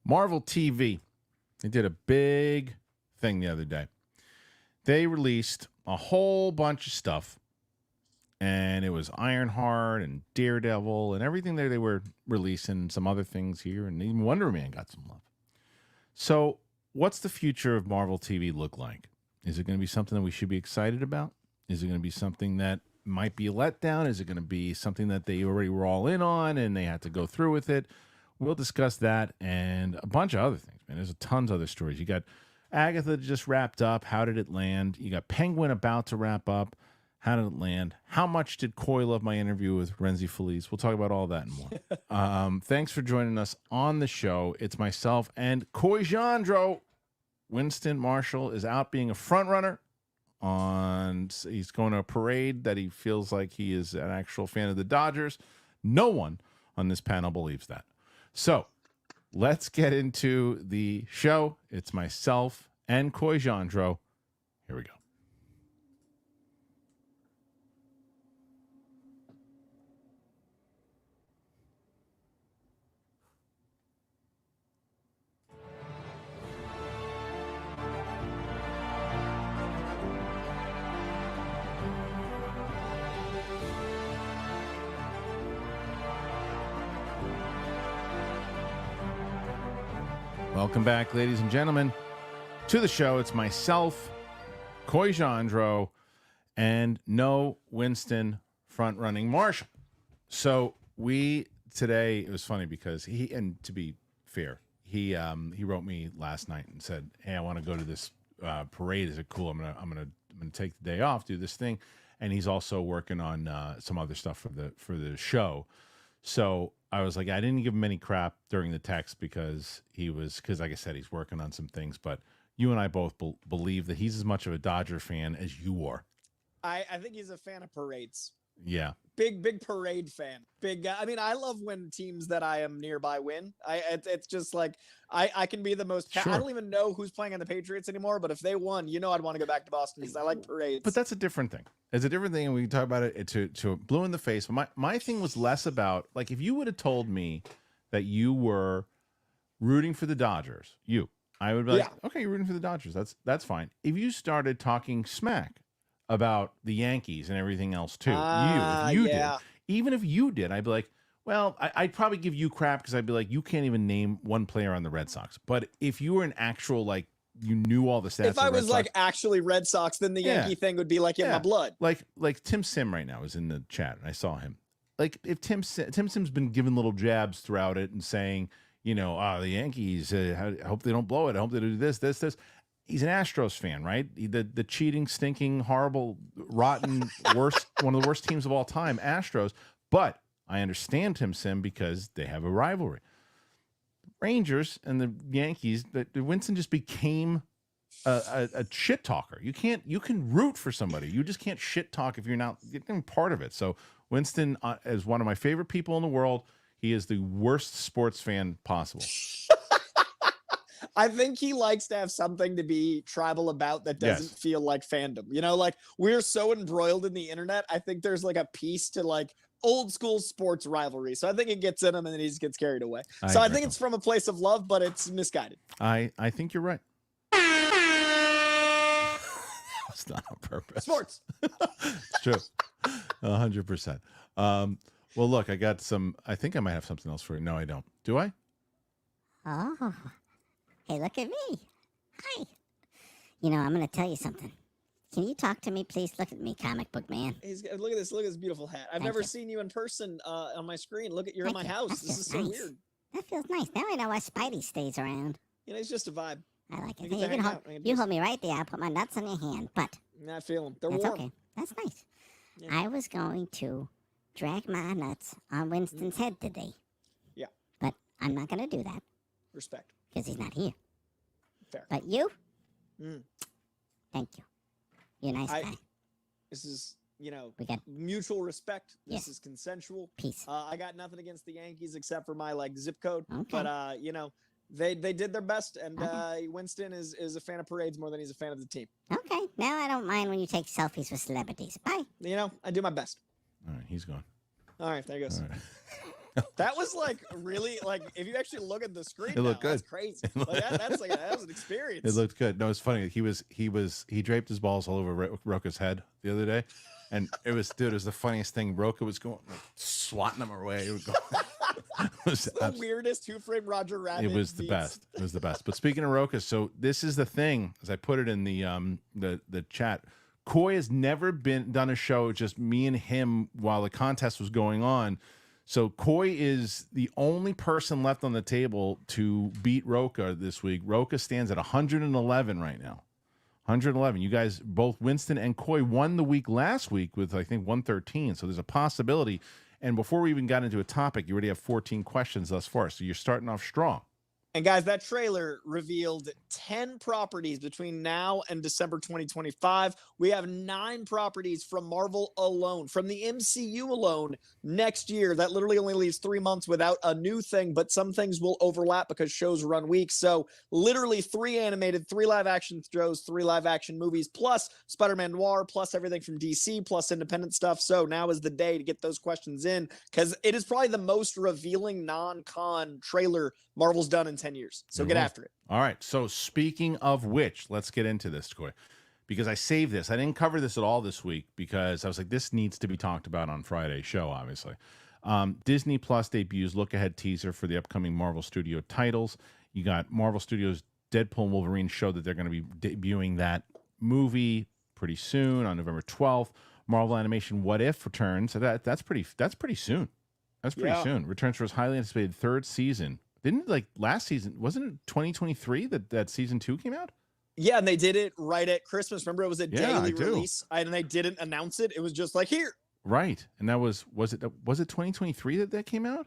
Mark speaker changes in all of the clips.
Speaker 1: Marvel TV, they did a big thing the other day. They released a whole bunch of stuff, and it was Ironheart and Daredevil and everything there. They were releasing some other things here, and even Wonder Man got some love. So what's the future of Marvel TV look like? Is it going to be something that we should be excited about? Is it going to be something that might be a letdown? Is it going to be something that they already were all in on and they had to go through with it? We'll discuss that and a bunch of other things, man. There's tons of other stories. You got Agatha just wrapped up. How did it land? You got Penguin about to wrap up. How did it land? How much did Coy love my interview with Renzi Feliz? We'll talk about all that and more. Thanks for joining us on the show. It's myself and Coy Jandro. Winston Marshall is out being a front runner. He's going to a parade that he feels like he is an actual fan of the Dodgers. No one on this panel believes that. So let's get into the show. It's myself and Coy Jandro. Here we go. Welcome back, ladies and gentlemen, to the show. It's myself, Coy Jandro, and no Winston front-running Marshall. So today, it was funny because and to be fair, he wrote me last night and said, "Hey, I want to go to this parade. Is it cool? I'm gonna take the day off, do this thing," and he's also working on some other stuff for the show. So I was like, I didn't give him any crap during the text because like I said, he's working on some things. But you and I both believe that he's as much of a Dodger fan as you are.
Speaker 2: I think he's a fan of parades.
Speaker 1: Yeah.
Speaker 2: Big parade fan. I love when teams that I am nearby win. It's just like I can be the most.
Speaker 1: Sure.
Speaker 2: I don't even know who's playing on the Patriots anymore, but if they won, I'd want to go back to Boston because I like parades.
Speaker 1: But that's a different thing. It's a different thing, and we can talk about it to blue in the face. But my thing was less about, like, if you would have told me that you were rooting for the Dodgers, I would be like, okay, you're rooting for the Dodgers. That's fine. If you started talking smack about the Yankees and everything else too, even if you did, I'd be like, well, I'd probably give you crap because I'd be like, you can't even name one player on the Red Sox. But if you were an actual, like, you knew all the stats.
Speaker 2: If I was like actually Red Sox, then the Yankee thing would be like in my blood.
Speaker 1: Like Tim Sim right now is in the chat, and I saw him. Like, if Tim Sim's been giving little jabs throughout it and saying, the Yankees, I hope they don't blow it. I hope they do this. He's an Astros fan, right? The cheating, stinking, horrible, rotten, one of the worst teams of all time, Astros. But I understand Tim Sim because they have a rivalry. Rangers and the Yankees, Winston just became a shit talker. You can root for somebody. You just can't shit talk if you're not getting part of it. So Winston is one of my favorite people in the world. He is the worst sports fan possible.
Speaker 2: I think he likes to have something to be tribal about that doesn't feel like fandom. Like, we're so embroiled in the internet. I think there's like a piece to like old school sports rivalry. So I think it gets in him and then he just gets carried away. I think it's from a place of love, but it's misguided.
Speaker 1: I think you're right. It's not on purpose.
Speaker 2: Sports.
Speaker 1: It's true. 100%. Well, look, I think I might have something else for you. No, I don't. Do I?
Speaker 3: Oh. Hey, look at me. Hi. I'm going to tell you something. Can you talk to me, please? Look at me, comic book man.
Speaker 2: Look at this beautiful hat. I've never seen you in person on my screen. Look at you're in my house. This is so weird.
Speaker 3: That feels nice. Now I know why Spidey stays around.
Speaker 2: It's just a vibe.
Speaker 3: I like it. You hold me right there. I'll put my nuts on your hand, but
Speaker 2: not feeling them.
Speaker 3: That's
Speaker 2: warm.
Speaker 3: Okay. That's nice. Yeah. I was going to drag my nuts on Winston's head today.
Speaker 2: Yeah.
Speaker 3: But I'm not going to do that.
Speaker 2: Respect.
Speaker 3: Because he's not here.
Speaker 2: Fair.
Speaker 3: But you? Thank you. You're a nice guy.
Speaker 2: This is, we
Speaker 3: got
Speaker 2: mutual respect. This is consensual.
Speaker 3: Peace.
Speaker 2: I got nothing against the Yankees except for my zip code.
Speaker 3: Okay.
Speaker 2: But they did their best, and Winston is a fan of parades more than he's a fan of the team.
Speaker 3: Okay. Now I don't mind when you take selfies with celebrities. Bye.
Speaker 2: I do my best.
Speaker 1: All right, he's gone.
Speaker 2: All right, there he goes.
Speaker 1: All right.
Speaker 2: That was like really like if you actually look at the screen,
Speaker 1: It looked good.
Speaker 2: That's crazy. Like, that was an experience.
Speaker 1: It looked good. No, it's funny. He draped his balls all over Roka's head the other day, and it was the funniest thing. Roka was going like, swatting him away. It was
Speaker 2: the weirdest Who Framed Roger Rabbit.
Speaker 1: It was the best. It was the best. But speaking of Roka, so this is the thing. As I put it in the chat, Coy has never done a show just me and him while the contest was going on. So Coy is the only person left on the table to beat Roka this week. Roka stands at 111 right now. 111. You guys, both Winston and Coy, won the week last week with, I think, 113. So there's a possibility. And before we even got into a topic, you already have 14 questions thus far. So you're starting off strong.
Speaker 2: And guys, that trailer revealed 10 properties between now and December 2025. We have 9 properties from Marvel alone, from the MCU alone next year. That literally only leaves 3 months without a new thing, but some things will overlap because shows run weeks. So literally 3 animated, 3 live action shows, 3 live action movies, plus Spider-Man Noir, plus everything from DC, plus independent stuff. So now is the day to get those questions in because it is probably the most revealing non-con trailer Marvel's done in 10 years. So get after it.
Speaker 1: All right. So speaking of which, let's get into this, Coy, because I saved this. I didn't cover this at all this week because I was like, this needs to be talked about on Friday's show, obviously. Disney Plus debuts look-ahead teaser for the upcoming Marvel Studio titles. You got Marvel Studios' Deadpool and Wolverine show that they're going to be debuting that movie pretty soon on November 12th. Marvel Animation What If returns. So that's pretty soon. That's pretty soon. Returns for its highly anticipated 3rd season. Didn't like last season? Wasn't it 2023 that season 2 came out?
Speaker 2: Yeah, and they did it right at Christmas. Remember, it was a daily release, and they didn't announce it. It was just like here.
Speaker 1: Right, and that was it 2023 that came out?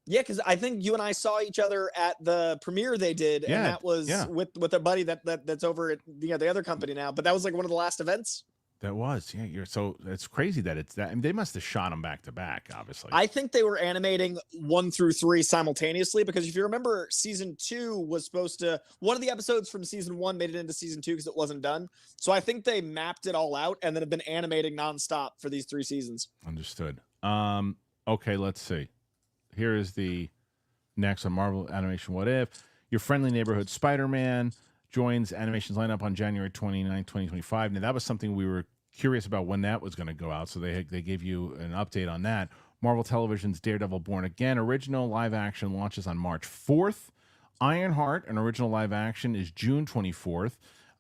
Speaker 2: Yeah, because I think you and I saw each other at the premiere they did, and that was with a buddy that's over at the other company now. But that was like one of the last events.
Speaker 1: That was, so it's crazy that it's that. I mean, they must have shot them back to back, obviously.
Speaker 2: I think they were animating 1 through 3 simultaneously because if you remember, season 2 was supposed to, one of the episodes from season 1 made it into season 2 because it wasn't done. So I think they mapped it all out and then have been animating nonstop for these 3 seasons.
Speaker 1: Understood. Okay, let's see. Here is the next on Marvel Animation What If. Your friendly neighborhood Spider-Man joins animation's lineup on January 29, 2025. Now, that was something we were curious about when that was going to go out, so they gave you an update on that. Marvel Television's Daredevil Born Again original live action launches on March 4th. Ironheart, an original live action, is June 24th.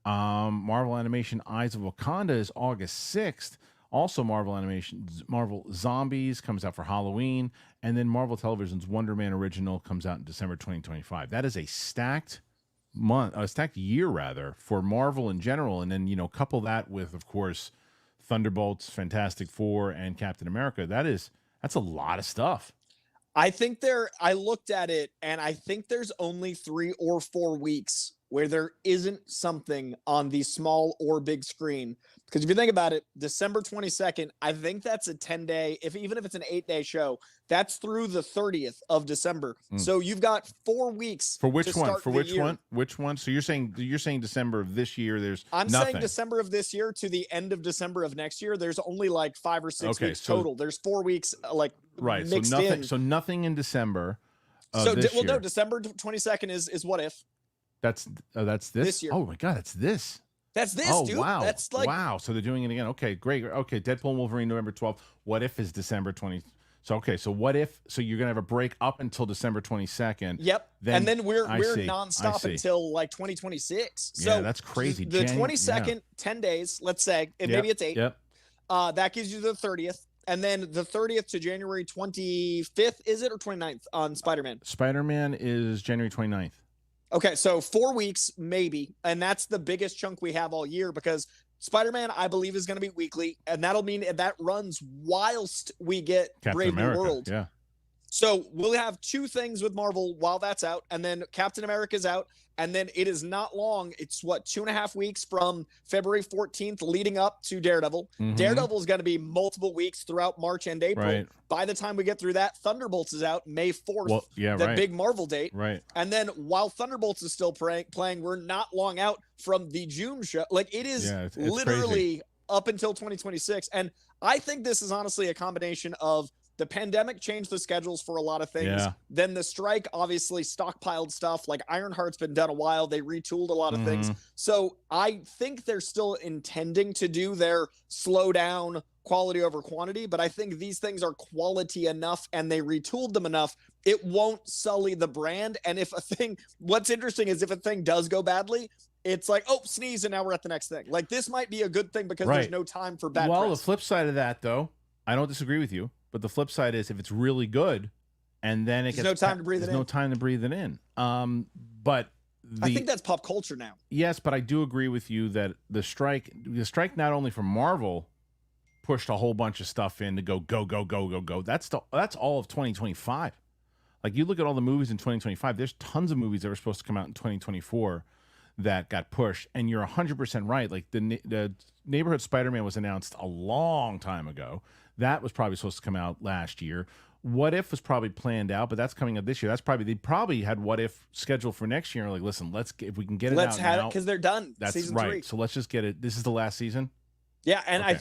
Speaker 1: Marvel Animation Eyes of Wakanda is August 6th. Also, Marvel Zombies comes out for Halloween. And then Marvel Television's Wonder Man original comes out in December 2025. That is a stacked year rather for Marvel in general, and then couple that with, of course, Thunderbolts, Fantastic Four, and Captain America. That's a lot of stuff.
Speaker 2: I looked at it, and I think there's only 3 or 4 weeks where there isn't something on the small or big screen. Because if you think about it, December 22nd, I think that's a 10-day, even if it's an 8-day show, that's through the 30th of December. So you've got 4 weeks.
Speaker 1: For which one? For which one? Which one? So you're saying December of this year, I'm
Speaker 2: saying December of this year to the end of December of next year, there's only like 5 or 6 weeks total. There's 4 weeks mixed in.
Speaker 1: So nothing in December.
Speaker 2: No, December 22nd is What If.
Speaker 1: That's this year. Oh my God, that's this.
Speaker 2: That's this, dude.
Speaker 1: Wow.
Speaker 2: That's like
Speaker 1: wow. So they're doing it again. Okay, great. Okay, Deadpool and Wolverine November 12th. What If is December 20th. So What If? So you're gonna have a break up until December 22nd.
Speaker 2: Yep. And then we're nonstop until like 2026. So
Speaker 1: that's crazy.
Speaker 2: The 22nd, 10 days, let's say, and maybe it's 8.
Speaker 1: Yep.
Speaker 2: That gives you the 30th. And then the 30th to January 25th, is it, or 29th on Spider-Man?
Speaker 1: Spider-Man is January 29th.
Speaker 2: Okay, so 4 weeks, maybe. And that's the biggest chunk we have all year because Spider-Man, I believe, is going to be weekly. And that'll mean that runs whilst we get Brave New World.
Speaker 1: Yeah.
Speaker 2: So we'll have 2 things with Marvel while that's out. And then Captain America's out. And then it is not long. It's 2.5 weeks from February 14th leading up to Daredevil. Daredevil is going to be multiple weeks throughout March and April.
Speaker 1: Right.
Speaker 2: By the time we get through that, Thunderbolts is out May 4th. Big Marvel date.
Speaker 1: Right.
Speaker 2: And then while Thunderbolts is still playing, we're not long out from the June show. Like it is literally crazy. Up until 2026. And I think this is honestly a combination of the pandemic changed the schedules for a lot of things.
Speaker 1: Yeah.
Speaker 2: Then the strike obviously stockpiled stuff. Like Ironheart's been done a while. They retooled a lot of things. So I think they're still intending to do their slow down, quality over quantity, but I think these things are quality enough and they retooled them enough. It won't sully the brand. And if a thing, what's interesting is if a thing does go badly, it's like, oh, sneeze, and now we're at the next thing. Like, this might be a good thing because there's no time for bad press.
Speaker 1: The flip side of that, though, I don't disagree with you, but the flip side is if it's really good, and then there's no time to breathe it in. There's no time to breathe it in. But
Speaker 2: I think that's pop culture now. Yes,
Speaker 1: but I do agree with you that the strike not only from Marvel pushed a whole bunch of stuff in to go. That's all of 2025. Like, you look at all the movies in 2025, there's tons of movies that were supposed to come out in 2024 that got pushed, and you're 100% right. Like, the Neighborhood Spider-Man was announced a long time ago. That was probably supposed to come out last year. What If was probably planned out, but that's coming up this year. They probably had What If scheduled for next year. Like, listen, if we can get it out now. Let's have it
Speaker 2: because they're done.
Speaker 1: That's
Speaker 2: season
Speaker 1: right.
Speaker 2: 3.
Speaker 1: So let's just get it. This is the last season.
Speaker 2: Yeah, and okay.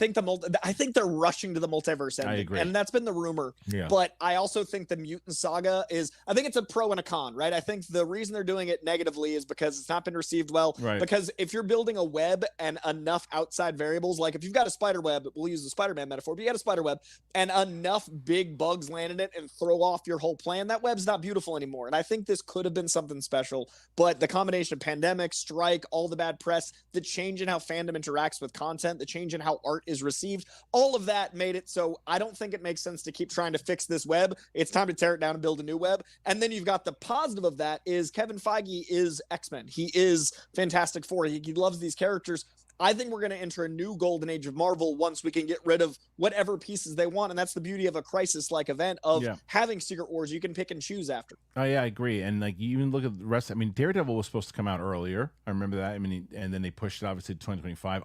Speaker 2: I think they're rushing to the multiverse ending.
Speaker 1: I agree.
Speaker 2: And that's been the rumor.
Speaker 1: Yeah.
Speaker 2: But I also think the mutant saga I think it's a pro and a con, right? I think the reason they're doing it negatively is because it's not been received well.
Speaker 1: Right.
Speaker 2: Because if you're building a web and enough outside variables, like if you've got a spider web, we'll use the Spider-Man metaphor, but you got a spider web and enough big bugs land in it and throw off your whole plan, that web's not beautiful anymore. And I think this could have been something special, but the combination of pandemic, strike, all the bad press, the change in how fandom interacts with content, the change in how art is received, all of that made it so I don't think it makes sense to keep trying to fix this web. It's time to tear it down and build a new web. And then you've got the positive of that is Kevin Feige is X-Men. He is Fantastic Four. He loves these characters. I think we're going to enter a new golden age of Marvel once we can get rid of whatever pieces they want. And that's the beauty of a crisis-like event of having Secret Wars you can pick and choose after.
Speaker 1: Oh, yeah, I agree. And like, you even look at the rest. I mean, Daredevil was supposed to come out earlier. I remember that. I mean, and then they pushed it obviously to 2025.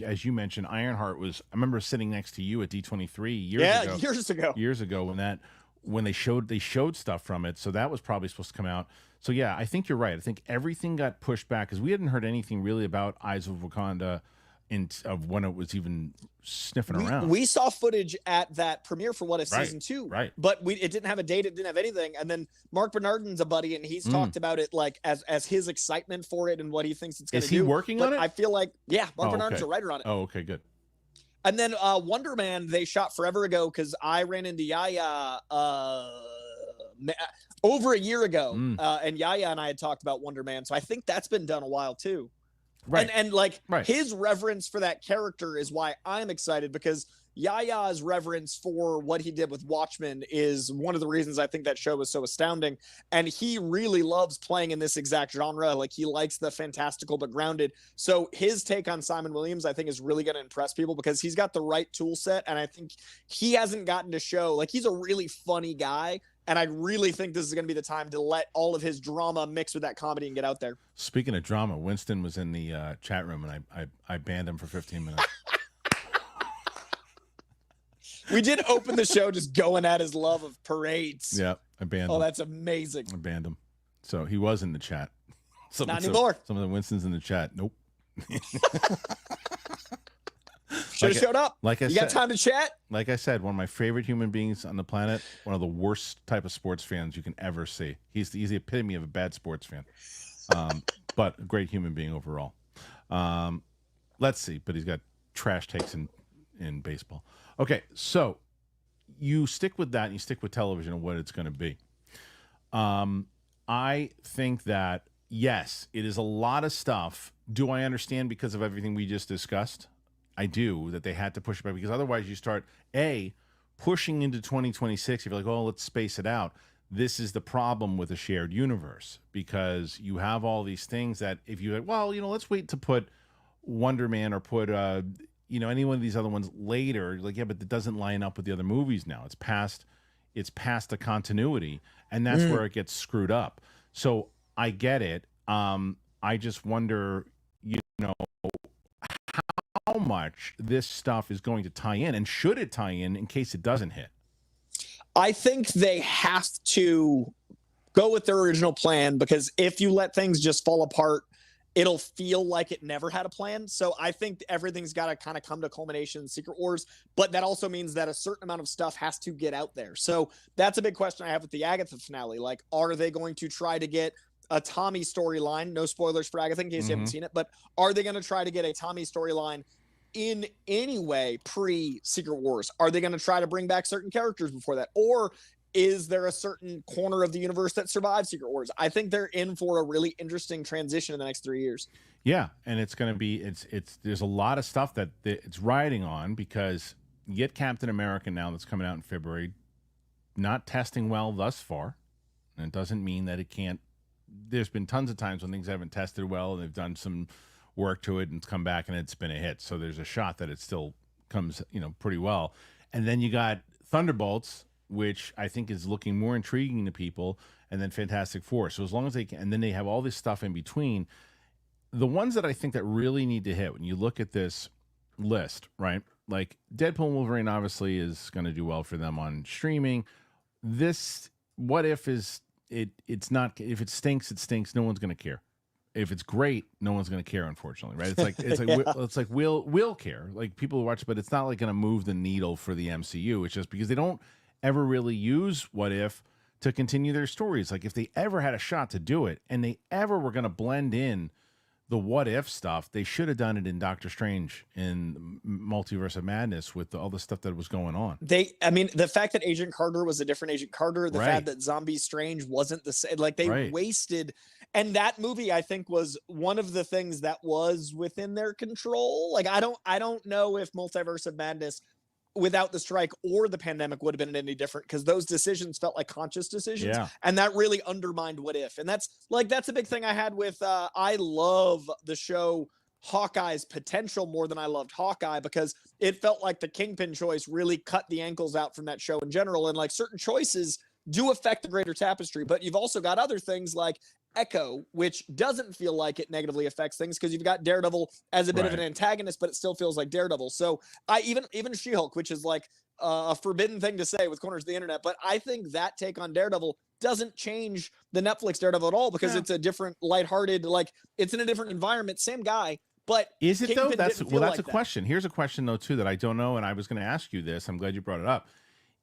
Speaker 1: As you mentioned, Ironheart was, I remember sitting next to you at D23 years ago when they showed stuff from it. So that was probably supposed to come out. So yeah, I think you're right. I think everything got pushed back because we hadn't heard anything really about Eyes of Wakanda of when it was even sniffing around.
Speaker 2: We saw footage at that premiere for What If season 2,
Speaker 1: right?
Speaker 2: But it didn't have a date, it didn't have anything. And then Mark Bernardin's a buddy, and he's talked about it like as his excitement for it and what he thinks it's going to do.
Speaker 1: Is he working on it?
Speaker 2: I feel like Mark Bernardin's a writer on it.
Speaker 1: Oh, okay, good.
Speaker 2: And then Wonder Man they shot forever ago because I ran into Yaya over a year ago, and Yaya and I had talked about Wonder Man, so I think that's been done a while too. Right. And his reverence for that character is why I'm excited, because Yaya's reverence for what he did with Watchmen is one of the reasons I think that show was so astounding. And he really loves playing in this exact genre. Like, he likes the fantastical but grounded. So his take on Simon Williams, I think, is really going to impress people because he's got the right tool set. And I think he hasn't gotten to show, like, he's a really funny guy. And I really think this is going to be the time to let all of his drama mix with that comedy and get out there.
Speaker 1: Speaking of drama, Winston was in the chat room, and I banned him for 15 minutes.
Speaker 2: We did open the show just going at his love of parades.
Speaker 1: Yeah, I banned him.
Speaker 2: Oh, that's amazing.
Speaker 1: I banned him. So he was in the chat.
Speaker 2: Not anymore.
Speaker 1: Some of the Winstons in the chat. Nope.
Speaker 2: Should have showed up.
Speaker 1: Like I
Speaker 2: said,
Speaker 1: you
Speaker 2: got time to chat?
Speaker 1: Like I said, one of my favorite human beings on the planet, one of the worst type of sports fans you can ever see. He's the epitome of a bad sports fan. But a great human being overall. Let's see, but he's got trash takes in baseball. Okay, so you stick with that and you stick with television and what it's going to be. I think that, yes, it is a lot of stuff. Do I understand because of everything we just discussed? I do, that they had to push it back because otherwise you start, pushing into 2026. If you're like, oh, let's space it out. This is the problem with a shared universe because you have all these things that if you're like, well, let's wait to put Wonder Man or put, any one of these other ones later. You're like, yeah, but it doesn't line up with the other movies now. It's past the continuity, and that's where it gets screwed up. So I get it. I just wonder, how much this stuff is going to tie in, and should it tie in case it doesn't hit?
Speaker 2: I think they have to go with their original plan, because if you let things just fall apart, it'll feel like it never had a plan. So I think everything's got to kind of come to culmination in Secret Wars, but that also means that a certain amount of stuff has to get out there. So that's a big question I have with the Agatha finale. Like, are they going to try to get a Tommy storyline? No spoilers for Agatha in case you haven't seen it, but are they going to try to get a Tommy storyline in any way pre-Secret Wars? Are they going to try to bring back certain characters before that? Or is there a certain corner of the universe that survives Secret Wars? I think they're in for a really interesting transition in the next 3 years.
Speaker 1: Yeah, and it's going to be there's a lot of stuff that it's riding on, because you get Captain America now that's coming out in February, not testing well thus far, and it doesn't mean that it can't. There's been tons of times when things haven't tested well and they've done some work to it and it's come back and it's been a hit. So there's a shot that it still comes, pretty well. And then you got Thunderbolts, which I think is looking more intriguing to people, and then Fantastic Four. So as long as they can, and then they have all this stuff in between. The ones that I think that really need to hit when you look at this list, right? Like Deadpool and Wolverine obviously is going to do well for them on streaming. This What If is it's not, if it stinks, it stinks. No one's going to care. If it's great, no one's going to care, unfortunately, right? It's like we'll care, like people who watch it, but it's not like going to move the needle for the MCU. It's just because they don't ever really use What If to continue their stories. Like if they ever had a shot to do it and they ever were going to blend in the What If stuff, they should have done it in Doctor Strange in Multiverse of Madness with all the stuff that was going on.
Speaker 2: The fact that Agent Carter was a different Agent Carter, the fact that Zombie Strange wasn't the same, like they wasted. And that movie, I think, was one of the things that was within their control. Like I don't know if Multiverse of Madness without the strike or the pandemic would have been any different, because those decisions felt like conscious decisions, and that really undermined What If. And that's a big thing I had with I love the show Hawkeye's potential more than I loved Hawkeye, because it felt like the Kingpin choice really cut the ankles out from that show in general, and like certain choices do affect the greater tapestry. But you've also got other things like Echo, which doesn't feel like it negatively affects things, because you've got Daredevil as a bit of an antagonist, but it still feels like Daredevil. So I even She-Hulk, which is like a forbidden thing to say with corners of the internet, but I think that take on Daredevil doesn't change the Netflix Daredevil at all, because it's a different, lighthearted, like it's in a different environment, same guy. But
Speaker 1: is it
Speaker 2: Kingpin
Speaker 1: though? That's
Speaker 2: like
Speaker 1: a question. Here's a question though too that I don't know, and I was going to ask you this. I'm glad you brought it up.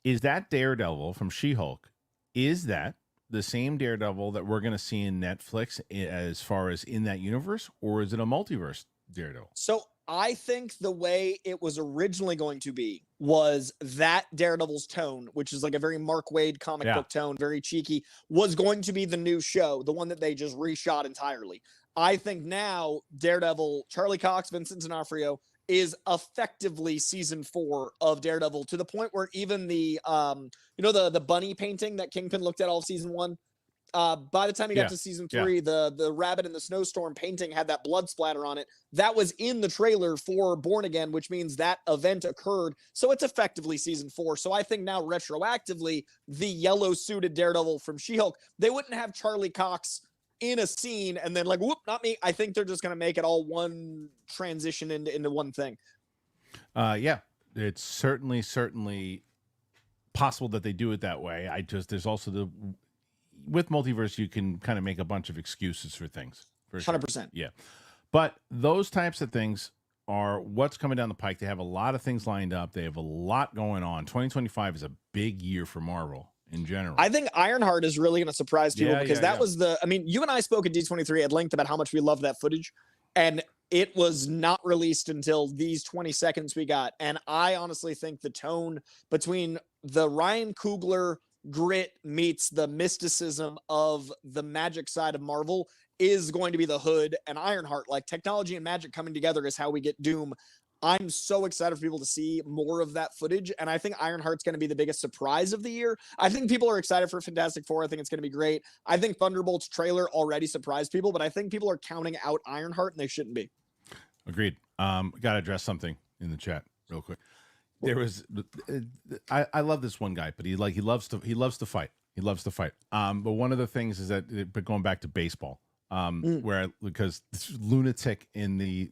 Speaker 1: Is that Daredevil from She-Hulk? Is that the same Daredevil that we're going to see in Netflix as far as in that universe, or is it a multiverse Daredevil?
Speaker 2: So I think the way it was originally going to be was that Daredevil's tone, which is like a very Mark Waid comic book tone, very cheeky, was going to be the new show, the one that they just reshot entirely. I think now Daredevil, Charlie Cox, Vincent D'Onofrio, is effectively season 4 of Daredevil, to the point where even the the bunny painting that Kingpin looked at all of season 1, by the time you got to season 3, the rabbit in the snowstorm painting had that blood splatter on it. That was in the trailer for Born Again, which means that event occurred. So it's effectively season 4. So I think now retroactively, the yellow suited Daredevil from She-Hulk, they wouldn't have Charlie Cox in a scene and then like, whoop, not me. I think they're just going to make it all one transition into one thing.
Speaker 1: It's certainly possible that they do it that way. There's also with multiverse, you can kind of make a bunch of excuses for things. For
Speaker 2: 100%.
Speaker 1: Sure. Yeah. But those types of things are what's coming down the pike. They have a lot of things lined up. They have a lot going on. 2025 is a big year for Marvel in general.
Speaker 2: I think Ironheart is really going to surprise people, because that was you and I spoke at D23 at length about how much we love that footage, and it was not released until these 20 seconds we got. And I honestly think the tone between the Ryan Coogler grit meets the mysticism of the magic side of Marvel is going to be the Hood and Ironheart. Like technology and magic coming together is how we get Doom. I'm so excited for people to see more of that footage, and I think Ironheart's going to be the biggest surprise of the year. I think people are excited for Fantastic Four. I think it's going to be great. I think Thunderbolts trailer already surprised people, but I think people are counting out Ironheart, and they shouldn't be.
Speaker 1: Agreed. Got to address something in the chat real quick. There was, I love this one guy, but he loves to fight. He loves to fight. But one of the things is that, but going back to baseball, because this lunatic in the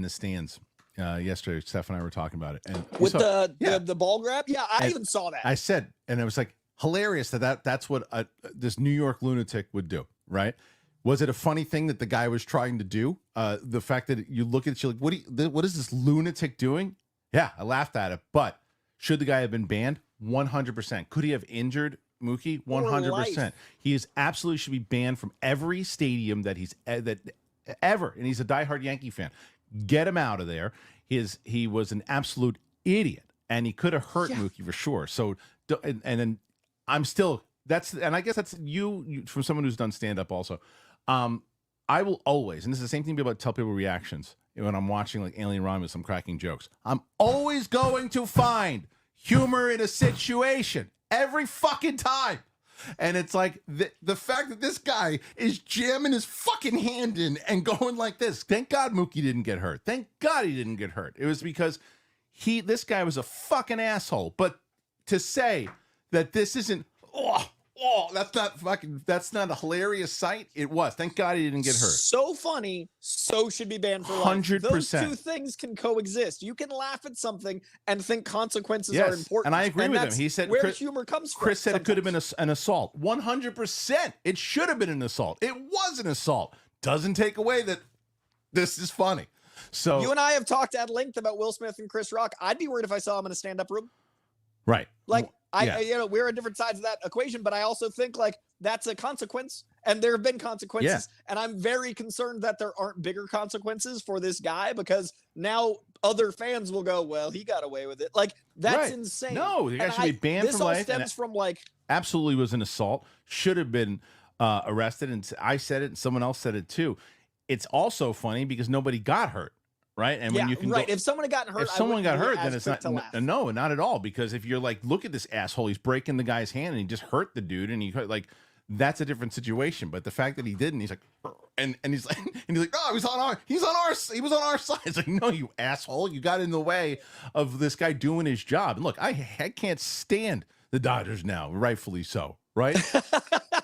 Speaker 1: stands. Yesterday, Steph and I were talking about it, and
Speaker 2: with the ball grab. Yeah, I even saw that.
Speaker 1: I said, and it was like hilarious that's what this New York lunatic would do, right? Was it a funny thing that the guy was trying to do? The fact that you look at it, you're like, what is this lunatic doing? Yeah, I laughed at it. But should the guy have been banned? 100%. Could he have injured Mookie? 100%. He is absolutely should be banned from every stadium that he's ever. And he's a diehard Yankee fan. Get him out of there. He was an absolute idiot, and he could have hurt Mookie for sure. So, and then I'm still and I guess that's you from someone who's done stand up also. I will always, and this is the same thing about tell people reactions when I'm watching like Alien Romulus, I'm cracking jokes. I'm always going to find humor in a situation every fucking time. And it's like the fact that this guy is jamming his fucking hand in and going like this. Thank God Mookie didn't get hurt. Thank God he didn't get hurt. It was because this guy was a fucking asshole. But to say that this isn't, that's not a hilarious sight. It was. Thank God he didn't get hurt.
Speaker 2: So funny, so should be banned for life.
Speaker 1: 100%.
Speaker 2: Those two things can coexist. You can laugh at something and think consequences are important.
Speaker 1: And I agree with him. He said
Speaker 2: where humor comes from.
Speaker 1: Chris said it could have been an assault. 100%. It should have been an assault. It was an assault. Doesn't take away that this is funny. So
Speaker 2: you and I have talked at length about Will Smith and Chris Rock. I'd be worried if I saw him in a stand-up room.
Speaker 1: Right.
Speaker 2: Like we're on different sides of that equation, but I also think like that's a consequence, and there have been consequences, and I'm very concerned that there aren't bigger consequences for this guy, because now other fans will go, well, he got away with it. Like that's insane.
Speaker 1: No, the guy should be banned from life.
Speaker 2: This all stems from like
Speaker 1: absolutely was an assault. Should have been arrested, and I said it, and someone else said it too. It's also funny because nobody got hurt. Right. And when you can
Speaker 2: if someone had gotten hurt,
Speaker 1: then it's not no, not at all. Because if you're like, look at this asshole, he's breaking the guy's hand and he just hurt the dude, and like that's a different situation. But the fact that he didn't, he's like, and he's like, oh, he was on our side. It's like, no, you asshole, you got in the way of this guy doing his job. And look, I can't stand the Dodgers now, rightfully so. Right.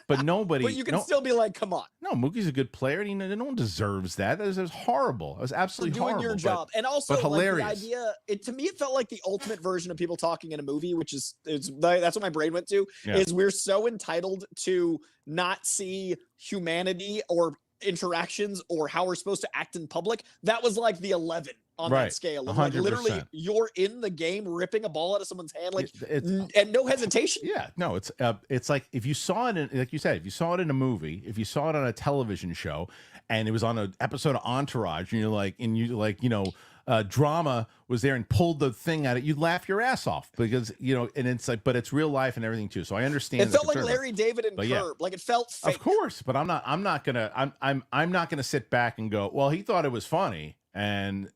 Speaker 1: But nobody.
Speaker 2: But you can still be like, come on.
Speaker 1: No, Mookie's a good player. And no one deserves that. That was horrible. It was absolutely
Speaker 2: doing
Speaker 1: horrible.
Speaker 2: Your job. And also,
Speaker 1: but hilarious.
Speaker 2: Like, the idea, to me, it felt like the ultimate version of people talking in a movie, which is that's what my brain went to, is we're so entitled to not see humanity or interactions or how we're supposed to act in public. That was like the 11 on that scale of like literally you're in the game ripping a ball out of someone's hand and no hesitation.
Speaker 1: Yeah, no, it's like if you saw it in, like you said, if you saw it in a movie, if you saw it on a television show and it was on an episode of Entourage and drama was there and pulled the thing out of it, you'd laugh your ass off because and it's like, but it's real life and everything too. So I understand.
Speaker 2: It felt like Larry David and Curb, like it felt fake.
Speaker 1: Of course, but I'm not gonna sit back and go, well, he thought it was funny. And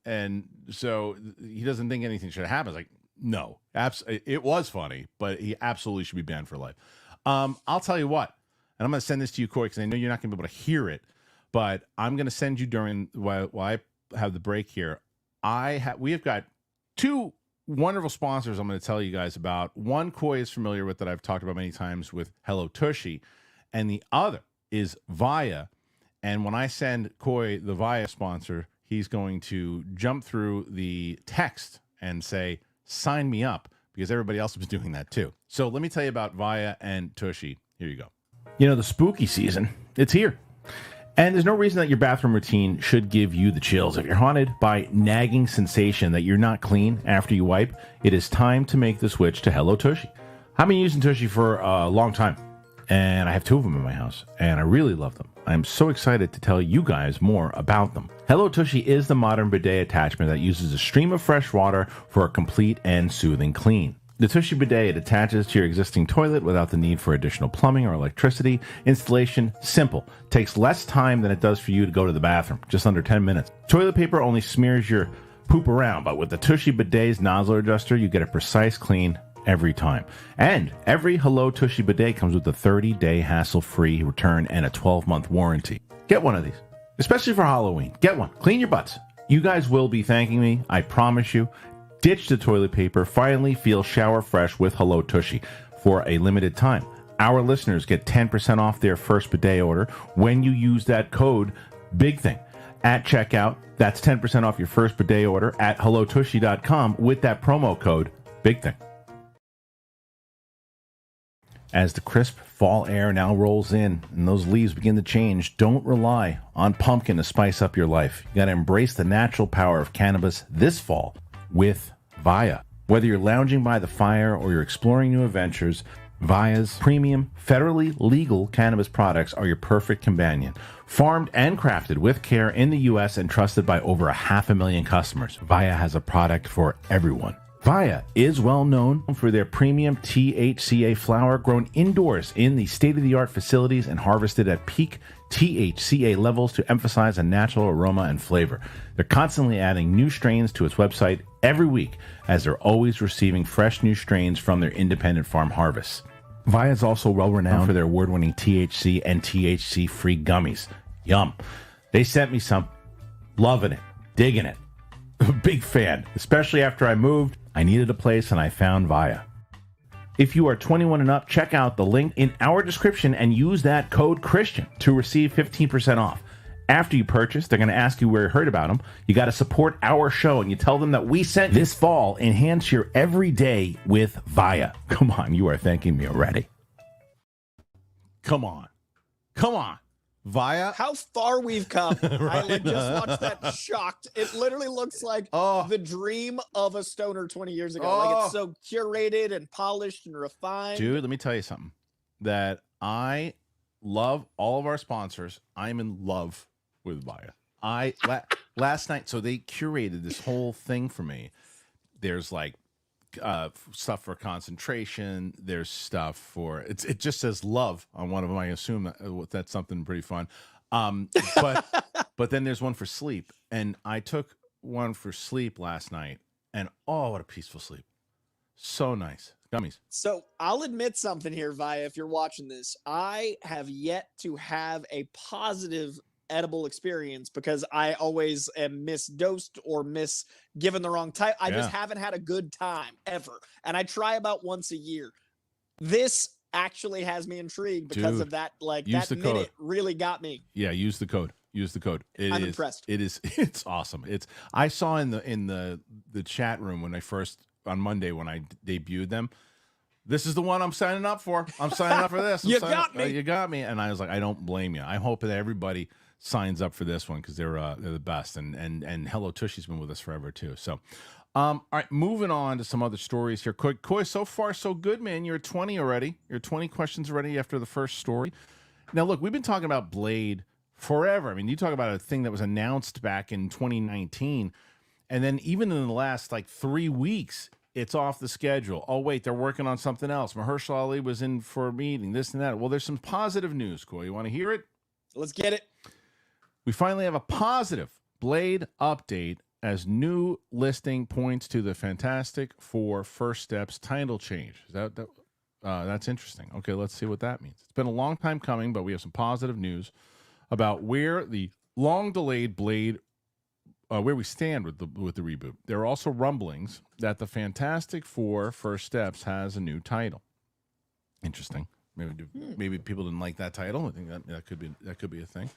Speaker 1: so he doesn't think anything should happen. It's like, no, it was funny, but he absolutely should be banned for life. I'll tell you what, and I'm going to send this to you, Coy, because I know you're not going to be able to hear it, but I'm going to send you during while I have the break here. We have got two wonderful sponsors I'm going to tell you guys about. One, Coy is familiar with that I've talked about many times with Hello Tushy, and the other is Viia. And when I send Coy the Viia sponsor, he's going to jump through the text and say, sign me up, because everybody else was doing that too. So let me tell you about Viia and Tushy. Here you go. The spooky season, it's here. And there's no reason that your bathroom routine should give you the chills. If you're haunted by nagging sensation that you're not clean after you wipe, it is time to make the switch to Hello Tushy. I've been using Tushy for a long time, and I have two of them in my house, and I really love them. I'm so excited to tell you guys more about them. Hello Tushy is the modern bidet attachment that uses a stream of fresh water for a complete and soothing clean. The Tushy bidet, it attaches to your existing toilet without the need for additional plumbing or electricity. Installation, simple. Takes less time than it does for you to go to the bathroom, just under 10 minutes. Toilet paper only smears your poop around, but with the Tushy bidet's nozzle adjuster, you get a precise clean every time. And every Hello Tushy bidet comes with a 30-day hassle-free return and a 12-month warranty. Get one of these, especially for Halloween. Get one. Clean your butts. You guys will be thanking me, I promise you. Ditch the toilet paper. Finally feel shower fresh with Hello Tushy for a limited time. Our listeners get 10% off their first bidet order when you use that code BIGTHING at checkout. That's 10% off your first bidet order at hellotushy.com with that promo code BIGTHING. As the crisp fall air now rolls in and those leaves begin to change, don't rely on pumpkin to spice up your life. You got to embrace the natural power of cannabis this fall with Viia. Whether you're lounging by the fire or you're exploring new adventures, Viia's premium, federally legal cannabis products are your perfect companion. Farmed and crafted with care in the U.S. and trusted by over 500,000 customers, Viia has a product for everyone. Viia is well known for their premium THCA flower grown indoors in the state-of-the-art facilities and harvested at peak THCA levels to emphasize a natural aroma and flavor. They're constantly adding new strains to its website every week, as they're always receiving fresh new strains from their independent farm harvests. Viia is also well-renowned for their award-winning THC and THC-free gummies. Yum. They sent me some. Loving it. Digging it. Big fan. Especially after I moved, I needed a place and I found Viia. If you are 21 and up, check out the link in our description and use that code Kristian to receive 15% off. After you purchase, they're going to ask you where you heard about them. You got to support our show, and you tell them that we sent you. This fall, enhance your everyday with Viia. Come on, you are thanking me already. Come on. Come on. Viia.
Speaker 2: How far we've come. Right? I just watched that shocked. It literally looks like the dream of a stoner 20 years ago. Like it's so curated and polished and refined.
Speaker 1: Dude, let me tell you something. That I love all of our sponsors. I'm in love with Viia. Last night, so they curated this whole thing for me. There's like stuff for concentration. There's stuff for it just says love on one of them. I assume that's something pretty fun. But then there's one for sleep, and I took one for sleep last night, and what a peaceful sleep. So nice. Gummies.
Speaker 2: So I'll admit something here, Viia, if you're watching this. I have yet to have a positive edible experience because I always am misdosed or given the wrong type. I just haven't had a good time ever. And I try about once a year. This actually has me intrigued because of that. Like that minute really got me.
Speaker 1: Yeah, use the code. Use the code.
Speaker 2: I'm impressed.
Speaker 1: It's awesome. I saw in the chat room when I first on Monday when I debuted them. This is the one I'm signing up for. I'm signing up for this.
Speaker 2: You got me.
Speaker 1: You got me. And I was like, I don't blame you. I hope that everybody signs up for this one because they're the best. And Hello Tushy's been with us forever too. So, all right, moving on to some other stories here. Coy, so far so good, man. You're at 20 already. You're 20 questions already after the first story. Now, look, we've been talking about Blade forever. I mean, you talk about a thing that was announced back in 2019, and then even in the last 3 weeks, it's off the schedule. Oh, wait, they're working on something else. Mahershala Ali was in for a meeting, this and that. Well, there's some positive news, Coy. You want to hear it?
Speaker 2: Let's get it.
Speaker 1: We finally have a positive Blade update as new listing points to the Fantastic Four First Steps title change. That's interesting. Okay, let's see what that means. It's been a long time coming, but we have some positive news about where the long-delayed Blade where we stand with the reboot. There are also rumblings that the Fantastic Four First Steps has a new title. Interesting. Maybe people didn't like that title. I think that could be a thing.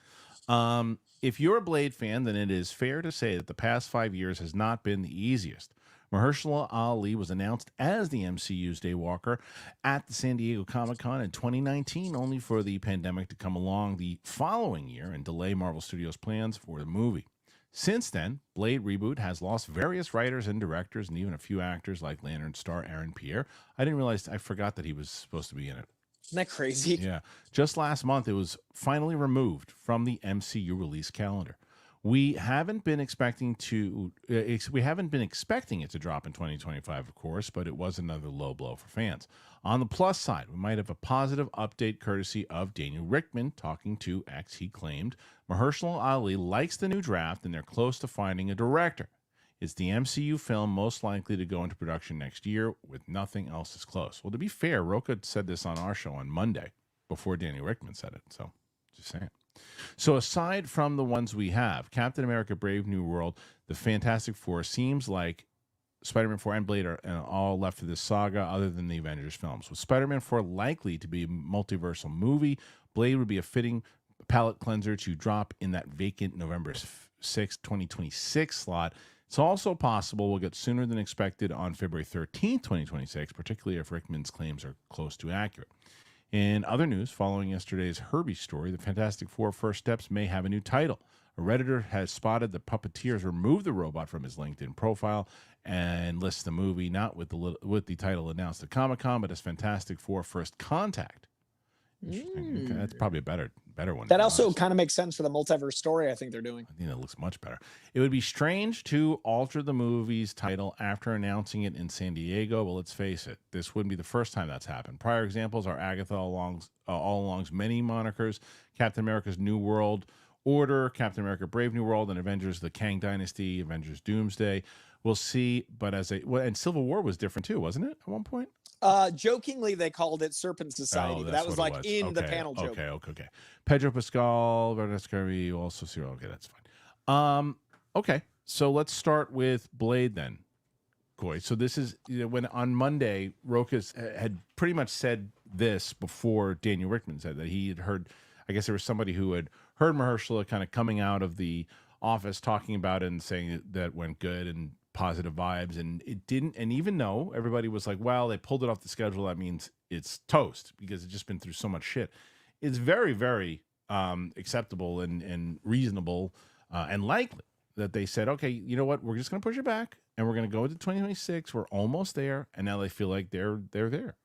Speaker 1: If you're a Blade fan, then it is fair to say that the past 5 years has not been the easiest. Mahershala Ali was announced as the MCU's Daywalker at the San Diego Comic-Con in 2019, only for the pandemic to come along the following year and delay Marvel Studios' plans for the movie. Since then, Blade reboot has lost various writers and directors and even a few actors like Lantern star Aaron Pierre. I forgot that he was supposed to be in it.
Speaker 2: Isn't that crazy?
Speaker 1: Yeah. Just last month, it was finally removed from the MCU release calendar. We haven't been expecting it to drop in 2025, of course, but it was another low blow for fans. On the plus side, we might have a positive update courtesy of Daniel Richtman talking to X. He claimed Mahershala Ali likes the new draft and they're close to finding a director. It's the MCU film most likely to go into production next year with nothing else as close. Well, to be fair, Rocha said this on our show on Monday before Daniel Richtman said it. So just saying. So aside from the ones we have, Captain America, Brave New World, the Fantastic Four, seems like Spider-Man 4 and Blade are all left for this saga other than the Avengers films. With Spider-Man 4 likely to be a multiversal movie, Blade would be a fitting palate cleanser to drop in that vacant November 6, 2026 slot. It's also possible we'll get sooner than expected on February 13th, 2026, particularly if Rickman's claims are close to accurate. In other news, following yesterday's Herbie story, the Fantastic Four First Steps may have a new title. A Redditor has spotted the puppeteers removed the robot from his LinkedIn profile and lists the movie not with the title announced at Comic-Con, but as Fantastic Four First Contact. Okay, that's probably a better one.
Speaker 2: That also kind of makes sense for the multiverse story I think they're doing.
Speaker 1: I think it looks much better. It would be strange to alter the movie's title after announcing it in San Diego, but let's face it, this wouldn't be the first time that's happened. Prior examples are Agatha all along's many monikers, Captain America's New World Order, Captain America Brave New World, and Avengers The Kang Dynasty, Avengers Doomsday. We'll see, but and Civil War was different too, wasn't it, at one point?
Speaker 2: Jokingly, they called it Serpent Society. That was like in the panel joke.
Speaker 1: Okay. Pedro Pascal, Vanessa Kirby, also Cyril. Okay, that's fine. Okay, so let's start with Blade then, Coy. So this is when on Monday, Rokas had pretty much said this before Daniel Rickman said that he had heard. I guess there was somebody who had heard Mahershala kind of coming out of the office talking about it and saying that went good and positive vibes, and it didn't. And even though everybody was like, well, they pulled it off the schedule, that means it's toast because it's just been through so much shit. It's very, very acceptable and reasonable and likely that they said, okay, you know what, we're just going to push it back and we're going to go to 2026. We're almost there. And now they feel like they're there.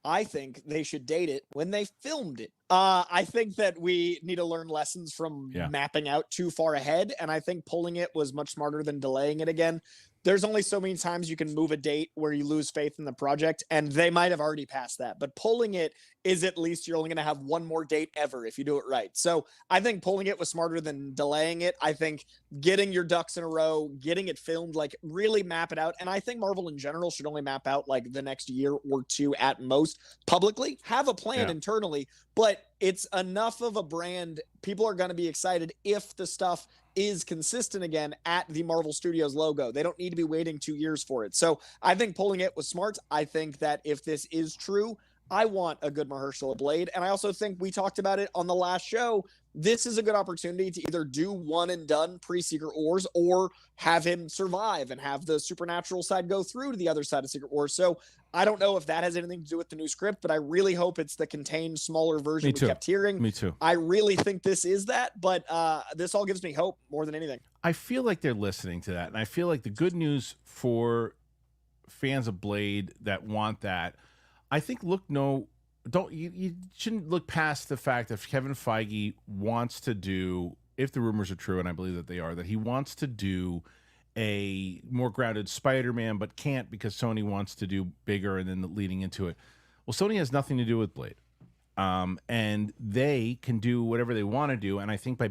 Speaker 2: I think they should date it when they filmed it. I think that we need to learn lessons from mapping out too far ahead. And I think pulling it was much smarter than delaying it again. There's only so many times you can move a date where you lose faith in the project, and they might have already passed that. But pulling it is at least you're only going to have one more date ever if you do it right. So I think pulling it was smarter than delaying it. I think getting your ducks in a row, getting it filmed, like really map it out. And I think Marvel in general should only map out like the next year or two at most publicly. Have a plan internally, but it's enough of a brand. People are going to be excited if the stuff is consistent again at the Marvel Studios logo. They don't need to be waiting 2 years for it. So I think pulling it was smart. I think that if this is true, I want a good Mahershala Blade. And I also think we talked about it on the last show. This is a good opportunity to either do one and done pre-Secret Wars or have him survive and have the supernatural side go through to the other side of Secret Wars. So I don't know if that has anything to do with the new script, but I really hope it's the contained, smaller version we kept hearing.
Speaker 1: Me too.
Speaker 2: I really think this is that, but this all gives me hope more than anything.
Speaker 1: I feel like they're listening to that, and I feel like the good news for fans of Blade that want that, I think you shouldn't look past the fact that Kevin Feige wants to do, if the rumors are true, and I believe that they are, that he wants to do a more grounded Spider-Man, but can't because Sony wants to do bigger and then leading into it. Well, Sony has nothing to do with Blade. And they can do whatever they want to do. And I think by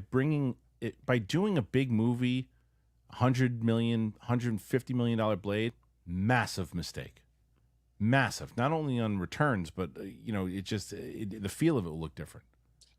Speaker 1: doing a big movie, $100 million, $150 million Blade, massive mistake. Massive, not only on returns, but the feel of it will look different.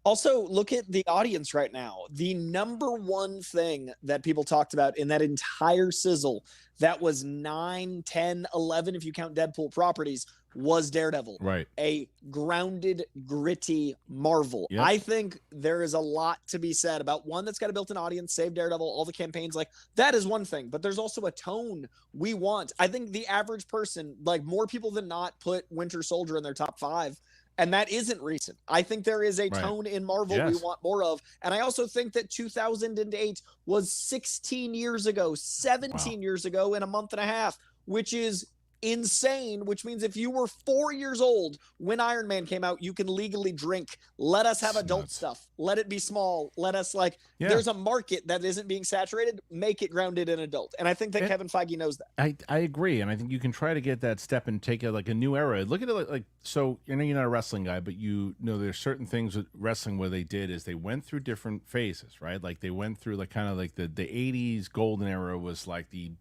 Speaker 2: Also, look at the audience right now. The number one thing that people talked about in that entire sizzle that was 9, 10, 11, if you count Deadpool properties, was Daredevil.
Speaker 1: Right.
Speaker 2: A grounded, gritty Marvel.
Speaker 1: Yep.
Speaker 2: I think there is a lot to be said about one that's got a built-in audience, Save Daredevil, all the campaigns, like that is one thing, but there's also a tone we want. I think the average person, like more people than not, put Winter Soldier in their top 5. And that isn't recent. I think there is a tone in Marvel we want more of. And I also think that 2008 was 16 years ago, 17 years ago in a month and a half, which is insane, which means if you were 4 years old when Iron Man came out, you can legally drink. Let us have adult stuff. Let it be small. Let us there's a market that isn't being saturated. Make it grounded and adult. And I think that Kevin Feige knows that.
Speaker 1: I agree. And I think you can try to get that step and take a new era. Look at it so you're not a wrestling guy, but there's certain things with wrestling where they did is they went through different phases, right? Like they went through the 80s golden era was like the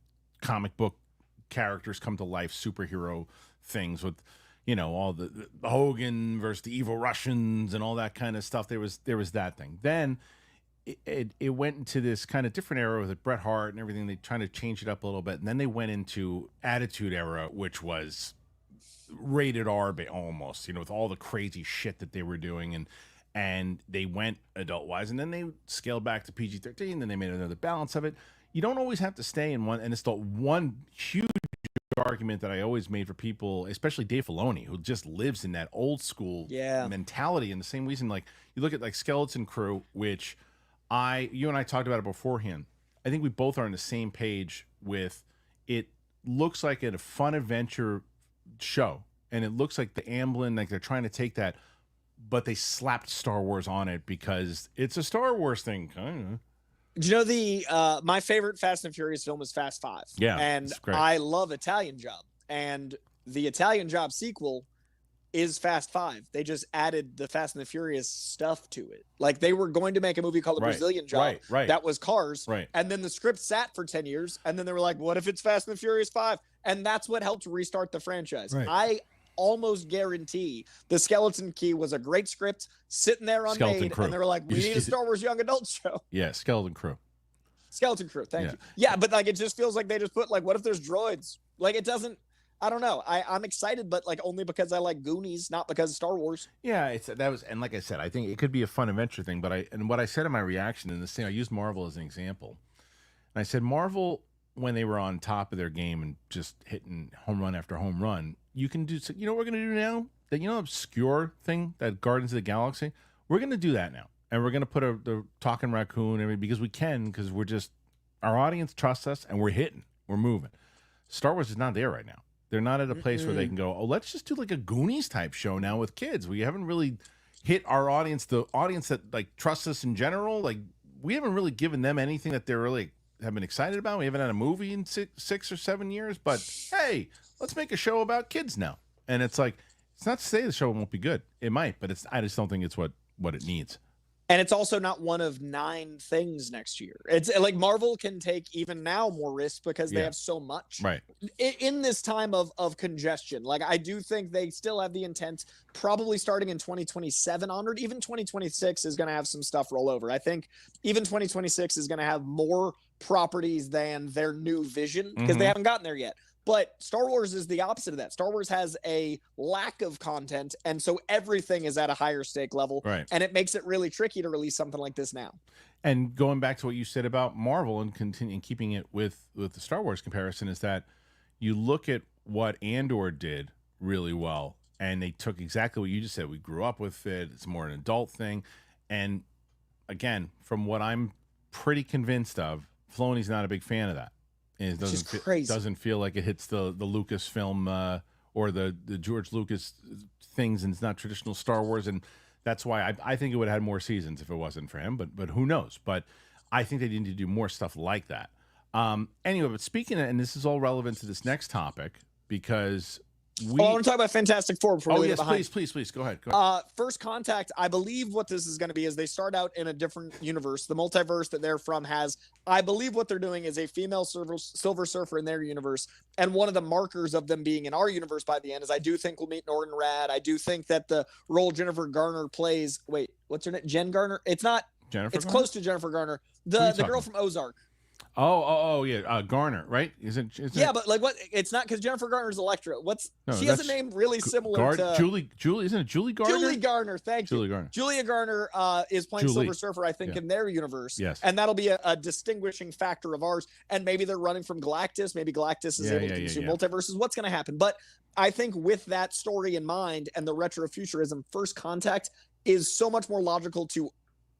Speaker 1: comic book characters come to life superhero things with all the Hogan versus the evil Russians and all that kind of stuff. There was that thing. Then it went into this kind of different era with Bret Hart and everything. They trying to change it up a little bit, and then they went into Attitude Era, which was rated R almost, with all the crazy shit that they were doing, and they went adult wise, and then they scaled back to PG-13. Then they made another balance of it. you don't always have to stay in one. And it's the one huge argument that I always made for people, especially Dave Filoni, who just lives in that old school mentality. And the same reason, like you look at like Skeleton Crew, which you and I talked about it beforehand. I think we both are on the same page with it. Looks like a fun adventure show, and it looks like the Amblin, like they're trying to take that, but they slapped Star Wars on it because it's a Star Wars thing.
Speaker 2: Do you know my favorite Fast and Furious film is Fast 5?
Speaker 1: Yeah,
Speaker 2: and I love Italian Job, and the Italian Job sequel is Fast 5. They just added the Fast and the Furious stuff to it. Like they were going to make a movie called The Brazilian Job that was Cars, and then the script sat for 10 years, and then they were like, what if it's Fast and the Furious 5? And that's what helped restart the franchise. I almost guarantee the Skeleton Key was a great script sitting there unmade, and they were like, we need a Star Wars young adult show.
Speaker 1: Yeah, Skeleton Crew.
Speaker 2: Thank you. Yeah, but like it just feels like they just put like, what if there's droids? Like it doesn't. I don't know. I'm excited, but like only because I like Goonies, not because of Star Wars.
Speaker 1: Yeah, and like I said, I think it could be a fun adventure thing. But what I said in my reaction in this thing, I used Marvel as an example, and I said Marvel, when they were on top of their game and just hitting home run after home run, you can do. You know what we're gonna do now? That obscure thing, that Guardians of the Galaxy. We're gonna do that now, and we're gonna put the talking raccoon because we can, because we're just, our audience trusts us, and we're hitting, we're moving. Star Wars is not there right now. They're not at a place where they can go, oh, let's just do like a Goonies type show now with kids. We haven't really hit our audience, the audience that like trusts us in general. Like we haven't really given them anything that they're really have been excited about. We haven't had a movie in 6 or 7 years, but hey, let's make a show about kids now. And it's like, it's not to say the show won't be good. It might, but I just don't think it's what it needs.
Speaker 2: And it's also not one of 9 things next year. It's like Marvel can take even now more risks because they have so much.
Speaker 1: Right.
Speaker 2: In this time of congestion. Like I do think they still have the intent, probably starting in 2027 onward. Even 2026 is going to have some stuff roll over. I think even 2026 is going to have more properties than their new vision because they haven't gotten there yet. But Star Wars is the opposite of that. Star Wars has a lack of content, and so everything is at a higher stake level.
Speaker 1: Right.
Speaker 2: And it makes it really tricky to release something like this now.
Speaker 1: And going back to what you said about Marvel and keeping it with the Star Wars comparison, is that you look at what Andor did really well, and they took exactly what you just said. We grew up with it. It's more an adult thing. And again, from what I'm pretty convinced of, Filoni's not a big fan of that. And it doesn't feel like it hits the Lucasfilm or the George Lucas things, and it's not traditional Star Wars, and that's why I think it would have had more seasons if it wasn't for him. But who knows? But I think they need to do more stuff like that. Anyway, but speaking of, and this is all relevant to this next topic because
Speaker 2: I want to talk about Fantastic Four before we get behind.
Speaker 1: Please, go ahead.
Speaker 2: First Contact, I believe what this is going to be is they start out in a different universe. The multiverse that they're from has, I believe what they're doing is a female Silver Surfer in their universe. And one of the markers of them being in our universe by the end is I do think we'll meet Norton Rad. I do think that the role Jennifer Garner plays, wait, what's her name? Jen Garner? It's not Jennifer. It's Garner? Close to Jennifer Garner. The girl from Ozark.
Speaker 1: Yeah, Garner, right? Isn't
Speaker 2: but like what? It's not because Jennifer Garner's Elektra. She has a name really similar to
Speaker 1: Julie. Isn't it Julie Garner?
Speaker 2: Julie Garner, thank you. Julia Garner is playing Silver Surfer, I think, in their universe.
Speaker 1: Yes,
Speaker 2: and that'll be a distinguishing factor of ours. And maybe they're running from Galactus. Maybe Galactus is able to consume multiverses. What's going to happen? But I think with that story in mind and the retrofuturism, First Contact is so much more logical to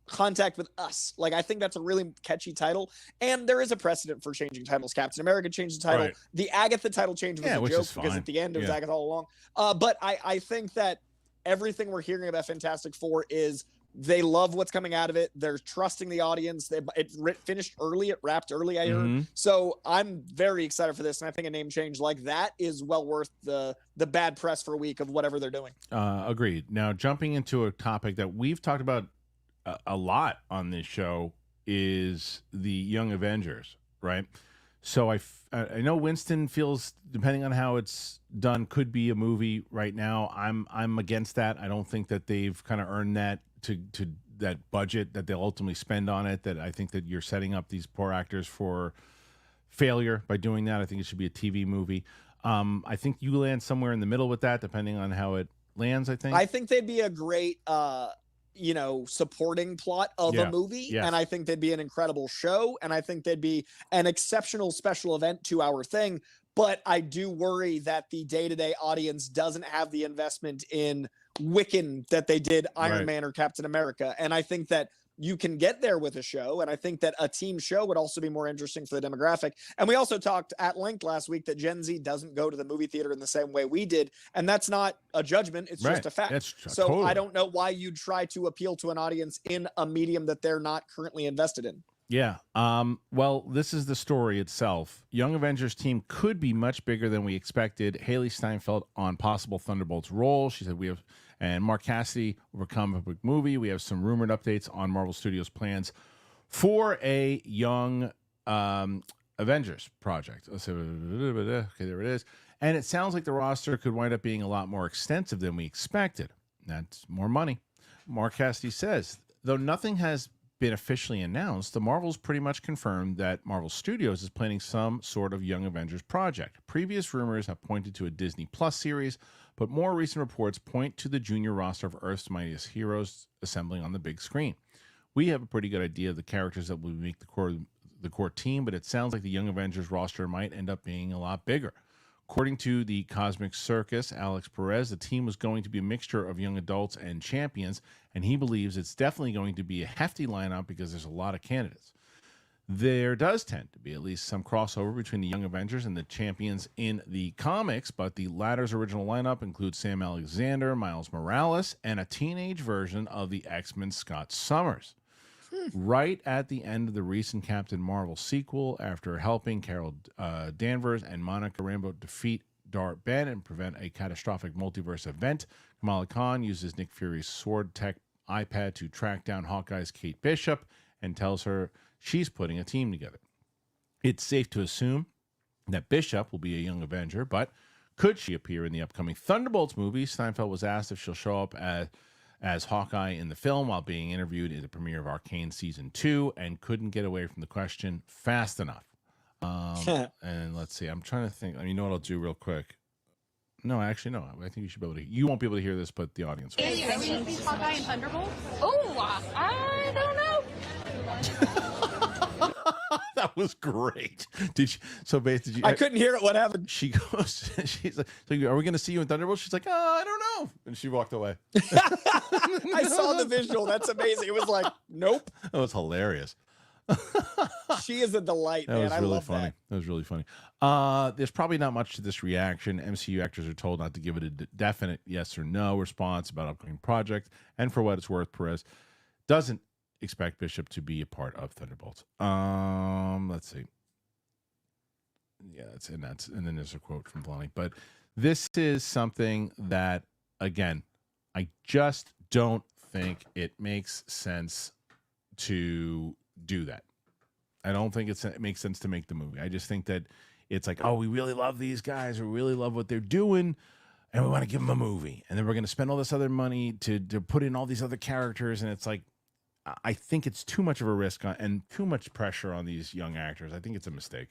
Speaker 2: Contact with Us. Like I think that's a really catchy title, and there is a precedent for changing titles. Captain America changed the title. The Agatha title change was a joke because at the end it was Agatha all along. But I think that everything we're hearing about Fantastic Four is they love what's coming out of it. They're trusting the audience. It finished early. It wrapped early, I heard. So I'm very excited for this, and I think a name change like that is well worth the bad press for a week of whatever they're doing.
Speaker 1: Agreed. Now jumping into a topic that we've talked about a lot on this show is the Young Avengers, right? So I know Winston feels, depending on how it's done, could be a movie right now. I'm against that. I don't think that they've kind of earned that to that budget that they'll ultimately spend on it. That I think that you're setting up these poor actors for failure by doing that. I think it should be a TV movie. I think you land somewhere in the middle with that, depending on how it lands. I think
Speaker 2: they'd be a great supporting plot of a movie.
Speaker 1: Yes.
Speaker 2: And I think they'd be an incredible show. And I think they'd be an exceptional special event 2-hour thing. But I do worry that the day-to-day audience doesn't have the investment in Wiccan that they did Iron Man or Captain America. And I think that you can get there with a show. And I think that a team show would also be more interesting for the demographic. And we also talked at length last week that Gen Z doesn't go to the movie theater in the same way we did. And that's not a judgment. It's just a fact. So totally. I don't know why you'd try to appeal to an audience in a medium that they're not currently invested in.
Speaker 1: Yeah. Well, this is the story itself. Young Avengers team could be much bigger than we expected. Hailee Steinfeld on possible Thunderbolts role. She said and Mark Cassidy over comic book movie. We have some rumored updates on Marvel Studios plans for a Young Avengers project. Okay, there it is. And it sounds like the roster could wind up being a lot more extensive than we expected. That's more money. Mark Cassidy says, though nothing has been officially announced, the Marvel's pretty much confirmed that Marvel Studios is planning some sort of Young Avengers project. Previous rumors have pointed to a Disney Plus series, but more recent reports point to the junior roster of Earth's mightiest heroes assembling on the big screen. We have a pretty good idea of the characters that will make the core team, but it sounds like the Young Avengers roster might end up being a lot bigger. According to the Cosmic Circus, Alex Perez, the team was going to be a mixture of young adults and champions, and he believes it's definitely going to be a hefty lineup because there's a lot of candidates. There does tend to be at least some crossover between the Young Avengers and the champions in the comics, but the latter's original lineup includes Sam Alexander, Miles Morales, and a teenage version of the X-Men Scott Summers. Right at the end of the recent Captain Marvel sequel, after helping Carol Danvers and Monica Rambeau defeat Dart Ben and prevent a catastrophic multiverse event, Kamala Khan uses Nick Fury's Sword Tech iPad to track down Hawkeye's Kate Bishop and tells her she's putting a team together. It's safe to assume that Bishop will be a Young Avenger, but could she appear in the upcoming Thunderbolts movie? Steinfeld was asked if she'll show up as Hawkeye in the film while being interviewed at the premiere of Arcane Season 2 and couldn't get away from the question fast enough. And let's see. I'm trying to think. You know what I'll do real quick? No, actually, no. I think you should be able to. You won't be able to hear this, but the audience will.
Speaker 4: Are you going to see Hawkeye in Thunderbolts? Oh, I don't know.
Speaker 1: That was great.
Speaker 2: I couldn't hear it. What happened?
Speaker 1: She goes, she's like, so are we going to see you in Thunderbolts? She's like, I don't know. And she walked away.
Speaker 2: I saw the visual. That's amazing. It was like, nope.
Speaker 1: That was hilarious.
Speaker 2: She is a delight, man. I love
Speaker 1: funny.
Speaker 2: that.
Speaker 1: That was really funny. There's probably not much to this reaction. MCU actors are told not to give it a definite yes or no response about upcoming project. And for what it's worth, Perez doesn't expect Bishop to be a part of Thunderbolts. Let's see. Yeah, and then there's a quote from Blondie. But this is something that, again, I just don't think it makes sense to do that. I don't think it makes sense to make the movie. I just think that it's like, oh, we really love these guys, we really love what they're doing, and we want to give them a movie, and then we're going to spend all this other money to put in all these other characters, and it's like, I think it's too much of a risk and too much pressure on these young actors. I think it's a mistake.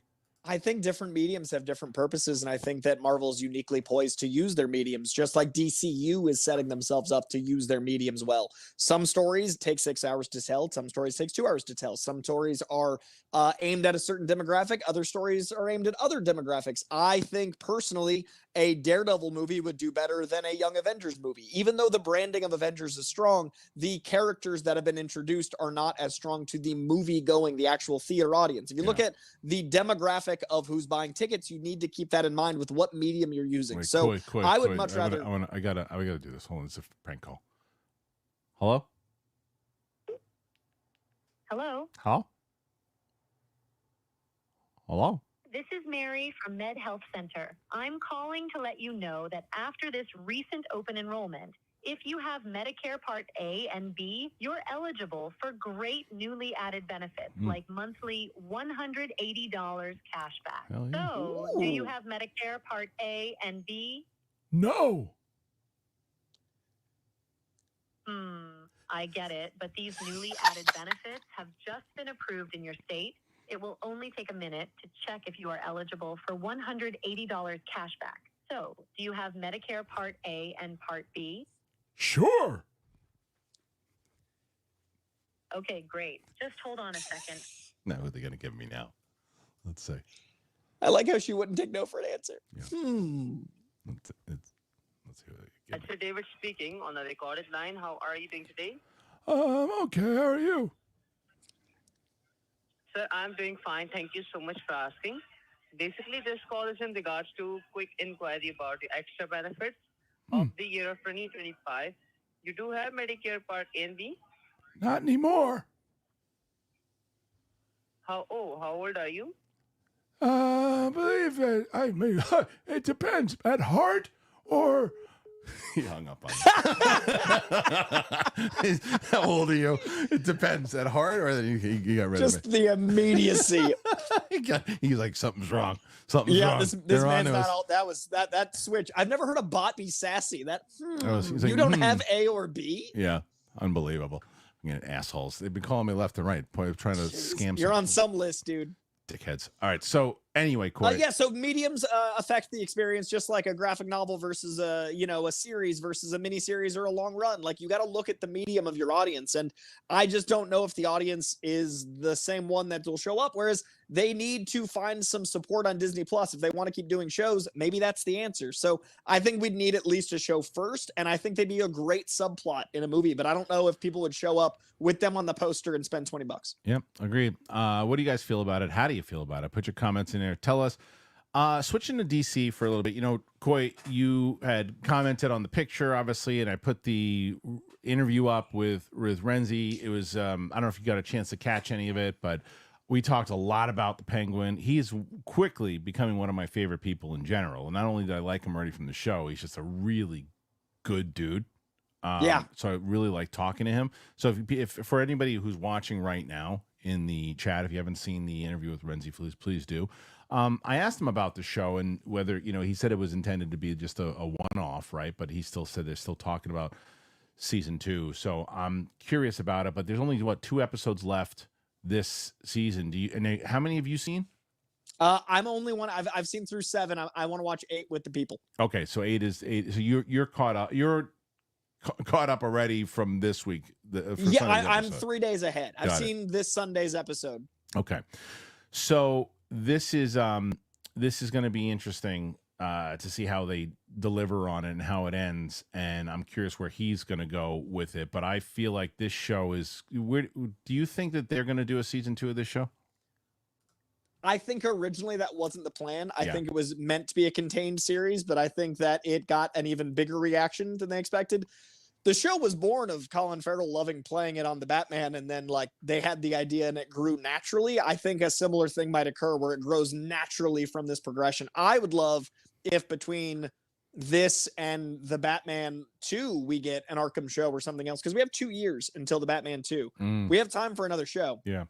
Speaker 2: I think different mediums have different purposes, and I think that Marvel's uniquely poised to use their mediums, just like DCU is setting themselves up to use their mediums well. Some stories take 6 hours to tell. Some stories take 2 hours to tell. Some stories are aimed at a certain demographic. Other stories are aimed at other demographics. I think personally, a Daredevil movie would do better than a Young Avengers movie. Even though the branding of Avengers is strong, the characters that have been introduced are not as strong to the movie going, the actual theater audience. If you look at the demographic of who's buying tickets, you need to keep that in mind with what medium you're using.
Speaker 1: Wait,
Speaker 2: I would much rather.
Speaker 1: I gotta do this. Hold on, it's a prank call. Hello?
Speaker 5: Hello?
Speaker 1: How? Hello?
Speaker 5: This is Mary from Med Health Center. I'm calling to let you know that after this recent open enrollment, if you have Medicare Part A and B, you're eligible for great newly added benefits like monthly $180 cash back.
Speaker 1: Yeah.
Speaker 5: So, do you have Medicare Part A and B?
Speaker 1: No.
Speaker 5: I get it, but these newly added benefits have just been approved in your state. It will only take a minute to check if you are eligible for $180 cash back. So, do you have Medicare Part A and Part B?
Speaker 1: Sure.
Speaker 5: Okay, great. Just hold on a second.
Speaker 1: Now, who are they going to give me now? Let's see.
Speaker 2: I like how she wouldn't take no for an answer.
Speaker 1: Yeah. Let's see who they give me.
Speaker 6: Sir David speaking on a recorded line. How are you doing today?
Speaker 1: I'm okay. How are you?
Speaker 6: Sir, I'm doing fine. Thank you so much for asking. Basically, this call is in regards to quick inquiry about the extra benefits of the year of 2025. You do have Medicare Part A and B?
Speaker 1: Not anymore.
Speaker 6: How old are you?
Speaker 1: I believe that, it depends. At heart or... He hung up on me. How old are you? It depends. At heart or he got rid
Speaker 2: Just
Speaker 1: of me.
Speaker 2: the immediacy.
Speaker 1: He's like, something's wrong. Something's wrong.
Speaker 2: This
Speaker 1: They're
Speaker 2: man's
Speaker 1: on
Speaker 2: not
Speaker 1: us.
Speaker 2: all. That switch. I've never heard a bot be sassy.
Speaker 1: He's like,
Speaker 2: You don't have A or B?
Speaker 1: Yeah, unbelievable. Assholes. They've been calling me left and right, trying to scam.
Speaker 2: You're on some list, dude.
Speaker 1: Dickheads. All right. So anyway, Coy.
Speaker 2: So mediums affect the experience just like a graphic novel versus a series versus a miniseries or a long run. Like you got to look at the medium of your audience, and I just don't know if the audience is the same one that will show up. Whereas they need to find some support on Disney Plus if they want to keep doing shows. Maybe that's the answer. So I think we'd need at least a show first, and I think they'd be a great subplot in a movie. But I don't know if people would show up with them on the poster and spend $20.
Speaker 1: Yep, agreed. What do you guys feel about it? How do you feel about it? Put your comments in there. Tell us. Switching to DC for a little bit. Coy, you had commented on the picture, obviously, and I put the interview up with Renzi. It was, I don't know if you got a chance to catch any of it, but we talked a lot about the Penguin. He's quickly becoming one of my favorite people in general. And not only did I like him already from the show, he's just a really good dude. So I really like talking to him. So if for anybody who's watching right now in the chat, if you haven't seen the interview with Renzi, please do. I asked him about the show and whether, he said it was intended to be just a one-off, right? But he still said they're still talking about season 2. So I'm curious about it, but there's only 2 episodes left this season. How many have you seen?
Speaker 2: I'm only one. I've seen through 7. I want to watch 8 with the people.
Speaker 1: Okay, so 8 is 8. So you're caught up. You're caught up already from this week.
Speaker 2: I'm 3 days ahead. I've seen this Sunday's episode.
Speaker 1: Okay, so this is going to be interesting to see how they deliver on it and how it ends. And I'm curious where he's going to go with it. But I feel like this show is. Do you think that they're going to do a season 2 of this show?
Speaker 2: I think originally that wasn't the plan. I think it was meant to be a contained series, but I think that it got an even bigger reaction than they expected. The show was born of Colin Farrell loving playing it on the Batman, and then they had the idea and it grew naturally. I think a similar thing might occur where it grows naturally from this progression. I would love if between this and the Batman 2, we get an Arkham show or something else, because we have 2 years until the Batman 2. We have time for another show.
Speaker 1: Yeah.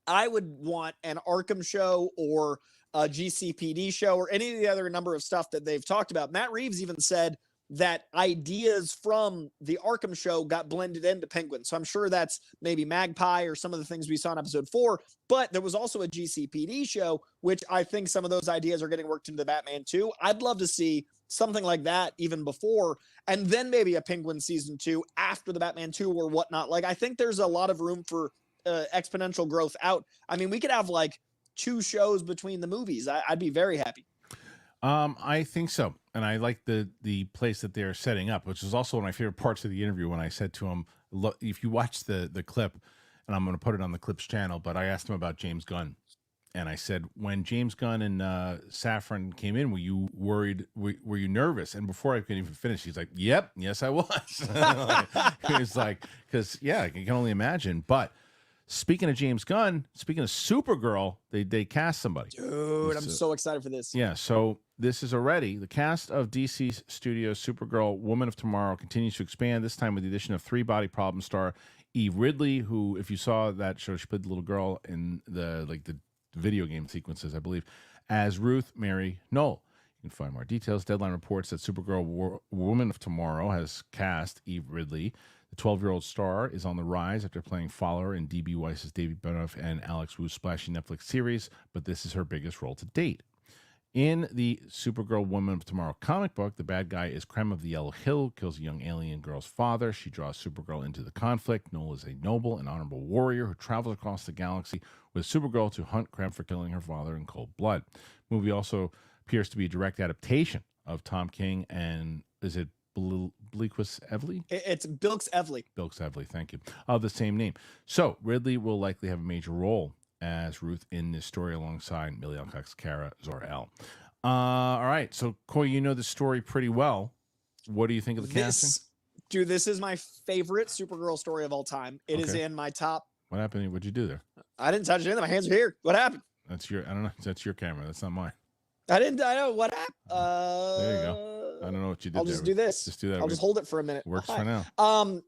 Speaker 2: I would want an Arkham show or a GCPD show or any of the other number of stuff that they've talked about. Matt Reeves even said that ideas from the Arkham show got blended into Penguin. So I'm sure that's maybe Magpie or some of the things we saw in episode 4, but there was also a GCPD show, which I think some of those ideas are getting worked into Batman 2. I'd love to see something like that even before, and then maybe a Penguin season 2 after the Batman 2 or whatnot. I think there's a lot of room for exponential growth out. I mean, we could have 2 shows between the movies. I'd be very happy.
Speaker 1: I think so. And I like the place that they're setting up, which is also one of my favorite parts of the interview when I said to him, look, if you watch the clip, and I'm going to put it on the Clips channel, but I asked him about James Gunn. And I said, when James Gunn and Safran came in, were you worried? Were you nervous? And before I could even finish, he's like, yep, yes, I was. He was like, because, yeah, you can only imagine. But speaking of James Gunn, speaking of Supergirl, they cast somebody.
Speaker 2: Dude, I'm so excited for this.
Speaker 1: Yeah, so this is already the cast of DC Studios' Supergirl, Woman of Tomorrow continues to expand, this time with the addition of 3-body problem star Eve Ridley, who, if you saw that show, she played the little girl in the video game sequences, I believe, as Ruth Mary Knoll. You can find more details. Deadline reports that Supergirl Woman of Tomorrow has cast Eve Ridley. The 12-year-old star is on the rise after playing Fowler in D.B. Weiss's David Benoff and Alex Wu's splashy Netflix series, but this is her biggest role to date. In the Supergirl Woman of Tomorrow comic book, the bad guy is Krem of the Yellow Hill, kills a young alien girl's father. She draws Supergirl into the conflict. Noel is a noble and honorable warrior who travels across the galaxy with Supergirl to hunt Krem for killing her father in cold blood. The movie also appears to be a direct adaptation of Tom King and, is it Blequist Evely?
Speaker 2: It's Bilks Evely.
Speaker 1: Bilks Evely, thank you. Of the same name. So Ridley will likely have a major role as Ruth in this story alongside Millie Alcock's Kara Zor-El. All right, so Coy, you know the story pretty well. What do you think of the casting?
Speaker 2: Dude, this is my favorite Supergirl story of all time. It is in my top.
Speaker 1: What happened? What'd you do there?
Speaker 2: I didn't touch anything. My hands are here. What happened?
Speaker 1: That's your. I don't know. That's your camera. That's not mine.
Speaker 2: I know what happened.
Speaker 1: There you go. I don't know what you did.
Speaker 2: I'll just do this.
Speaker 1: Just do that.
Speaker 2: I'll just hold it for a minute.
Speaker 1: Works for now.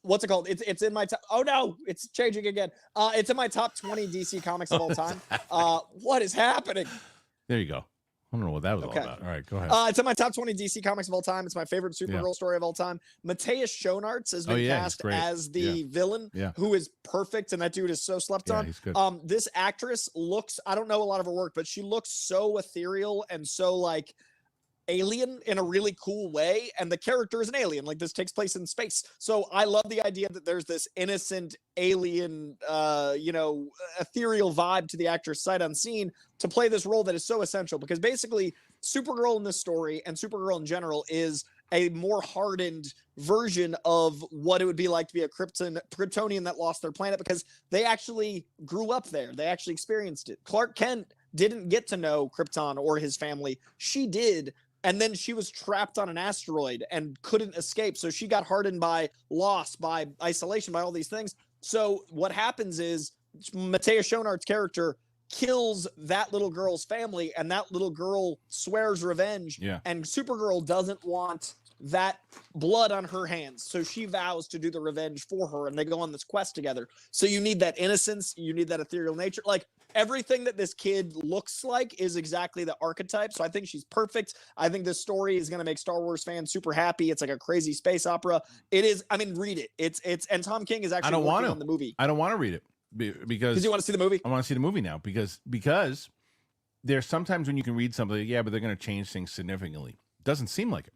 Speaker 2: What's it called? It's in my top. Oh no, it's changing again. It's in my top 20 DC comics of all time. What is happening?
Speaker 1: There you go. I don't know what that was all about. All right, go ahead.
Speaker 2: It's in my top 20 DC comics of all time. It's my favorite Supergirl story of all time. Matthias Schoenaerts has been cast as the villain, who is perfect, and that dude is so slept on.
Speaker 1: He's good.
Speaker 2: This actress looks, I don't know a lot of her work, but she looks so ethereal and so like alien in a really cool way, and the character is an alien. Like, this takes place in space, so I love the idea that there's this innocent alien ethereal vibe to the actress sight unseen to play this role that is so essential, because basically Supergirl in this story, and Supergirl in general, is a more hardened version of what it would be like to be a Kryptonian that lost their planet, because they actually grew up there. They actually experienced it. Clark Kent didn't get to know Krypton or his family. She did. And then she was trapped on an asteroid and couldn't escape. So she got hardened by loss, by isolation, by all these things. So what happens is Matthias Schoenaerts' character kills that little girl's family, and that little girl swears revenge.
Speaker 1: Yeah.
Speaker 2: And Supergirl doesn't want that blood on her hands. So she vows to do the revenge for her, and they go on this quest together. So you need that innocence. You need that ethereal nature. Like, everything that this kid looks like is exactly the archetype. So I think she's perfect. I think this story is going to make Star Wars fans super happy. It's like a crazy space opera. It is. I mean, read it. It's and Tom King is actually working on the movie.
Speaker 1: I don't want to read it because
Speaker 2: you want to see the movie.
Speaker 1: I want to see the movie now because there's sometimes when you can read something, but they're going to change things significantly. Doesn't seem like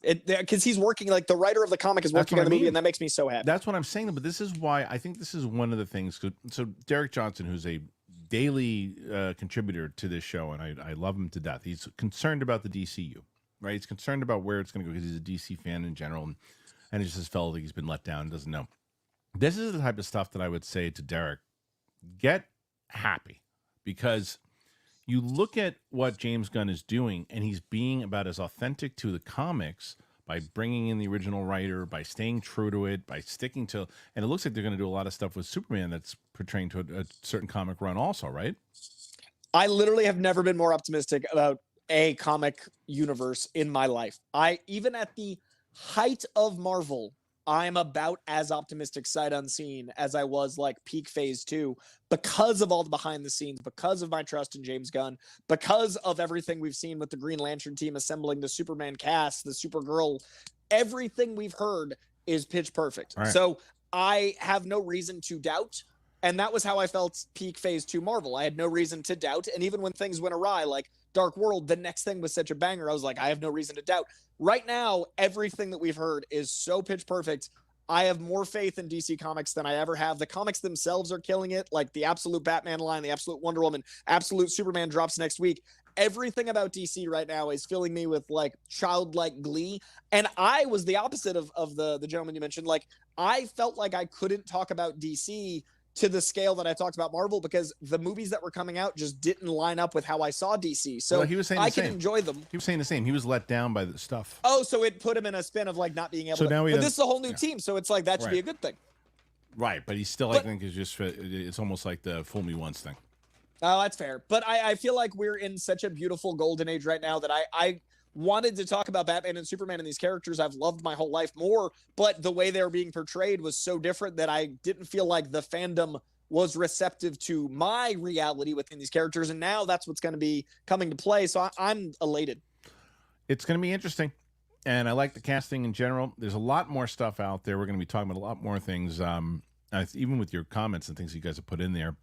Speaker 1: it.
Speaker 2: Because he's working, like, the writer of the comic is working on the movie, and that makes me so happy.
Speaker 1: That's what I'm saying. But this is why I think this is one of the things. So Derek Johnson, who's a daily contributor to this show, and I love him to death. He's concerned about the DCU, right? He's concerned about where it's going to go because he's a DC fan in general, and he just felt like he's been let down and doesn't know. This is the type of stuff that I would say to Derek, get happy, because you look at what James Gunn is doing, and he's being about as authentic to the comics by bringing in the original writer, by staying true to it, by sticking to, and it looks like they're going to do a lot of stuff with Superman that's portraying to a certain comic run also, right?
Speaker 2: I literally have never been more optimistic about a comic universe in my life. Even at the height of Marvel, I'm about as optimistic sight unseen as I was like peak phase 2, because of all the behind the scenes, because of my trust in James Gunn, because of everything we've seen with the Green Lantern team assembling the Superman cast, the Supergirl, everything we've heard is pitch perfect.
Speaker 1: Right.
Speaker 2: So I have no reason to doubt. And that was how I felt peak phase 2 Marvel. I had no reason to doubt. And even when things went awry, like Dark World, the next thing was such a banger. I was like, I have no reason to doubt. Right now, everything that we've heard is so pitch perfect. I have more faith in DC Comics than I ever have. The comics themselves are killing it. Like the absolute Batman line, the absolute Wonder Woman, absolute Superman drops next week. Everything about DC right now is filling me with like childlike glee. And I was the opposite of the gentleman you mentioned. Like, I felt like I couldn't talk about DC to the scale that I talked about Marvel, because the movies that were coming out just didn't line up with how I saw DC. So
Speaker 1: he was saying
Speaker 2: I can enjoy them.
Speaker 1: He was saying the same. He was let down by the stuff.
Speaker 2: Oh, so it put him in a spin of like not being able to.
Speaker 1: Now
Speaker 2: but this is a whole new team, so it's like that should be a good thing.
Speaker 1: Right, but he's still, I think, it's almost like the fool me once thing.
Speaker 2: Oh, that's fair. But I feel like we're in such a beautiful golden age right now that I wanted to talk about Batman and Superman and these characters I've loved my whole life more, but the way they were being portrayed was so different that I didn't feel like the fandom was receptive to my reality within these characters. And now that's what's going to be coming to play. So I'm elated.
Speaker 1: It's going to be interesting. And I like the casting in general. There's a lot more stuff out there. We're going to be talking about a lot more things, even with your comments and things you guys have put in there.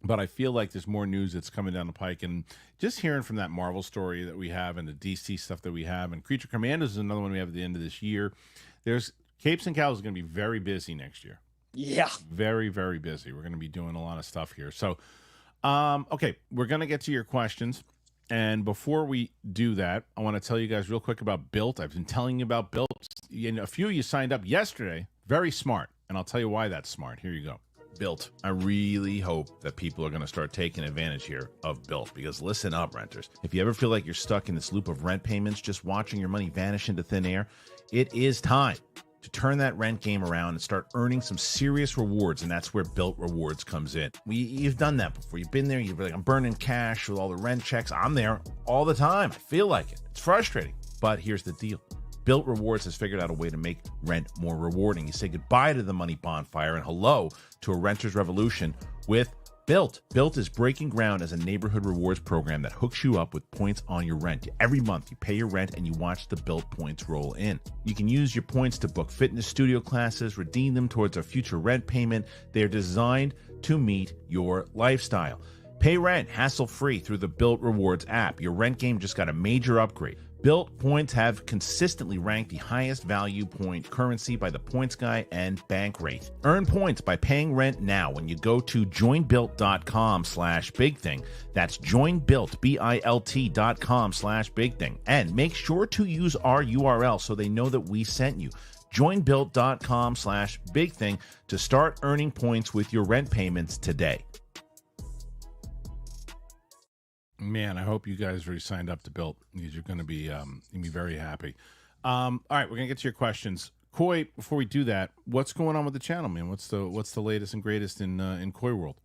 Speaker 1: But I feel like there's more news that's coming down the pike. And just hearing from that Marvel story that we have and the DC stuff that we have, and Creature Commandos is another one we have at the end of this year. There's Capes and Cows is going to be very busy next year.
Speaker 2: Yeah.
Speaker 1: Very, very busy. We're going to be doing a lot of stuff here. So, okay, we're going to get to your questions. And before we do that, I want to tell you guys real quick about BILT. I've been telling you about BILT. And a few of you signed up yesterday. Very smart. And I'll tell you why that's smart. Here you go. BILT. I really hope that people are going to start taking advantage here of BILT, because listen up, renters. If you ever feel like you're stuck in this loop of rent payments, just watching your money vanish into thin air, it is time to turn that rent game around and start earning some serious rewards, and that's where BILT Rewards comes in. You've done that before. You've been there. You're like, I'm burning cash with all the rent checks. I'm there all the time. I feel like it. It's frustrating, but here's the deal. BILT Rewards has figured out a way to make rent more rewarding. You say goodbye to the money bonfire and hello to a renter's revolution with BILT. BILT is breaking ground as a neighborhood rewards program that hooks you up with points on your rent. Every month, you pay your rent and you watch the BILT points roll in. You can use your points to book fitness studio classes, redeem them towards a future rent payment. They are designed to meet your lifestyle. Pay rent hassle-free through the BILT Rewards app. Your rent game just got a major upgrade. BILT points have consistently ranked the highest value point currency by the Points Guy and Bankrate. Earn points by paying rent now when you go to joinbilt.com/bigthing. That's joinbilt, BILT.com/bigthing. And make sure to use our URL so they know that we sent you. Joinbilt.com/bigthing to start earning points with your rent payments today. Man, I hope you guys already signed up to BILT, because you're going to be very happy. All right, we're going to get to your questions. Coy, before we do that, what's going on with the channel, man? What's the latest and greatest in Coy world?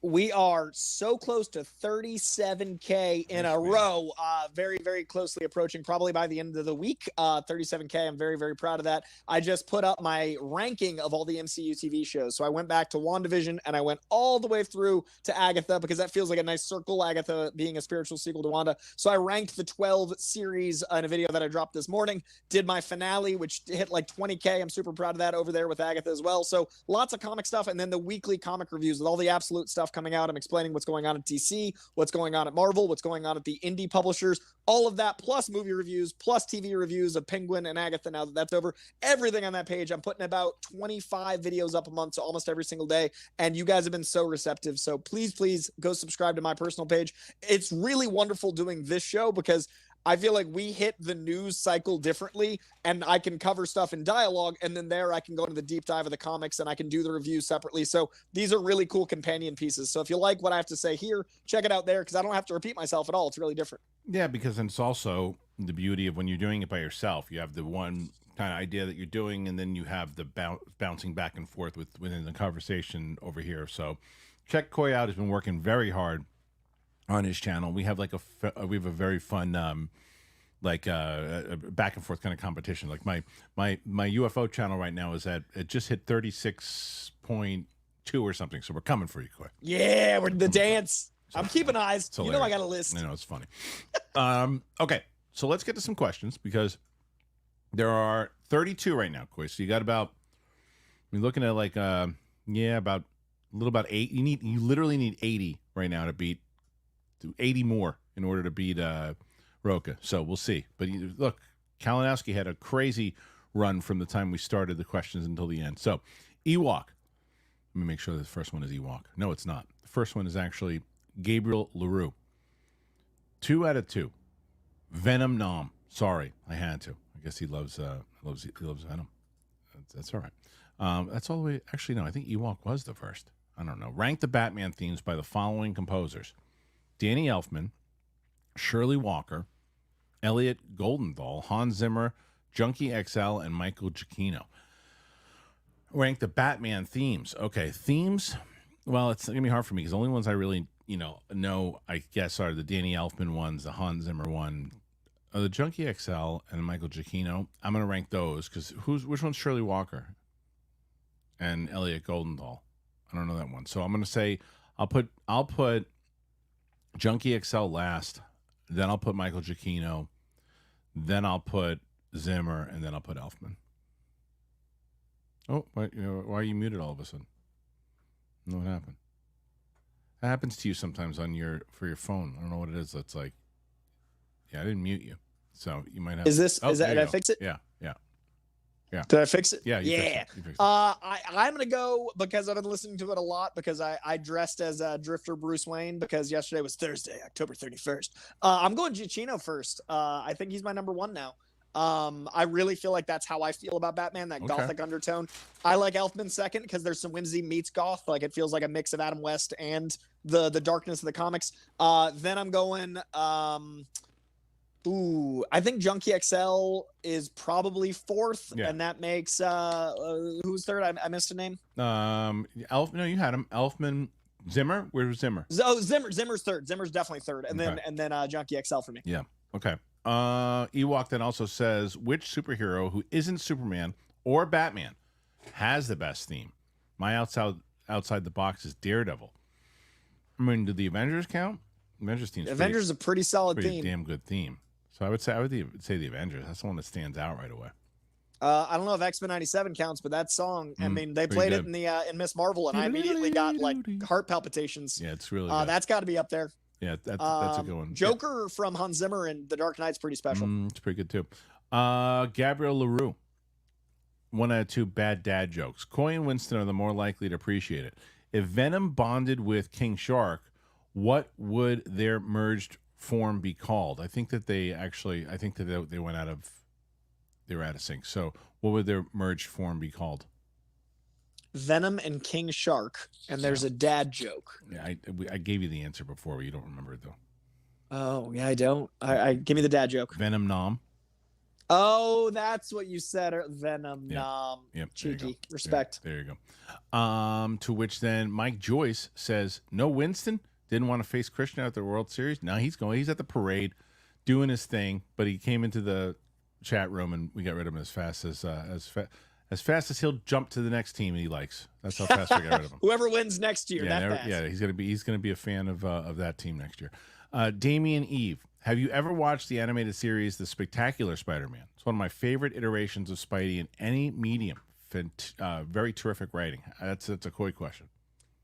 Speaker 2: We are so close to 37K in a row. Very, very closely approaching, probably by the end of the week. 37K. I'm very, very proud of that. I just put up my ranking of all the MCU TV shows. So I went back to WandaVision and I went all the way through to Agatha, because that feels like a nice circle, Agatha being a spiritual sequel to Wanda. So I ranked the 12 series in a video that I dropped this morning. Did my finale, which hit like 20K. I'm super proud of that over there with Agatha as well. So lots of comic stuff. And then the weekly comic reviews with all the absolute stuff coming out. I'm explaining what's going on at DC, what's going on at Marvel, what's going on at the indie publishers, all of that, plus movie reviews, plus TV reviews of Penguin and Agatha now that that's over. Everything on that page. I'm putting about 25 videos up a month, so almost every single day. And you guys have been so receptive. So please, please go subscribe to my personal page. It's really wonderful doing this show, because I feel like we hit the news cycle differently, and I can cover stuff in dialogue, and then there I can go into the deep dive of the comics, and I can do the review separately. So these are really cool companion pieces. So if you like what I have to say here, check it out there, because I don't have to repeat myself at all. It's really different.
Speaker 1: Yeah, because it's also the beauty of when you're doing it by yourself. You have the one kind of idea that you're doing, and then you have the bouncing back and forth within the conversation over here. So check Coy out. He's been working very hard on his channel. We have like a very fun a back and forth kind of competition. Like my UFO channel right now is at, it just hit 36.2 or something. So we're coming for you, Coy.
Speaker 2: Yeah, we're the dance. So, I'm keeping eyes. You know I got a list.
Speaker 1: I know, it's funny. Okay, so let's get to some questions, because there are 32 right now, Coy. So you got about, we're looking at like about a little about 8. You literally need 80 right now to beat 80 more in order to beat Roka. So we'll see. But look, Kalinowski had a crazy run from the time we started the questions until the end. So Ewok. Let me make sure the first one is Ewok. No, it's not. The first one is actually Gabriel LaRue. 2 out of 2. Venom Nom. Sorry, I had to. I guess he loves Venom. That's all right. That's all the way. Actually, no, I think Ewok was the first. I don't know. Rank the Batman themes by the following composers: Danny Elfman, Shirley Walker, Elliot Goldenthal, Hans Zimmer, Junkie XL, and Michael Giacchino. Rank the Batman themes. Okay, themes. Well, it's going to be hard for me, because the only ones I really, know, I guess, are the Danny Elfman ones, the Hans Zimmer one, the Junkie XL, and Michael Giacchino. I'm going to rank those, because which one's Shirley Walker and Elliot Goldenthal? I don't know that one. So I'm going to say I'll put Junkie XL last, then I'll put Michael Giacchino, then I'll put Zimmer, and then I'll put Elfman. Oh, why are you muted all of a sudden? What happened? That happens to you sometimes for your phone. I don't know what it is. That's like, yeah, I didn't mute you, so you might have.
Speaker 2: Is this?
Speaker 1: Oh,
Speaker 2: is that?
Speaker 1: there
Speaker 2: Did
Speaker 1: you
Speaker 2: I
Speaker 1: go.
Speaker 2: fix it?
Speaker 1: Yeah.
Speaker 2: Did I fix it?
Speaker 1: Yeah. You
Speaker 2: Yeah.
Speaker 1: fixed it. You fixed it.
Speaker 2: I'm gonna go because I've been listening to it a lot because I dressed as Drifter Bruce Wayne because yesterday was Thursday, October 31st. I'm going Giacchino first. I think he's my number one now. I really feel like that's how I feel about Batman, that gothic undertone. I like Elfman second because there's some whimsy meets goth. Like it feels like a mix of Adam West and the darkness of the comics. Then I'm going I think Junkie XL is probably fourth, and that makes who's third? I missed a name.
Speaker 1: No, you had him. Elfman, Zimmer. Where was Zimmer?
Speaker 2: Zimmer's third. Zimmer's definitely third, and then Junkie XL for me.
Speaker 1: Yeah. Okay. Ewok then also says, which superhero who isn't Superman or Batman has the best theme? My outside the box is Daredevil. I mean, do the Avengers count? Avengers team.
Speaker 2: Avengers is a pretty solid theme.
Speaker 1: Damn good theme. So I would say the Avengers. That's the one that stands out right away.
Speaker 2: I don't know if X-Men 97 counts, but that song, I mean, they played it in Miss Marvel, and I immediately got like heart palpitations.
Speaker 1: Yeah, it's really good.
Speaker 2: That's got to be up there.
Speaker 1: Yeah, that's a good one.
Speaker 2: Joker from Hans Zimmer and The Dark Knight's pretty special.
Speaker 1: It's pretty good too. Gabriel LaRue. 1 out of 2 bad dad jokes. Coy and Winston are the more likely to appreciate it. If Venom bonded with King Shark, what would their merged form be called? I think that they went out of sync. So what would their merged form be called?
Speaker 2: Venom and King Shark, and there's a dad joke.
Speaker 1: Yeah, I gave you the answer before, but you don't remember it though.
Speaker 2: Oh yeah, I don't. I give me the dad joke.
Speaker 1: Venom Nom.
Speaker 2: Oh, that's what you said. Venom Nom.
Speaker 1: Yep.
Speaker 2: Cheeky. Respect.
Speaker 1: There you go. To which then Mike Joyce says, no Winston didn't want to face Kristian at the World Series. Now he's going. He's at the parade doing his thing, but he came into the chat room and we got rid of him as fast as he'll jump to the next team he likes. That's how fast we got rid of him.
Speaker 2: Whoever wins next year.
Speaker 1: He's gonna be a fan of that team next year. Damian Eve, have you ever watched the animated series The Spectacular Spider-Man? It's one of my favorite iterations of Spidey in any medium. Very terrific writing. That's a Coy question.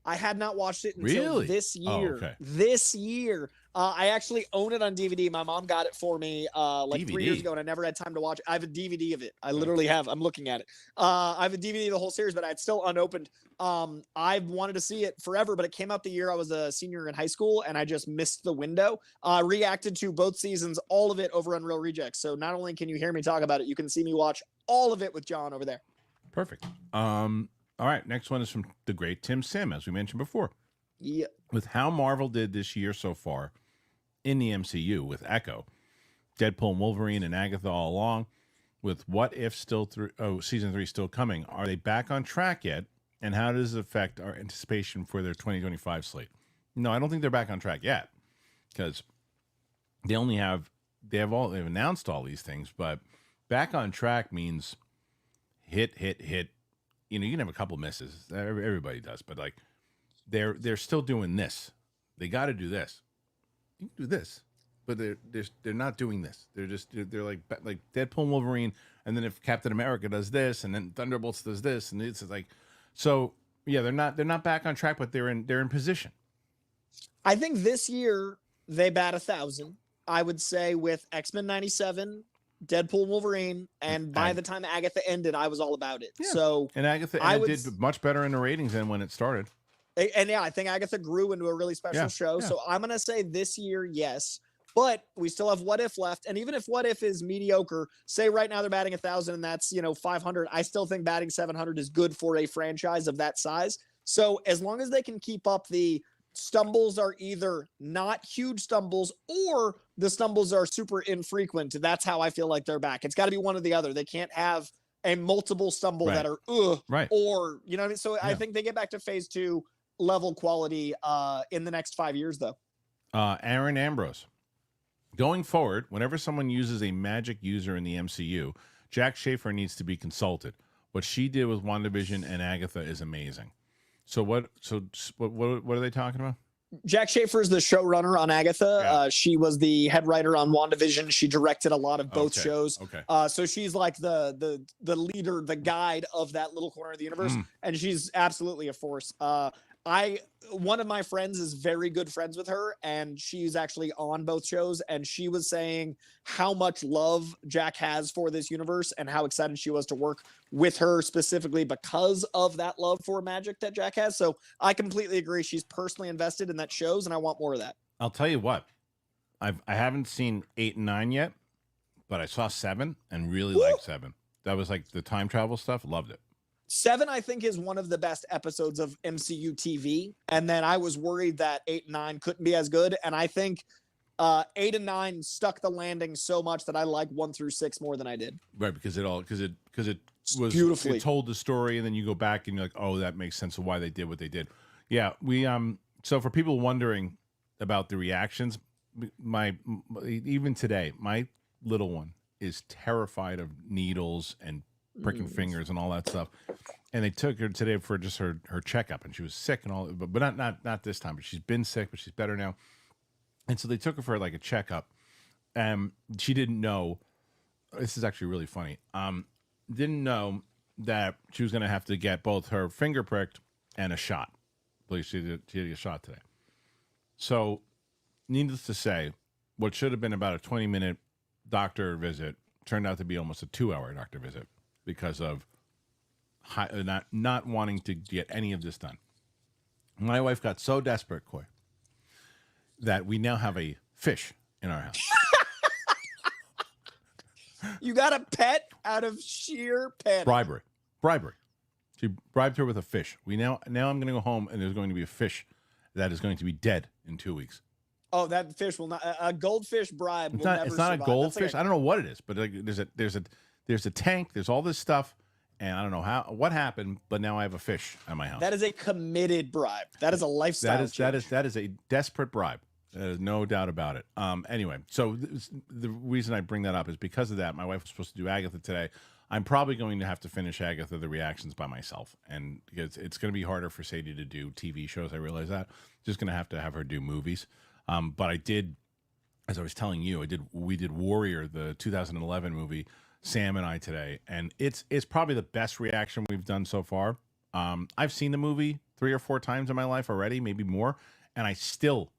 Speaker 2: I had not watched it until this year.
Speaker 1: Oh, okay.
Speaker 2: This year. I actually own it on DVD. My mom got it for me like 3 years ago, and I never had time to watch it. I have a DVD of it. I literally have. I'm looking at it. I have a DVD of the whole series, but it's still unopened. I've wanted to see it forever, but it came out the year I was a senior in high school, and I just missed the window. Reacted to both seasons, all of it over Unreal Rejects. So not only can you hear me talk about it, you can see me watch all of it with John over there.
Speaker 1: Perfect. All right, next one is from the great Tim Sim, as we mentioned before.
Speaker 2: Yeah.
Speaker 1: With how Marvel did this year so far in the MCU with Echo, Deadpool and Wolverine and Agatha all along, with What If still season 3 still coming, are they back on track yet? And how does it affect our anticipation for their 2025 slate? No, I don't think they're back on track yet because they've announced all these things, but back on track means hit. You know, you can have a couple misses. Everybody does, but like they're still doing this. They got to do this. You can do this, but they're not doing this. They're like Deadpool and Wolverine, and then if Captain America does this, and then Thunderbolts does this, and it's like, so yeah, they're not back on track, but they're in position.
Speaker 2: I think this year they bat 1,000. I would say with X-Men 97. Deadpool, Wolverine, and by the time Agatha ended, I was all about it. Yeah. So,
Speaker 1: and Agatha did much better in the ratings than when it started.
Speaker 2: And yeah, I think Agatha grew into a really special show. Yeah. So I'm gonna say this year, yes, but we still have What If left, and even if What If is mediocre, say right now they're batting 1,000, and that's 500. I still think batting 700 is good for a franchise of that size. So as long as they can keep up the stumbles are either not huge stumbles or the stumbles are super infrequent. That's how I feel like they're back. It's got to be one or the other. They can't have a multiple stumble that are or you know what I mean. So I think they get back to phase 2 level quality in the next 5 years though.
Speaker 1: Aaron Ambrose, going forward, whenever someone uses a magic user in the MCU, Jack Schaefer needs to be consulted. What she did with WandaVision and Agatha is amazing. So what are they talking about?
Speaker 2: Jack Schaefer is the showrunner on Agatha. Yeah. She was the head writer on WandaVision. She directed a lot of both shows.
Speaker 1: Okay.
Speaker 2: So she's like the leader, the guide of that little corner of the universe, and she's absolutely a force. one of my friends is very good friends with her, and she's actually on both shows, and she was saying how much love Jack has for this universe and how excited she was to work with her specifically because of that love for magic that Jack has. So I completely agree. She's personally invested, in that shows, and I want more of that.
Speaker 1: I'll tell you what, I haven't seen 8 and 9 yet, but I saw 7 and really liked 7. That was like the time travel stuff. Loved it.
Speaker 2: 7, I think, is one of the best episodes of MCU TV. And then I was worried that 8 and 9 couldn't be as good. And I think 8 and 9 stuck the landing so much that I like 1 through 6 more than I did.
Speaker 1: Right, because it was
Speaker 2: beautifully.
Speaker 1: It told the story, and then you go back and you're like, oh, that makes sense of why they did what they did. Yeah, we so for people wondering about the reactions, even today, my little one is terrified of needles and pricking fingers and all that stuff. And they took her today for just her checkup, and she was sick and all, but not this time. But she's been sick, but she's better now. And so they took her for like a checkup. She didn't know. This is actually really funny. Didn't know that she was going to have to get both her finger pricked and a shot. Please, she did get a shot today. So, needless to say, what should have been about a 20-minute doctor visit turned out to be almost a 2-hour doctor visit because of not wanting to get any of this done. My wife got so desperate, Coy, that we now have a fish in our house.
Speaker 2: You got a pet out of sheer panic.
Speaker 1: Bribery. She bribed her with a fish. Now I'm going to go home, and there's going to be a fish that is going to be dead in 2 weeks.
Speaker 2: Oh, that fish will not. A goldfish bribe.
Speaker 1: It's not
Speaker 2: survive.
Speaker 1: a goldfish.
Speaker 2: Like
Speaker 1: I don't know what it is, but like, there's a tank. There's all this stuff, and I don't know what happened, but now I have a fish at my house.
Speaker 2: That is a committed bribe. That is a lifestyle.
Speaker 1: That is a desperate bribe. There's no doubt about it. Anyway, so the reason I bring that up is because of that. My wife was supposed to do Agatha today. I'm probably going to have to finish Agatha, the reactions, by myself, and it's going to be harder for Sadie to do TV shows. I realize that. Just going to have her do movies. But I did, as I was telling you, we did Warrior, the 2011 movie, Sam and I today, and it's probably the best reaction we've done so far. I've seen the movie 3 or 4 times in my life already, maybe more, and I still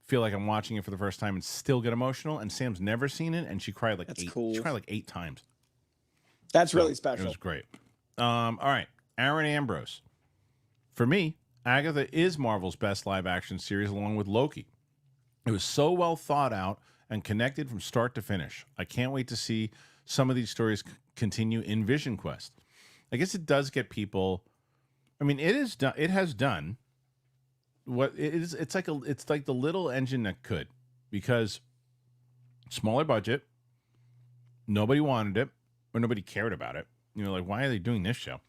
Speaker 1: feel like I'm watching it for the first time and still get emotional. And Sam's never seen it, and she cried like
Speaker 2: That's
Speaker 1: 8.
Speaker 2: cool.
Speaker 1: She cried like 8 times.
Speaker 2: That's really special.
Speaker 1: It was great. All right, Aaron Ambrose. For me, Agatha is Marvel's best live action series, along with Loki. It was so well thought out and connected from start to finish. I can't wait to see some of these stories continue in Vision Quest. I guess it does get people. I mean, it has done what it is. It's like the little engine that could, because smaller budget, nobody wanted it or nobody cared about it. You know, like, why are they doing this show?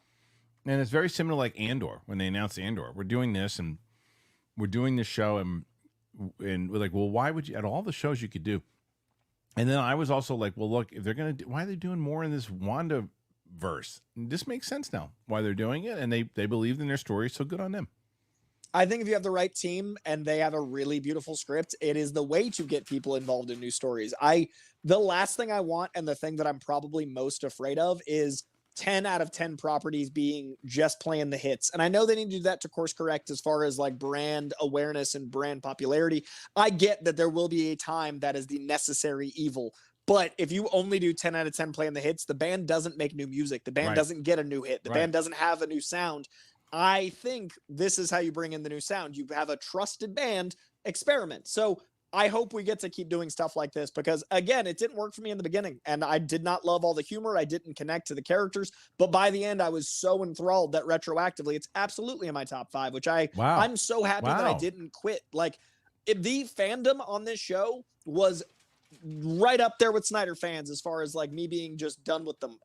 Speaker 1: And it's very similar, like Andor, when they announced Andor. We're doing this, and we're doing this show, and we're like, well, why would you, at all the shows you could do? And then I was also like, well, look, if they're going to why are they doing more in this Wanda verse? This makes sense now why they're doing it, and they believed in their story, so good on them.
Speaker 2: I think if you have the right team and they have a really beautiful script, it is the way to get people involved in new stories. The last thing I want, and the thing that I'm probably most afraid of, is 10 out of 10 properties being just playing the hits. And I know they need to do that to course correct as far as like brand awareness and brand popularity. I get that there will be a time that is the necessary evil. But if you only do 10 out of 10 playing the hits, the band doesn't make new music. The band doesn't get a new hit. The band doesn't have a new sound. I think this is how you bring in the new sound. You have a trusted band experiment. So I hope we get to keep doing stuff like this, because again, it didn't work for me in the beginning, and I did not love all the humor. I didn't connect to the characters, but by the end I was so enthralled that retroactively it's absolutely in my top 5, which I'm so happy that I didn't quit. Like, the fandom on this show was right up there with Snyder fans as far as like me being just done with them.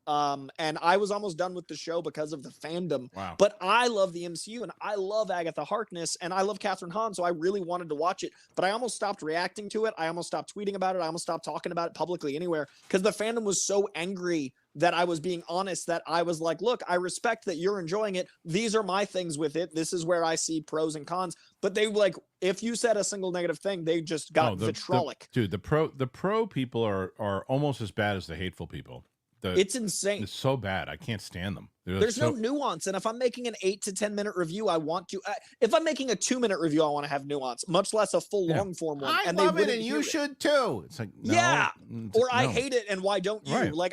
Speaker 2: And I was almost done with the show because of the fandom.
Speaker 1: Wow.
Speaker 2: But I love the MCU, and I love Agatha Harkness, and I love Catherine Hahn, so I really wanted to watch it. But I almost stopped reacting to it. I almost stopped tweeting about it. I almost stopped talking about it publicly anywhere, because the fandom was so angry that I was being honest, that I was like, look, I respect that you're enjoying it. These are my things with it. This is where I see pros and cons. But they, like, if you said a single negative thing, they just got vitriolic.
Speaker 1: The pro people are almost as bad as the hateful people.
Speaker 2: It's insane.
Speaker 1: It's so bad. I can't stand them.
Speaker 2: There's no nuance. And if I'm making an 8 to 10 minute review, I want to. If I'm making a 2-minute review, I want to have nuance, much less a full long form one.
Speaker 1: I love it, and you should too. It's like no,
Speaker 2: I hate it, and why don't you?
Speaker 1: Right.
Speaker 2: Like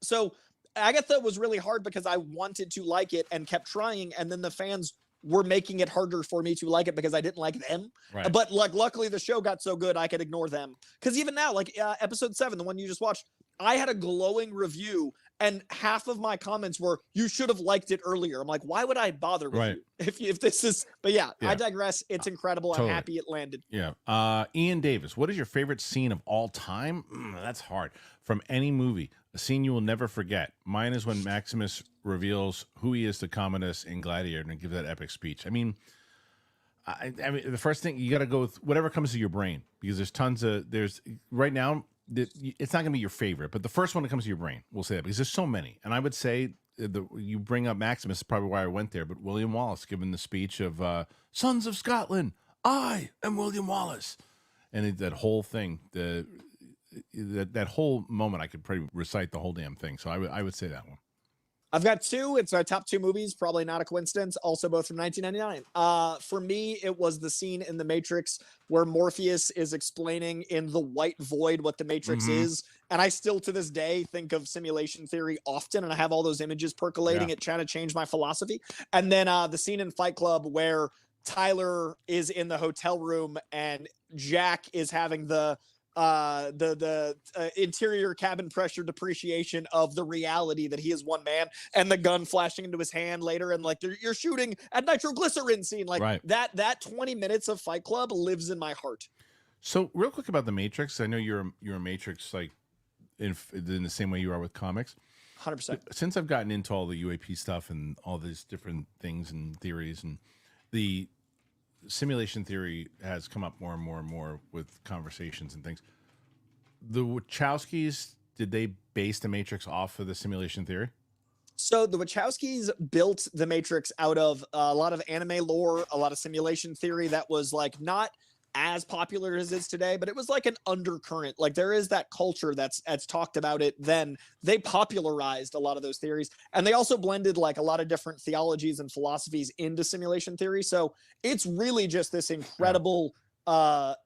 Speaker 2: so Agatha was really hard because I wanted to like it and kept trying, and then the fans were making it harder for me to like it because I didn't like them.
Speaker 1: Right.
Speaker 2: But like, luckily the show got so good I could ignore them. Because even now, like episode 7, the one you just watched, I had a glowing review, and half of my comments were, "You should have liked it earlier." I'm like, why would I bother with you if this is? But yeah, I digress. It's incredible.
Speaker 1: Totally.
Speaker 2: I'm happy it landed.
Speaker 1: Yeah. Ian Davis, what is your favorite scene of all time? That's hard. From any movie, a scene you will never forget. Mine is when Maximus reveals who he is to Commodus in Gladiator and gives that epic speech. I mean, the first thing you got to go with whatever comes to your brain, because there's right now. It's not going to be your favorite, but the first one that comes to your brain, we'll say that, because there's so many. And I would say you bring up Maximus, is probably why I went there, but William Wallace giving the speech of Sons of Scotland, I am William Wallace. And that whole thing, that whole moment, I could probably recite the whole damn thing. So I would say that one.
Speaker 2: I've got 2. It's our top 2 movies, probably not a coincidence. Also both from 1999. For me, it was the scene in The Matrix where Morpheus is explaining in the white void what the Matrix is. And I still to this day think of simulation theory often, and I have all those images percolating. It trying to change my philosophy. And then the scene in Fight Club where Tyler is in the hotel room and Jack is having the interior cabin pressure depreciation of the reality that he is one man, and the gun flashing into his hand later, and like you're shooting at nitroglycerin scene, like that 20 minutes of Fight Club lives in my heart.
Speaker 1: So real quick about the Matrix, I know you're a Matrix like in the same way you are with comics.
Speaker 2: 100%.
Speaker 1: Since I've gotten into all the UAP stuff and all these different things and theories, and the simulation theory has come up more and more and more with conversations and things. The Wachowskis, did they base the Matrix off of the simulation theory?
Speaker 2: So the Wachowskis built the Matrix out of a lot of anime lore, a lot of simulation theory that was like not as popular as it is today, but it was like an undercurrent. Like there is that culture that's talked about it. Then they popularized a lot of those theories, and they also blended like a lot of different theologies and philosophies into simulation theory. So it's really just this incredible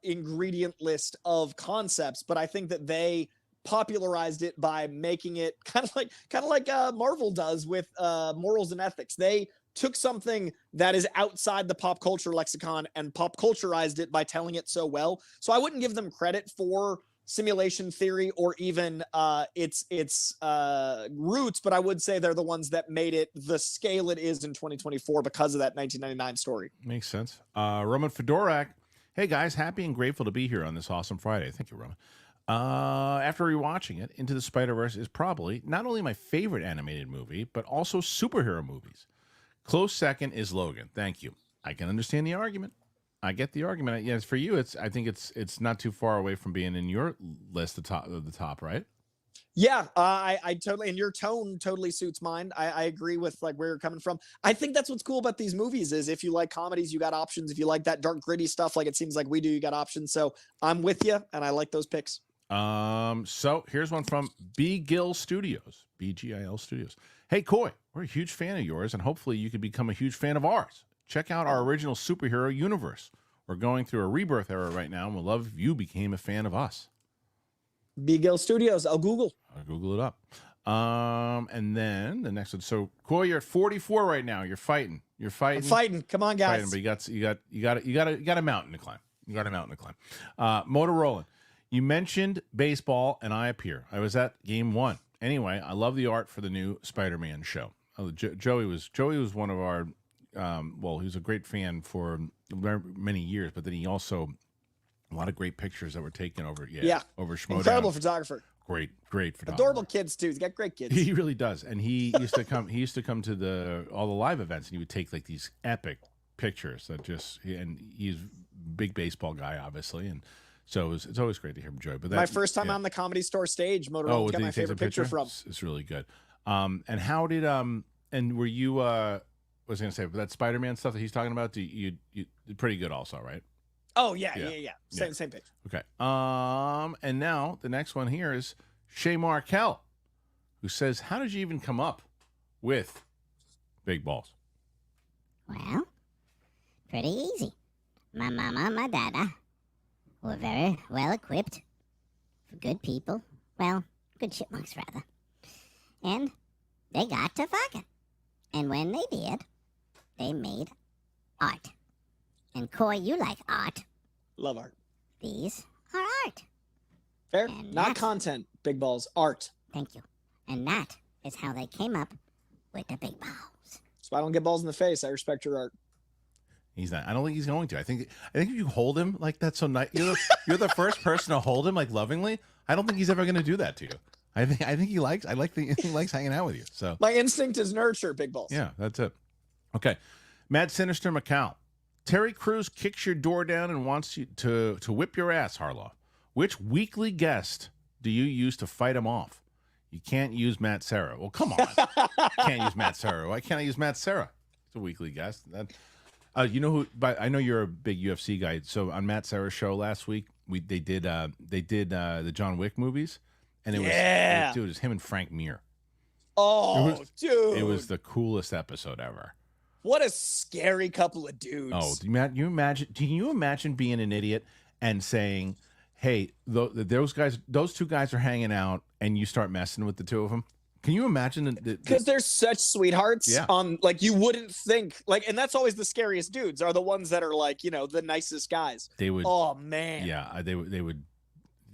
Speaker 2: ingredient list of concepts. But I think that they popularized it by making it kind of like Marvel does with morals and ethics. They took something that is outside the pop culture lexicon and pop culturized it by telling it so well. So I wouldn't give them credit for simulation theory or even its roots, but I would say they're the ones that made it the scale it is in 2024 because of that 1999 story.
Speaker 1: Makes sense. Roman Fedorak, hey guys, happy and grateful to be here on this awesome Friday. Thank you, Roman. After rewatching it, Into the Spider-Verse is probably not only my favorite animated movie, but also superhero movies. Close second is Logan. Thank you. I can understand the argument. I get the argument. Yes, for you, I think it's not too far away from being in your list, the top, right?
Speaker 2: Yeah, I totally, and your tone totally suits mine. I agree with like where you're coming from. I think that's what's cool about these movies is if you like comedies, you got options. If you like that dark, gritty stuff, like it seems like we do, you got options. So I'm with you, and I like those picks.
Speaker 1: So here's one from BGIL Studios, BGIL Studios. Hey, Coy, we're a huge fan of yours, and hopefully you could become a huge fan of ours. Check out our original superhero universe. We're going through a rebirth era right now, and we'd love if you became a fan of us.
Speaker 2: BGIL Studios. I'll Google
Speaker 1: it up. And then the next one. So, Coy, you're at 44 right now. You're fighting. I'm
Speaker 2: fighting. Come on, guys.
Speaker 1: But you got a mountain to climb. Motorola. You mentioned baseball, and I appear. I was at game 1. Anyway, I love the art for the new Spider-Man show. Joey was one of our. He was a great fan for many years, but then he also a lot of great pictures that were taken over Schmoedown.
Speaker 2: Incredible photographer.
Speaker 1: Great photographer.
Speaker 2: Adorable kids too. He's got great kids.
Speaker 1: He really does. And he used to come. He used to come to all the live events, and he would take like these epic pictures that and he's a big baseball guy, obviously, and so it's always great to hear him, Joey. But
Speaker 2: my first time on the Comedy Store stage, Motorola got my favorite picture from.
Speaker 1: It's really good. And how did and were you what was I going to say, but that Spider-Man stuff that he's talking about, you pretty good also, right?
Speaker 2: Oh, yeah. Same page.
Speaker 1: Okay. And now the next one here is Shay Markel, who says, how did you even come up with big balls?
Speaker 3: Well, pretty easy. My mama and my dada were very well equipped, good people, well, good chipmunks rather, and they got to fucking. And when they did, they made art. And Coy, you like art.
Speaker 2: Love art.
Speaker 3: These are art.
Speaker 2: Fair.
Speaker 3: And
Speaker 2: Not
Speaker 3: that's-
Speaker 2: content, big balls. Art.
Speaker 3: Thank you. And that is how they came up with the big balls.
Speaker 2: So I don't get balls in the face. I respect your art.
Speaker 1: He's not. I don't think he's going to. I think if you hold him like that so nice, you're the first person to hold him like lovingly. I don't think he's ever going to do that to you. I think he likes. He likes hanging out with you. So
Speaker 2: My instinct is nurture, big balls.
Speaker 1: yeah, that's it. Okay, Mad Sinister McCall. Terry Crews kicks your door down and wants you to whip your ass, Harloff. Which weekly guest do you use to fight him off? You can't use Matt Serra. Well, come on. Can't use Matt Serra. Why can't I use Matt Serra? It's a weekly guest. You know who? But I know you're a big UFC guy. So on Matt Serra's show last week, they did the John Wick movies, and it was him and Frank Mir.
Speaker 2: Oh, dude.
Speaker 1: It was the coolest episode ever.
Speaker 2: What a scary couple of dudes.
Speaker 1: Oh, can you imagine being an idiot and saying, "Hey, those two guys are hanging out," and you start messing with the two of them? Can you imagine?
Speaker 2: Because they're such sweethearts.
Speaker 1: Yeah.
Speaker 2: Like you wouldn't think and that's always the scariest dudes are the ones that are like, the nicest guys.
Speaker 1: They would.
Speaker 2: Oh man.
Speaker 1: Yeah, they would.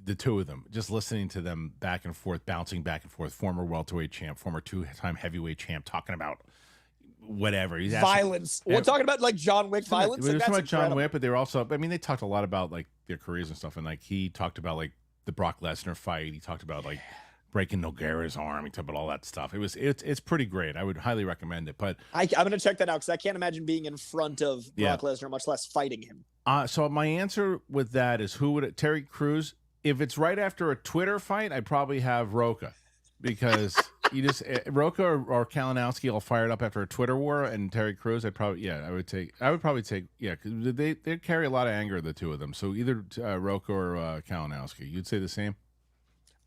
Speaker 1: The two of them, just listening to them back and forth, bouncing back and forth. Former welterweight champ, former two-time heavyweight champ, talking about whatever. He's asking,
Speaker 2: Violence. We're talking about like John Wick violence.
Speaker 1: We were
Speaker 2: Like,
Speaker 1: talking
Speaker 2: that's
Speaker 1: about John
Speaker 2: incredible.
Speaker 1: Wick, but they were also. I mean, they talked a lot about like their careers and stuff, and like he talked about like the Brock Lesnar fight. He talked about like breaking Nogueira's arm. He talked about all that stuff. It's pretty great. I would highly recommend it. But
Speaker 2: I'm gonna check that out because I can't imagine being in front of Brock Lesnar, much less fighting him.
Speaker 1: so my answer with that is Terry Crews. If it's right after a Twitter fight, I'd probably have Roca, because Roca or Kalinowski all fired up after a Twitter war, and Terry Crews, I would probably take because they carry a lot of anger, the two of them. So either Roca or Kalinowski. You'd say the same.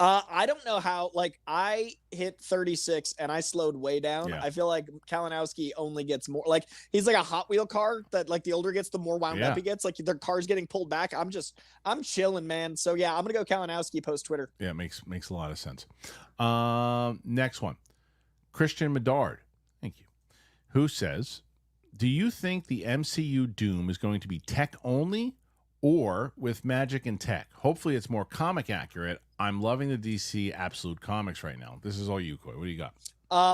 Speaker 2: I don't know how. Like I hit 36 and I slowed way down.
Speaker 1: Yeah.
Speaker 2: I feel like Kalinowski only gets more. Like he's like a Hot Wheel car that like the older gets, the more wound up he gets. Like their car's getting pulled back. I'm chilling, man. So yeah, I'm gonna go Kalinowski post Twitter.
Speaker 1: Yeah, it makes a lot of sense. Next one, Christian Medard. Thank you. Who says, do you think the MCU Doom is going to be tech only or with magic and tech? Hopefully it's more comic accurate. I'm loving the DC Absolute comics right now. This is all you, Coy. What do you got?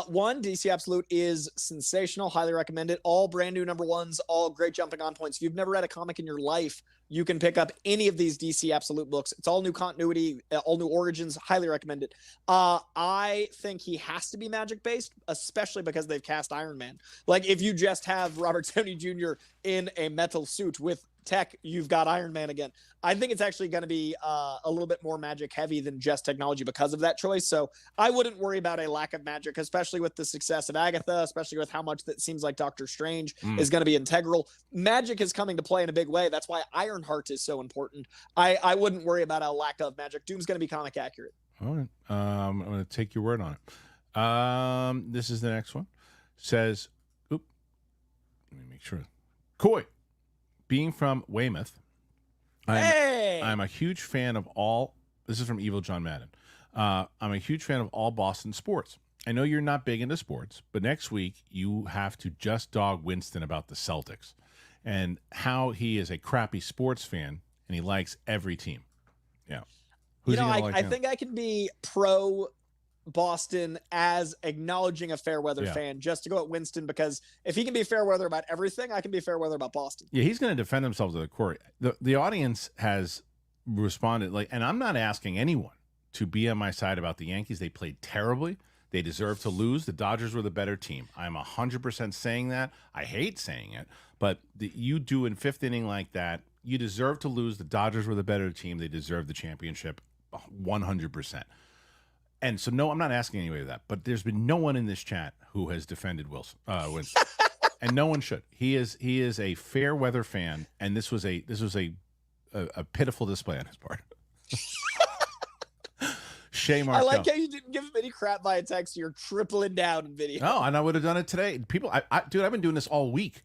Speaker 2: One, DC Absolute is sensational. Highly recommend it. All brand new #1s, all great jumping on points. If you've never read a comic in your life, you can pick up any of these DC Absolute books. It's all new continuity, all new origins. Highly recommend it. I think he has to be magic based, especially because they've cast Iron Man. Like if you just have Robert Downey Jr. in a metal suit with tech, you've got Iron Man again. I think it's actually going to be a little bit more magic heavy than just technology because of that choice. So I wouldn't worry about a lack of magic, especially with the success of Agatha, especially with how much that seems like Doctor Strange is going to be integral. Magic is coming to play in a big way. That's why Ironheart is so important. I wouldn't worry about a lack of magic. Doom's going to be comic accurate.
Speaker 1: All right. I'm going to take your word on it. This is the next one. Says, let me make sure. Coy. Being from Weymouth, I'm a huge fan of all. This is from Evil John Madden. I'm a huge fan of all Boston sports. I know you're not big into sports, but next week you have to just dog Winston about the Celtics and how he is a crappy sports fan and he likes every team. Yeah.
Speaker 2: I think I can be pro Boston as acknowledging a fair weather fan, just to go at Winston, because if he can be fair weather about everything, I can be fair weather about Boston.
Speaker 1: Yeah, he's going to defend himself to the court. The audience has responded, and I'm not asking anyone to be on my side about the Yankees. They played terribly. They deserve to lose. The Dodgers were the better team. I'm 100% saying that. I hate saying it, but you do in fifth inning like that, you deserve to lose. The Dodgers were the better team. They deserve the championship 100%. And so, no, I'm not asking anybody that, but there's been no one in this chat who has defended Winston, and no one should. He is a fair weather fan, and this was a pitiful display on his part. Shay
Speaker 2: I
Speaker 1: Markel.
Speaker 2: like how you didn't give him any crap via text. You're tripling down in video.
Speaker 1: No, and I would have done it today. People, dude, I've been doing this all week.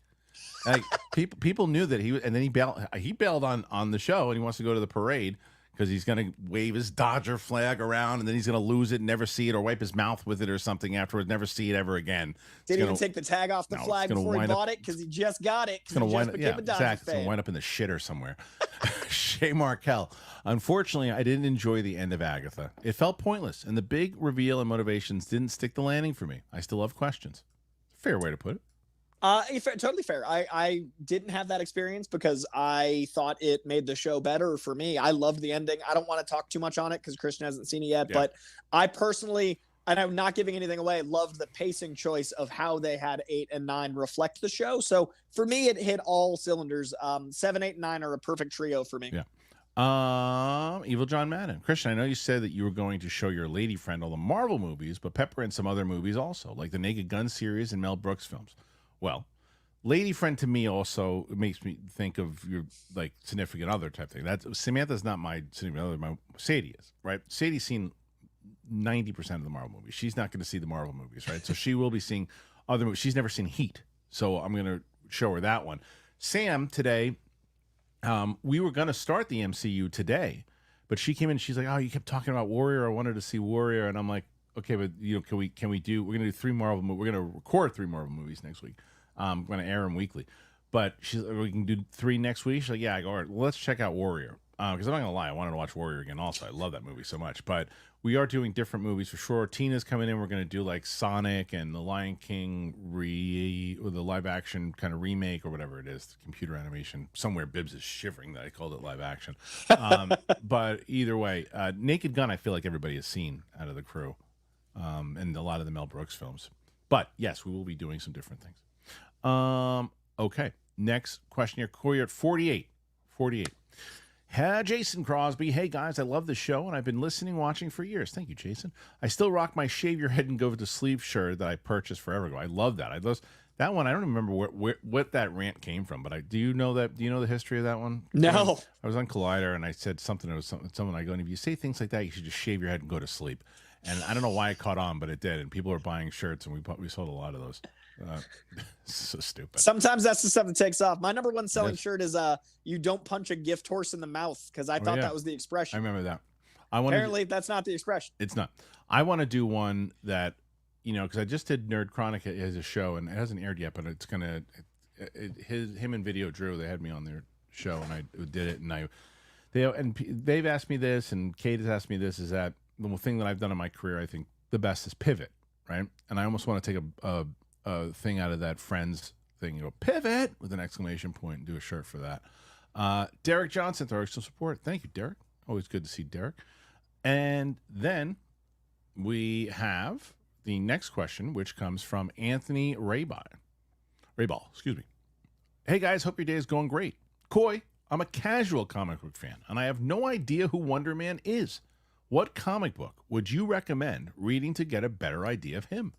Speaker 1: Like people knew that he was, and then he bailed on the show, and he wants to go to the parade because he's going to wave his Dodger flag around, and then he's going to lose it, never see it, or wipe his mouth with it or something afterwards, never see it ever again.
Speaker 2: Didn't even take the tag off the flag before he bought it because he just got it.
Speaker 1: It's going to wind
Speaker 2: up,
Speaker 1: yeah, exactly. It's going to wind up in the shitter somewhere. Shay Markel. Unfortunately, I didn't enjoy the end of Agatha. It felt pointless, and the big reveal and motivations didn't stick the landing for me. I still have questions. Fair way to put it.
Speaker 2: Totally fair. I didn't have that experience because I thought it made the show better for me. I loved the ending. I don't want to talk too much on it because Kristian hasn't seen it yet, but I personally, and I'm not giving anything away, loved the pacing choice of how they had 8 and 9 reflect the show. So for me, it hit all cylinders. 7, 8, and 9 are a perfect trio for me.
Speaker 1: Yeah. Evil John Madden. Kristian, I know you said that you were going to show your lady friend all the Marvel movies, but pepper in some other movies also, like the Naked Gun series and Mel Brooks films. Well, lady friend to me also makes me think of your like significant other type thing. That's Samantha's not my significant other. My Sadie is, right? Sadie's seen 90% of the Marvel movies. She's not going to see the Marvel movies, right? So she will be seeing other movies. She's never seen Heat, so I'm going to show her that one. Sam today, we were going to start the MCU today, but she came in. And she's like, "Oh, you kept talking about Warrior. I wanted to see Warrior," and I'm like, "Okay, but can we do? We're going to do 3 Marvel movies. We're going to record 3 Marvel movies next week. I'm going to air them weekly, but she's like, we can do 3 next week." She's like, "Yeah." I go, "All right, well, let's check out Warrior." Because I'm not gonna lie, I wanted to watch Warrior again. Also, I love that movie so much. But we are doing different movies for sure. Tina's coming in. We're gonna do like Sonic and the Lion King or the live action kind of remake or whatever it is, the computer animation. Somewhere Bibbs is shivering that I called it live action. But either way, Naked Gun, I feel like everybody has seen out of the crew, and a lot of the Mel Brooks films. But yes, we will be doing some different things. Okay. Next question here. Coy at 48. Jason Crosby. Hey, guys, I love the show, and I've been listening, watching for years. Thank you, Jason. I still rock my shave your head and go to sleep shirt that I purchased forever ago. I love that. That one, I don't remember what that rant came from, but do you know the history of that one?
Speaker 2: No.
Speaker 1: I was on Collider, and I said something. It was someone I go, and if you say things like that, you should just shave your head and go to sleep. And I don't know why it caught on, but it did. And people are buying shirts, and we sold a lot of those. So stupid.
Speaker 2: Sometimes that's the stuff that takes off. My number one selling shirt is "You don't punch a gift horse in the mouth," because I thought that was the expression.
Speaker 1: I remember that.
Speaker 2: Apparently, that's not the expression.
Speaker 1: It's not. I want to do one that, because I just did Nerd Chronic as a show, and it hasn't aired yet, but it's gonna. Him and Video Drew, they had me on their show, and I did it, and they've asked me this, and Kate has asked me this. Is that the thing that I've done in my career? I think the best is pivot, right? And I almost want to take a thing out of that Friends thing, pivot with an exclamation point, and do a shirt for that. Derek Johnson, thanks for support. Thank you, Derek. Always good to see Derek. And then we have the next question, which comes from Anthony Rayball. Excuse me. Hey guys, hope your day is going great. Coy, I'm a casual comic book fan, and I have no idea who Wonder Man is. What comic book would you recommend reading to get a better idea of him?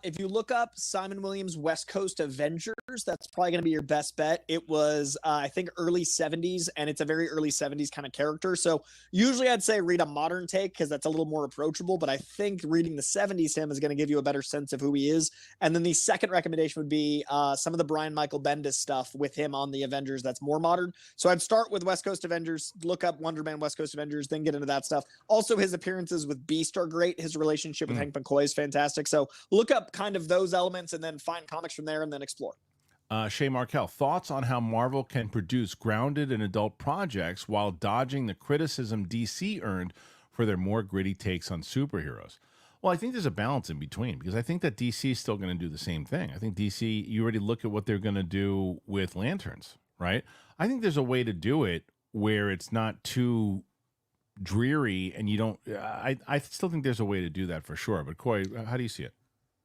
Speaker 2: If you look up Simon Williams' West Coast Avengers, that's probably going to be your best bet. It was, I think, early 70s, and it's a very early 70s kind of character. So usually I'd say read a modern take because that's a little more approachable, but I think reading the 70s him is going to give you a better sense of who he is. And then the second recommendation would be some of the Brian Michael Bendis stuff with him on the Avengers that's more modern. So I'd start with West Coast Avengers, look up Wonder Man, West Coast Avengers, then get into that stuff. Also, his appearances with Beast are great. His relationship with Hank McCoy is fantastic. So look up kind of those elements and then find comics from there and then explore.
Speaker 1: Shay Markel, thoughts on how Marvel can produce grounded and adult projects while dodging the criticism DC earned for their more gritty takes on superheroes? Well, I think there's a balance in between because I think that DC is still going to do the same thing. I think DC, you already look at what they're going to do with Lanterns, right? I think there's a way to do it where it's not too dreary and you don't, I still think there's a way to do that for sure. But Coy, how do you see it?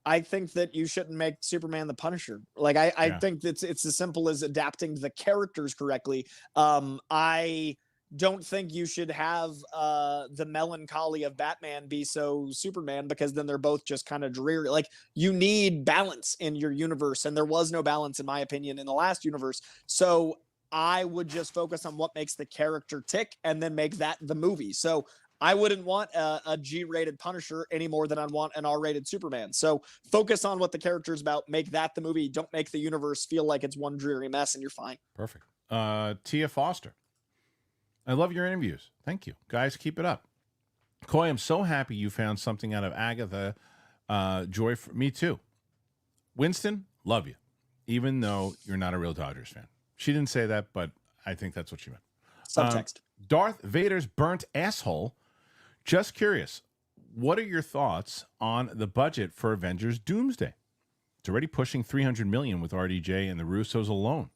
Speaker 2: I think that you shouldn't make Superman the Punisher. Like I think it's as simple as adapting the characters correctly. I don't think you should have the melancholy of Batman be so Superman because then they're both just kind of dreary. Like you need balance in your universe, and there was no balance, in my opinion, in the last universe. So I would just focus on what makes the character tick and then make that the movie. So I wouldn't want a G-rated Punisher any more than I'd want an R-rated Superman. So focus on what the character's about. Make that the movie. Don't make the universe feel like it's one dreary mess, and you're fine.
Speaker 1: Perfect. Tia Foster. I love your interviews. Thank you. Guys, keep it up. Coy, I'm so happy you found something out of Agatha. Joy for me, too. Winston, love you, even though you're not a real Dodgers fan. She didn't say that, but I think that's what she meant.
Speaker 2: Subtext.
Speaker 1: Darth Vader's burnt asshole. Just curious, what are your thoughts on the budget for Avengers Doomsday? It's already pushing $300 million with RDJ and the Russos alone.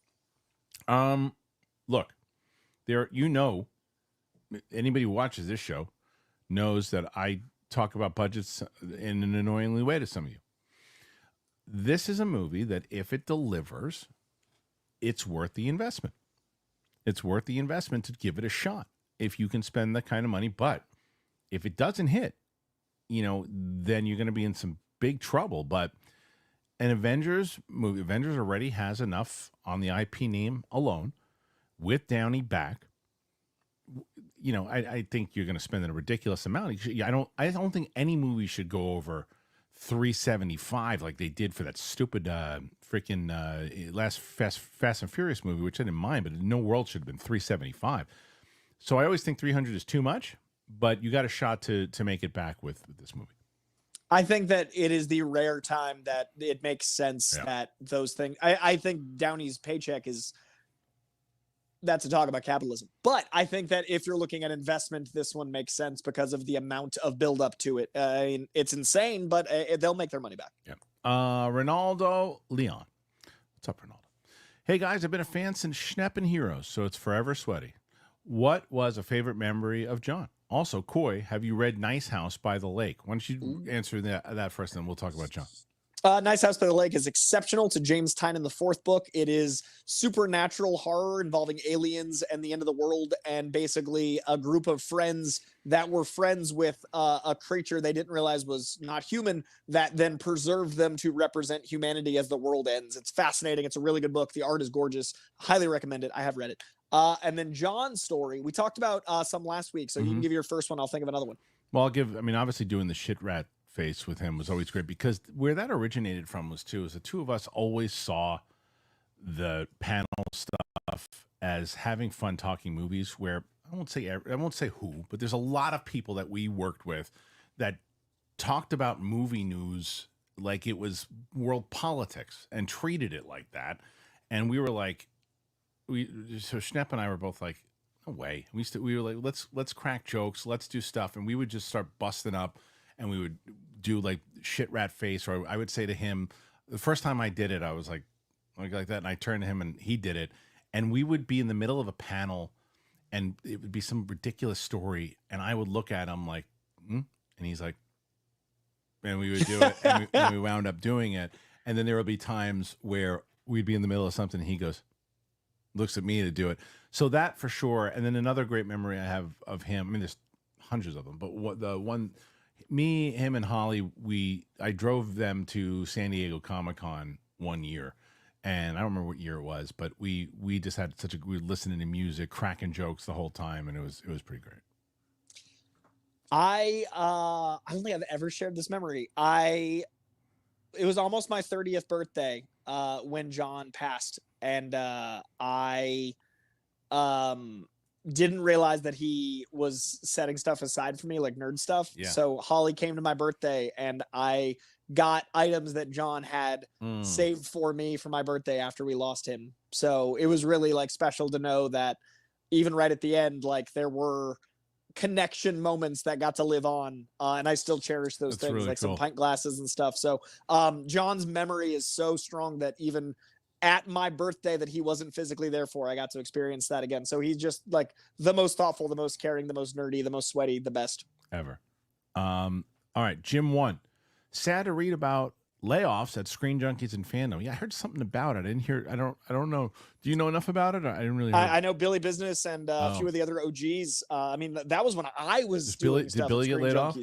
Speaker 1: Look, anybody who watches this show knows that I talk about budgets in an annoyingly way to some of you. This is a movie that if it delivers, it's worth the investment. It's worth the investment to give it a shot if you can spend that kind of money. But if it doesn't hit, then you're going to be in some big trouble. But an Avengers movie, Avengers already has enough on the IP name alone with Downey back. I think you're going to spend a ridiculous amount. I don't think any movie should go over $375 like they did for that stupid last Fast and Furious movie, which I didn't mind, but in no world should have been $375. So I always think 300 is too much, but you got a shot to make it back with this movie.
Speaker 2: I think that it is the rare time that it makes sense that those things. I think Downey's paycheck that's a talk about capitalism. But I think that if you're looking at investment, this one makes sense because of the amount of buildup to it. I mean, it's insane, but they'll make their money back.
Speaker 1: Yeah. Ronaldo Leon. What's up, Ronaldo? Hey, guys, I've been a fan since Schneppen Heroes, so it's forever sweaty. What was a favorite memory of John? Also, Coy, have you read Nice House by the Lake? Why don't you answer that first, then we'll talk about John.
Speaker 2: Nice House by the Lake is exceptional. It's a James Tynion the fourth book. It is supernatural horror involving aliens and the end of the world, and basically a group of friends that were friends with a creature they didn't realize was not human that then preserved them to represent humanity as the world ends. It's fascinating. It's a really good book. The art is gorgeous. Highly recommend it. I have read it. And then John's story, we talked about some last week, so you can give your first one. I'll think of another one.
Speaker 1: Well, obviously doing the shit rat face with him was always great, because where that originated from was the two of us always saw the panel stuff as having fun talking movies, where I won't say who, but there's a lot of people that we worked with that talked about movie news like it was world politics and treated it like that. And we were like, so Schnepp and I were both like, no way. We were like, let's crack jokes, let's do stuff. And we would just start busting up, and we would do like shit rat face, or I would say to him, the first time I did it, I was like that, and I turned to him and he did it, and we would be in the middle of a panel, and it would be some ridiculous story, and I would look at him like, and he's like, and we would do it, and we wound up doing it, and then there would be times where we'd be in the middle of something, and he looks at me to do it. So that for sure. And then another great memory I have of him, there's hundreds of them, but him and Holly, I drove them to San Diego Comic-Con one year, and I don't remember what year it was, but we just had we were listening to music, cracking jokes the whole time, and it was pretty great.
Speaker 2: I don't think I've ever shared this memory. It was almost my 30th birthday when John passed, and I didn't realize that he was setting stuff aside for me, like nerd stuff. Yeah. So Holly came to my birthday, and I got items that John had saved for me for my birthday after we lost him. So it was really like special to know that even right at the end, like there were connection moments that got to live on. And I still cherish those things, really like cool. Some pint glasses and stuff. So John's memory is so strong that even at my birthday that he wasn't physically there for, I got to experience that again. So he's just like the most thoughtful, the most caring, the most nerdy, the most sweaty, the best
Speaker 1: ever. All right, Jim 1. Sad to read about layoffs at Screen Junkies and Fandom. Yeah, I heard something about it. I didn't hear. I don't know. Do you know enough about it? I didn't really.
Speaker 2: I know Billy Business and a few of the other OGs. That was when I was doing stuff.
Speaker 1: Did Billy get laid off?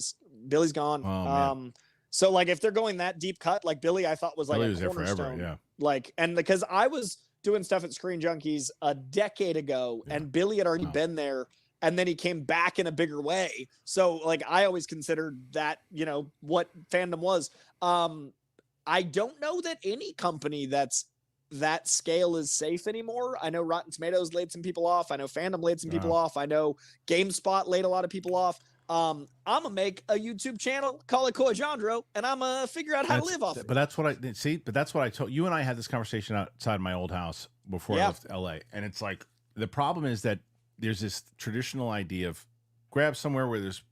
Speaker 2: Billy's gone.
Speaker 1: Oh,
Speaker 2: so like if they're going that deep cut, like Billy, I thought was like
Speaker 1: Billy
Speaker 2: a
Speaker 1: was there
Speaker 2: cornerstone.
Speaker 1: forever. Yeah.
Speaker 2: Like, and because I was doing stuff at Screen Junkies a decade ago, and Billy had already been there and then he came back in a bigger way. So like I always considered that, you know, what fandom was. I don't know that any company that's that scale is safe anymore. I know Rotten Tomatoes laid some people off. I know Fandom laid some people off. I know GameSpot laid a lot of people off. I'm gonna make a YouTube channel, call it Coyjandro, and I'm gonna figure out how to live off it.
Speaker 1: But that's what I see. But that's what I told you, and I had this conversation outside my old house before I left LA. And it's like the problem is that there's this traditional idea of grab somewhere where there's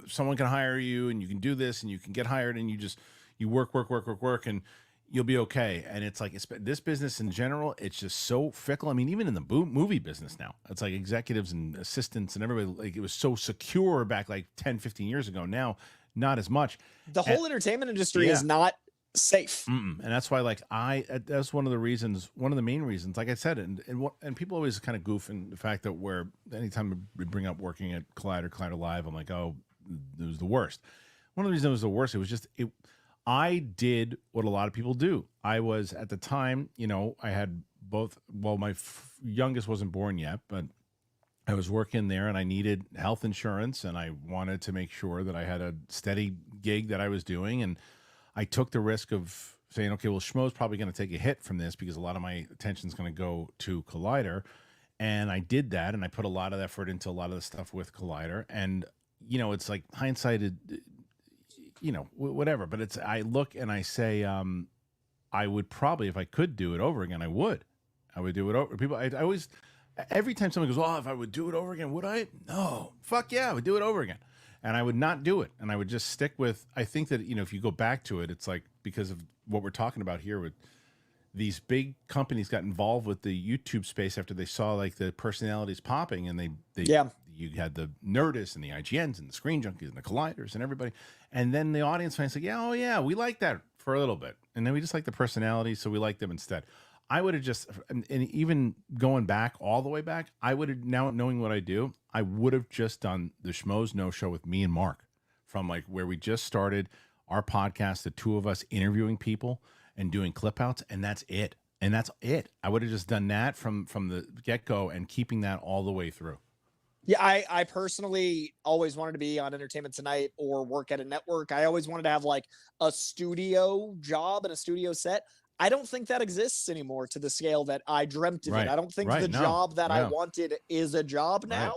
Speaker 1: someone can hire you, and you can do this, and you can get hired, and you work, and you'll be okay. And it's like this business in general, it's just so fickle. I mean, even in the movie business now, it's like executives and assistants and everybody, like it was so secure back like 10, 15 years ago. Now, not as much.
Speaker 2: The whole entertainment industry is not safe.
Speaker 1: And that's why, like, that's one of the main reasons, like I said, and people always kind of goof in the fact that anytime we bring up working at Collider Live, I'm like, oh, it was the worst. One of the reasons it was the worst, it was just, I did what a lot of people do. I was, at the time, you know, I had both, well, my youngest wasn't born yet, but I was working there and I needed health insurance and I wanted to make sure that I had a steady gig that I was doing. And I took the risk of saying, okay, well, Schmo's probably going to take a hit from this because a lot of my attention is going to go to Collider. And I did that. And I put a lot of effort into a lot of the stuff with Collider. And, you know, it's like hindsight, you know, whatever. But I look and I say, I would probably, if I could do it over again, I would do it over. People, I always, every time someone goes, oh, if I would do it over again, would I? No, fuck yeah, I would do it over again. And I would not do it. And I would just stick with, I think that, you know, if you go back to it, it's like, because of what we're talking about here with these big companies got involved with the YouTube space after they saw like the personalities popping, and you had the Nerdist and the IGNs and the Screen Junkies and the Colliders and everybody. And then the audience fans like, yeah, oh yeah, we like that for a little bit. And then we just like the personalities, so we like them instead. I would have just, and even going back, all the way back, I would have, now knowing what I do, I would have just done the Schmoes No Show with me and Mark, from like where we just started our podcast, the two of us interviewing people and doing clip outs, and that's it. And that's it. I would have just done that from the get-go and keeping that all the way through.
Speaker 2: Yeah, I personally always wanted to be on Entertainment Tonight or work at a network. I always wanted to have like a studio job and a studio set. I don't think that exists anymore to the scale that I dreamt of it. I don't think the job that I wanted is a job now.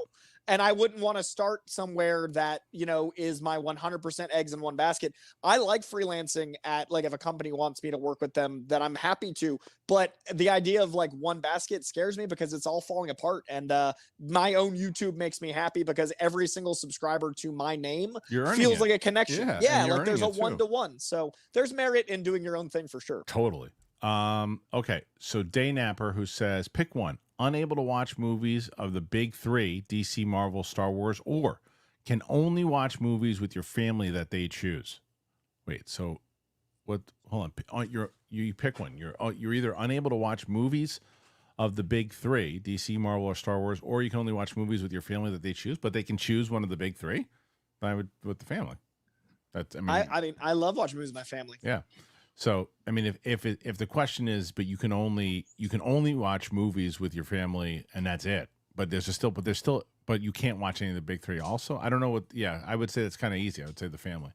Speaker 2: And I wouldn't want to start somewhere that, you know, is my 100% eggs in one basket. I like freelancing at, like, if a company wants me to work with them, then I'm happy to. But the idea of like one basket scares me because it's all falling apart. And my own YouTube makes me happy because every single subscriber to my name feels like a connection. Yeah, like there's a one-to-one. So there's merit in doing your own thing for sure.
Speaker 1: Totally. Okay, so Day Napper, who says, pick one. Unable to watch movies of the big three, DC, Marvel, Star Wars, or can only watch movies with your family that they choose. Wait, so what? Hold on. You pick one. You're either unable to watch movies of the big three, DC, Marvel, or Star Wars, or you can only watch movies with your family that they choose, but they can choose one of the big three. I would with the family.
Speaker 2: I mean, I love watching movies with my family.
Speaker 1: Yeah. So, I mean, if the question is, but you can only watch movies with your family and that's it. But but you can't watch any of the big three also. I don't know what. Yeah, I would say that's kind of easy. I would say the family.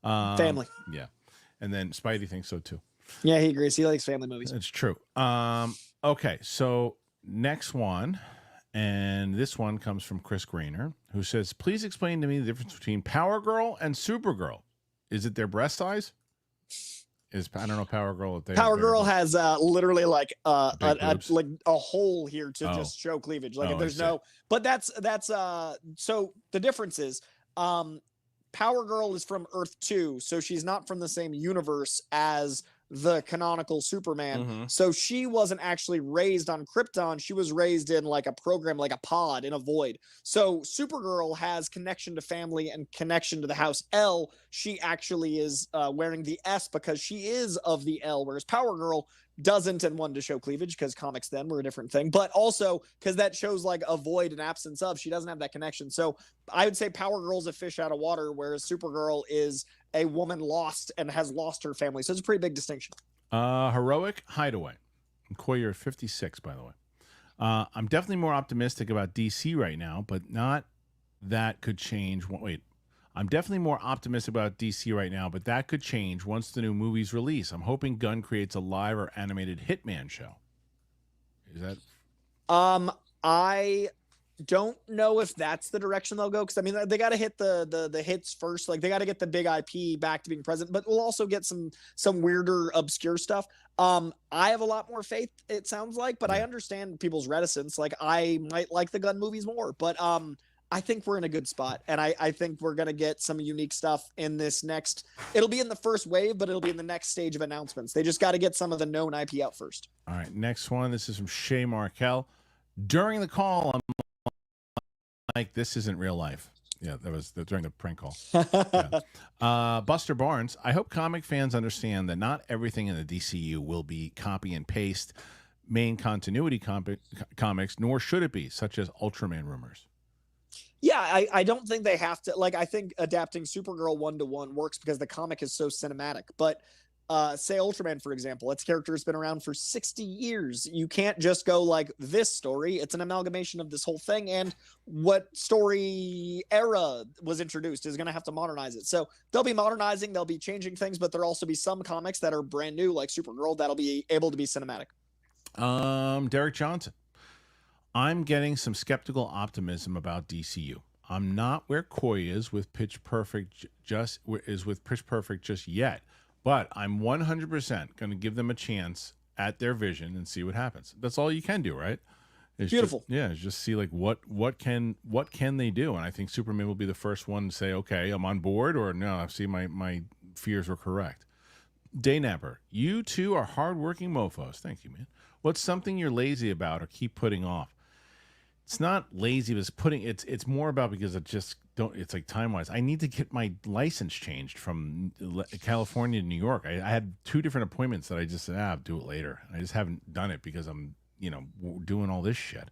Speaker 2: Family.
Speaker 1: Yeah, and then Spidey thinks so too.
Speaker 2: Yeah, he agrees. He likes family movies.
Speaker 1: It's true. Okay, so next one, and this one comes from Chris Greener, who says, "Please explain to me the difference between Power Girl and Supergirl. Is it their breast size?" I don't know Power Girl.
Speaker 2: Power Girl has literally like a hole here to just show cleavage. Like there's no, but that's so the difference is Power Girl is from Earth 2, so she's not from the same universe as the canonical Superman. So she wasn't actually raised on Krypton. She was raised in like a program, like a pod in a void. So Supergirl has connection to family and connection to the house L. She actually is wearing the S because she is of the L, whereas Power Girl doesn't, and wanted to show cleavage because comics then were a different thing, but also because that shows like a void and absence of, she doesn't have that connection. So I would say Power Girl's a fish out of water, whereas Supergirl is a woman lost and has lost her family. So it's a pretty big distinction.
Speaker 1: Heroic Hideaway. Coy, you're 56, by the way. I'm definitely more optimistic about DC right now, but not that could change. Wait, I'm definitely more optimistic about DC right now, but that could change once the new movies release. I'm hoping Gunn creates a live or animated Hitman show. Is that?
Speaker 2: I don't know if that's the direction they'll go, because I mean they got to hit the hits first. Like they got to get the big IP back to being present, but we'll also get some weirder obscure stuff. I have a lot more faith, it sounds like, but I understand people's reticence. Like I might like the Gunn movies more, but I think we're in a good spot, and I think we're gonna get some unique stuff in this next. It'll be in the first wave, but it'll be in the next stage of announcements. They just got to get some of the known IP out first.
Speaker 1: All right, next one. This is from Shay Markel. During the call, I'm like, this isn't real life. Yeah, that was during the prank call. Yeah. Buster Barnes, I hope comic fans understand that not everything in the DCU will be copy and paste main continuity comics, nor should it be, such as Ultraman rumors.
Speaker 2: Yeah, I don't think they have to. Like, I think adapting Supergirl 1-to-1 works because the comic is so cinematic. But say Ultraman, for example, its character has been around for 60 years. You can't just go like this story. It's an amalgamation of this whole thing, and what story era was introduced is going to have to modernize it. So they'll be modernizing, they'll be changing things, but there'll also be some comics that are brand new, like Supergirl, that'll be able to be cinematic.
Speaker 1: Derek Johnson, I'm getting some skeptical optimism about DCU. I'm not where Coy is with Pitch Perfect just yet. But I'm 100% going to give them a chance at their vision and see what happens. That's all you can do, right? It's
Speaker 2: beautiful.
Speaker 1: Just see like what can they do? And I think Superman will be the first one to say, okay, I'm on board, or no, I see my fears were correct. Daynapper, you two are hardworking mofos. Thank you, man. What's something you're lazy about or keep putting off? It's not lazy, it's more about because it's like time-wise. I need to get my license changed from California to New York. I had 2 different appointments that I just said, I'll do it later. I just haven't done it because I'm, doing all this shit.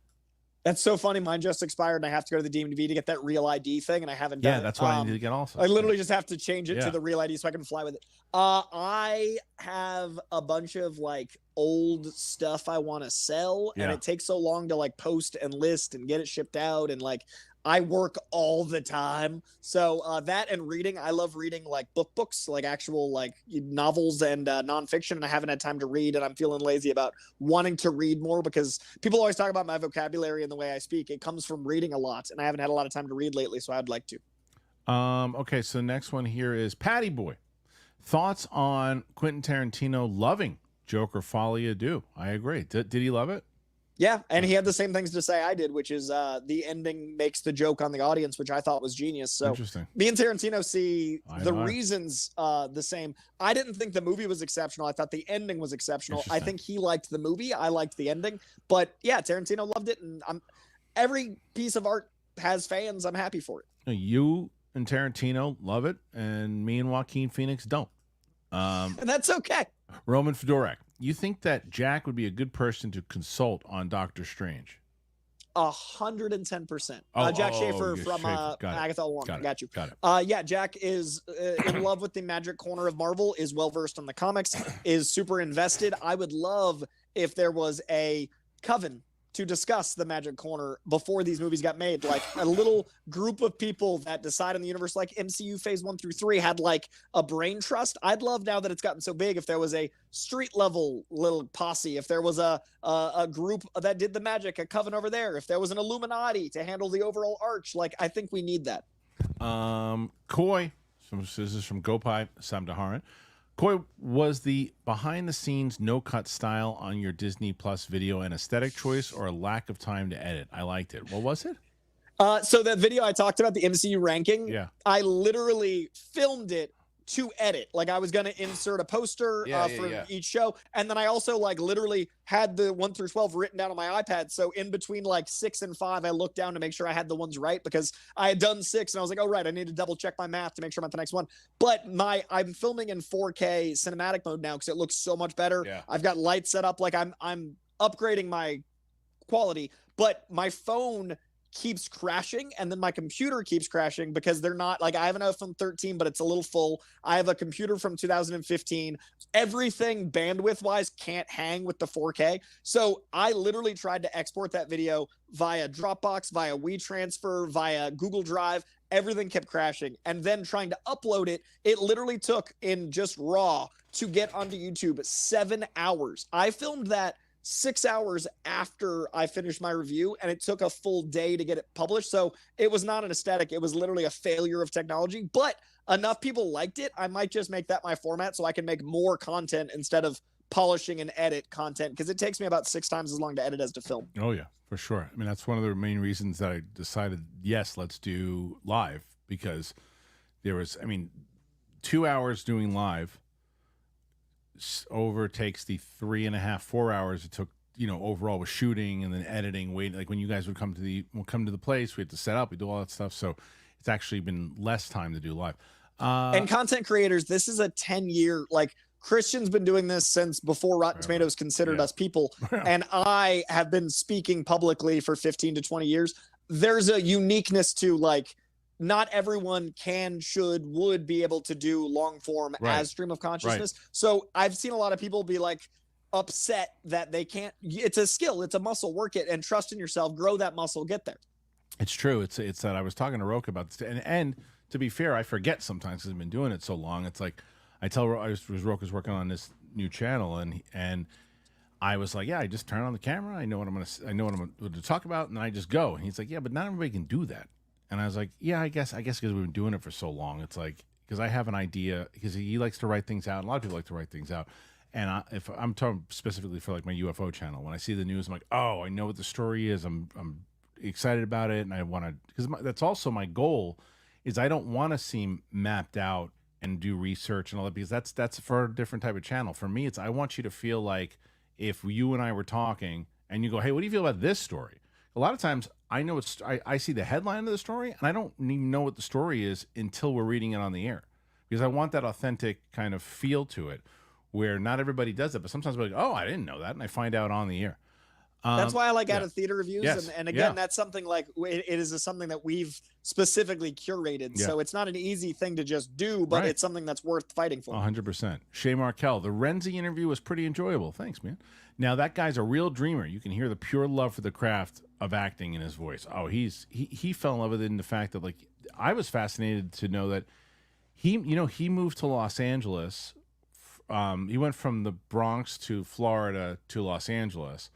Speaker 2: That's so funny. Mine just expired, and I have to go to the DMV to get that real ID thing, and I haven't done it.
Speaker 1: Yeah, that's what I need to get also.
Speaker 2: I literally just have to change it to the real ID so I can fly with it. I have a bunch of like old stuff I want to sell, and it takes so long to like post and list and get it shipped out, and like I work all the time. So that and reading, I love reading like books, like actual like novels and nonfiction. And I haven't had time to read, and I'm feeling lazy about wanting to read more because people always talk about my vocabulary and the way I speak. It comes from reading a lot, and I haven't had a lot of time to read lately, so I'd like to.
Speaker 1: Okay, so the next one here is Patty Boy. Thoughts on Quentin Tarantino loving Joker Folie à Deux? I agree. Did he love it?
Speaker 2: Yeah, and he had the same things to say I did, which is the ending makes the joke on the audience, which I thought was genius. So
Speaker 1: interesting.
Speaker 2: Me and Tarantino see the reasons the same. I didn't think the movie was exceptional. I thought the ending was exceptional. I think he liked the movie. I liked the ending. But yeah, Tarantino loved it, and every piece of art has fans. I'm happy for it.
Speaker 1: You and Tarantino love it, and me and Joaquin Phoenix don't.
Speaker 2: And that's okay.
Speaker 1: Roman Fedorak, you think that Jack would be a good person to consult on Doctor Strange?
Speaker 2: 110%. Jack Schaefer from Agatha. Got you.
Speaker 1: Got it.
Speaker 2: Yeah, Jack is in love with the magic corner of Marvel, is well-versed on the comics, is super invested. I would love if there was a coven to discuss the magic corner before these movies got made, like a little group of people that decide on the universe, like MCU phase 1 through 3 had like a brain trust. I'd love, now that it's gotten so big, if there was a street level little posse, if there was a group that did the magic, a coven over there, if there was an Illuminati to handle the overall arch. Like, I think we need that.
Speaker 1: Coy, this is from Gopai Samdaharan. Coy, was the behind-the-scenes no-cut style on your Disney Plus video an aesthetic choice or a lack of time to edit? I liked it. What was it?
Speaker 2: So that video I talked about, the MCU ranking,
Speaker 1: I
Speaker 2: literally filmed it to edit. Like, I was going to insert a poster for each show. And then I also like literally had the 1 through 12 written down on my iPad. So in between like 6 and 5, I looked down to make sure I had the ones right, because I had done 6 and I was like, oh, right, I need to double check my math to make sure I'm at the next one. But I'm filming in 4K cinematic mode now because it looks so much better.
Speaker 1: Yeah.
Speaker 2: I've got lights set up. Like I'm upgrading my quality, but my phone keeps crashing, and then my computer keeps crashing because they're not like, I have an iPhone 13, but it's a little full. I have a computer from 2015. Everything bandwidth wise can't hang with the 4K. So I literally tried to export that video via Dropbox, via WeTransfer, via Google Drive. Everything kept crashing. And then trying to upload it, it literally took in just raw to get onto YouTube 7 hours. I filmed that 6 hours after I finished my review, and it took a full day to get it published. So it was not an aesthetic. It was literally a failure of technology, but enough people liked it. I might just make that my format so I can make more content instead of polishing and edit content, because it takes me about 6 times as long to edit as to film.
Speaker 1: Oh yeah, for sure. I mean, that's one of the main reasons that I decided, yes, let's do live, because there was, I mean, 2 hours doing live overtakes the 3.5, 4 hours it took, you know, overall with shooting and then editing, waiting. Like when you guys would come to the place, we had to set up, we do all that stuff. So it's actually been less time to do live.
Speaker 2: And content creators, this is a 10-year, like Kristian's been doing this since before Rotten Tomatoes considered us people. And I have been speaking publicly for 15 to 20 years. There's a uniqueness to, like, not everyone can, should, would be able to do long form as stream of consciousness. So I've seen a lot of people be like upset that they can't. It's a skill, it's a muscle. Work it and trust in yourself, grow that muscle, get there.
Speaker 1: It's true. It's that I was talking to Roke about this, and to be fair, I forget sometimes because I've been doing it so long. It's like I tell Roke is working on this new channel, and I was like, yeah, I just turn on the camera. I know what I'm going to talk about, and I just go. And he's like, yeah, but not everybody can do that. And I was like, yeah, I guess because we've been doing it for so long. It's like, because I have an idea, because he likes to write things out. And a lot of people like to write things out. And if I'm talking specifically for like my UFO channel, when I see the news, I'm like, oh, I know what the story is. I'm excited about it. And I want to, because that's also my goal, is I don't want to seem mapped out and do research and all that, because that's for a different type of channel. For me, it's, I want you to feel like if you and I were talking and you go, hey, what do you feel about this story? A lot of times I know I see the headline of the story and I don't even know what the story is until we're reading it on the air, because I want that authentic kind of feel to it, where not everybody does it, but sometimes we're like, oh, I didn't know that, and I find out on the air.
Speaker 2: That's why I like out of theater reviews. And again, that's something like, it is something that we've specifically curated. So it's not an easy thing to just do, but it's something that's worth fighting for.
Speaker 1: 100%. Shay Markel, the Renzi interview was pretty enjoyable. Thanks, man. Now, that guy's a real dreamer. You can hear the pure love for the craft of acting in his voice. Oh, he fell in love with it in the fact that, like, I was fascinated to know that he moved to Los Angeles. He went from the Bronx to Florida to Los Angeles.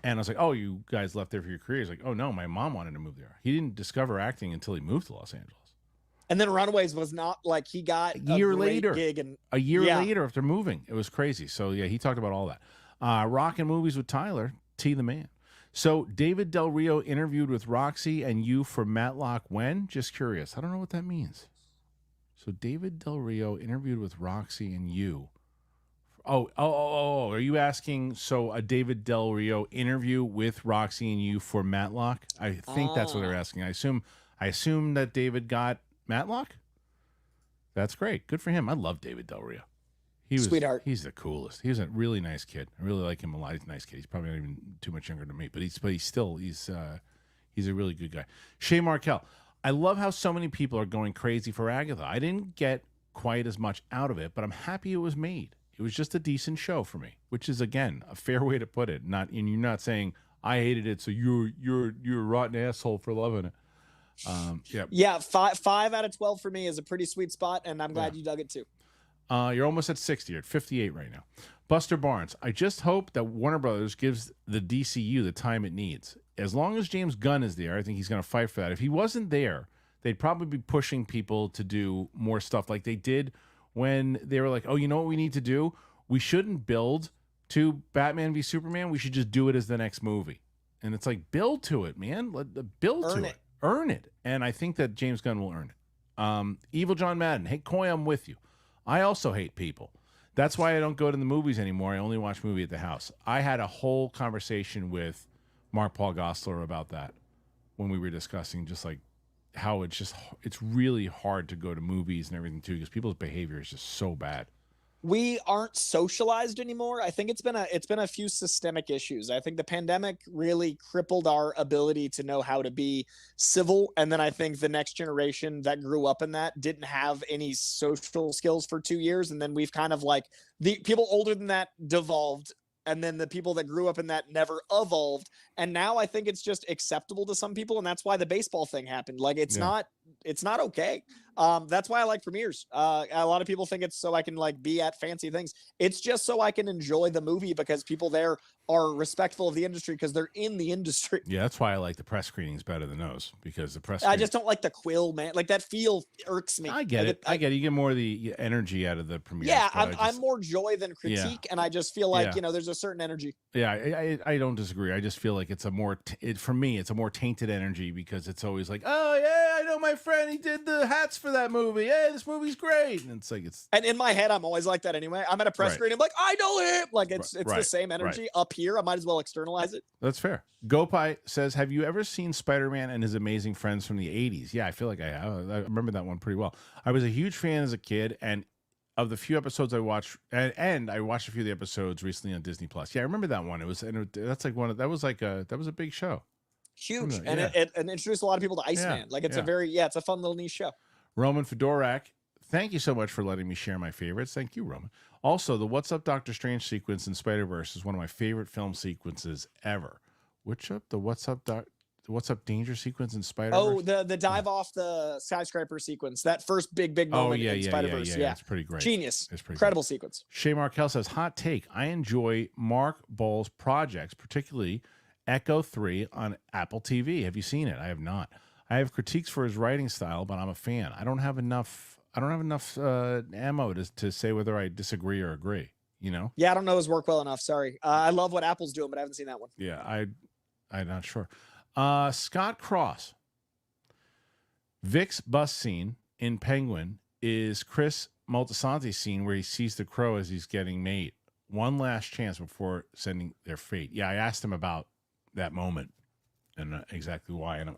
Speaker 1: And I was like, oh, you guys left there for your career. He's like, oh, no, my mom wanted to move there. He didn't discover acting until he moved to Los Angeles.
Speaker 2: And then Runaways was not like, he got
Speaker 1: a year later,
Speaker 2: gig and
Speaker 1: a year later after moving. It was crazy. So, yeah, he talked about all that. Rockin' Movies with Tyler, T the man. So David Del Rio interviewed with Roxy and you for Matlock when? Just curious. I don't know what that means. So David Del Rio interviewed with Roxy and you. Oh, are you asking, so a David Del Rio interview with Roxy and you for Matlock? I think that's what they're asking. I assume that David got Matlock? That's great. Good for him. I love David Del Rio.
Speaker 2: Sweetheart.
Speaker 1: He's the coolest. He was a really nice kid. I really like him a lot. He's a nice kid. He's probably not even too much younger than me, but he's a really good guy. Shay Markel. I love how so many people are going crazy for Agatha. I didn't get quite as much out of it, but I'm happy it was made. It was just a decent show for me, which is, again, a fair way to put it. And you're not saying I hated it, so you're a rotten asshole for loving it.
Speaker 2: Yeah, 5 out of 12 for me is a pretty sweet spot, and I'm glad you dug it too.
Speaker 1: You're almost at 60. You're at 58 right now. Buster Barnes. I just hope that Warner Brothers gives the DCU the time it needs. As long as James Gunn is there, I think he's going to fight for that. If he wasn't there, they'd probably be pushing people to do more stuff like they did when they were like, oh, you know what we need to do? We shouldn't build to Batman v Superman. We should just do it as the next movie. And it's like, build to it, man. Earn it. And I think that James Gunn will earn it. Evil John Madden. Hey, Coy, I'm with you. I also hate people. That's why I don't go to the movies anymore. I only watch movie at the house. I had a whole conversation with Mark Paul Gosselaar about that when we were discussing just like how it's really hard to go to movies and everything too, because people's behavior is just so bad.
Speaker 2: we aren't socialized anymore. I think it's been a few systemic issues. I think the pandemic really crippled our ability to know how to be civil. And then I think the next generation that grew up in that didn't have any social skills for 2 years. And then we've kind of like the people older than that devolved. And then the people that grew up in that never evolved. And now I think it's just acceptable to some people. And that's why the baseball thing happened. Like it's not okay. That's why I like premieres. A lot of people think it's so I can like be at fancy things. It's just so I can enjoy the movie because people there are respectful of the industry because they're in the industry.
Speaker 1: Yeah, that's why I like the press screenings better than those because the press.
Speaker 2: I just don't like the quill, man. Like that feel irks me.
Speaker 1: I get it. I get it. You get more of the energy out of the premiere.
Speaker 2: Yeah, I'm more joy than critique, and I just feel like there's a certain energy.
Speaker 1: Yeah, I don't disagree. I just feel like it's a more for me it's a more tainted energy because it's always like, oh yeah, I know my friend, he did the hats for that movie. Hey, this movie's great, and it's like
Speaker 2: And in my head, I'm always like that anyway. I'm at a press screening, I'm like, I know him. Like it's the same energy up here. I might as well externalize it.
Speaker 1: That's fair. Gopai says, have you ever seen Spider-Man and His Amazing Friends from the 80s? Yeah, I feel like I have. I remember that one pretty well. I was a huge fan as a kid, and of the few episodes I watched, and I watched a few of the episodes recently on Disney Plus. Yeah, I remember that one. It was, and that's like that was a big show.
Speaker 2: Huge, and it introduced a lot of people to Iceman. Like it's it's a fun little niche show.
Speaker 1: Roman Fedorak, thank you so much for letting me share my favorites. Thank you, Roman. Also, the What's Up Doctor Strange sequence in Spider-Verse is one of my favorite film sequences ever. What's up Danger sequence in Spider-Verse?
Speaker 2: Oh, the dive off the skyscraper sequence. That first big moment in Spider-Verse. Yeah,
Speaker 1: it's pretty great.
Speaker 2: Genius.
Speaker 1: It's pretty
Speaker 2: incredible sequence.
Speaker 1: Shay Markel says, hot take. I enjoy Mark Ball's projects, particularly Echo 3 on Apple TV. Have you seen it? I have not. I have critiques for his writing style, but I'm a fan. I don't have enough ammo to say whether I disagree or agree. You know?
Speaker 2: Yeah, I don't know his work well enough. Sorry. I love what Apple's doing, but I haven't seen that one.
Speaker 1: Yeah, I'm not sure. Scott Cross. Vic's bus scene in Penguin is Chris Moltisanti's scene where he sees the crow as he's getting made. One last chance before sending their fate. Yeah, I asked him about that moment and exactly why. And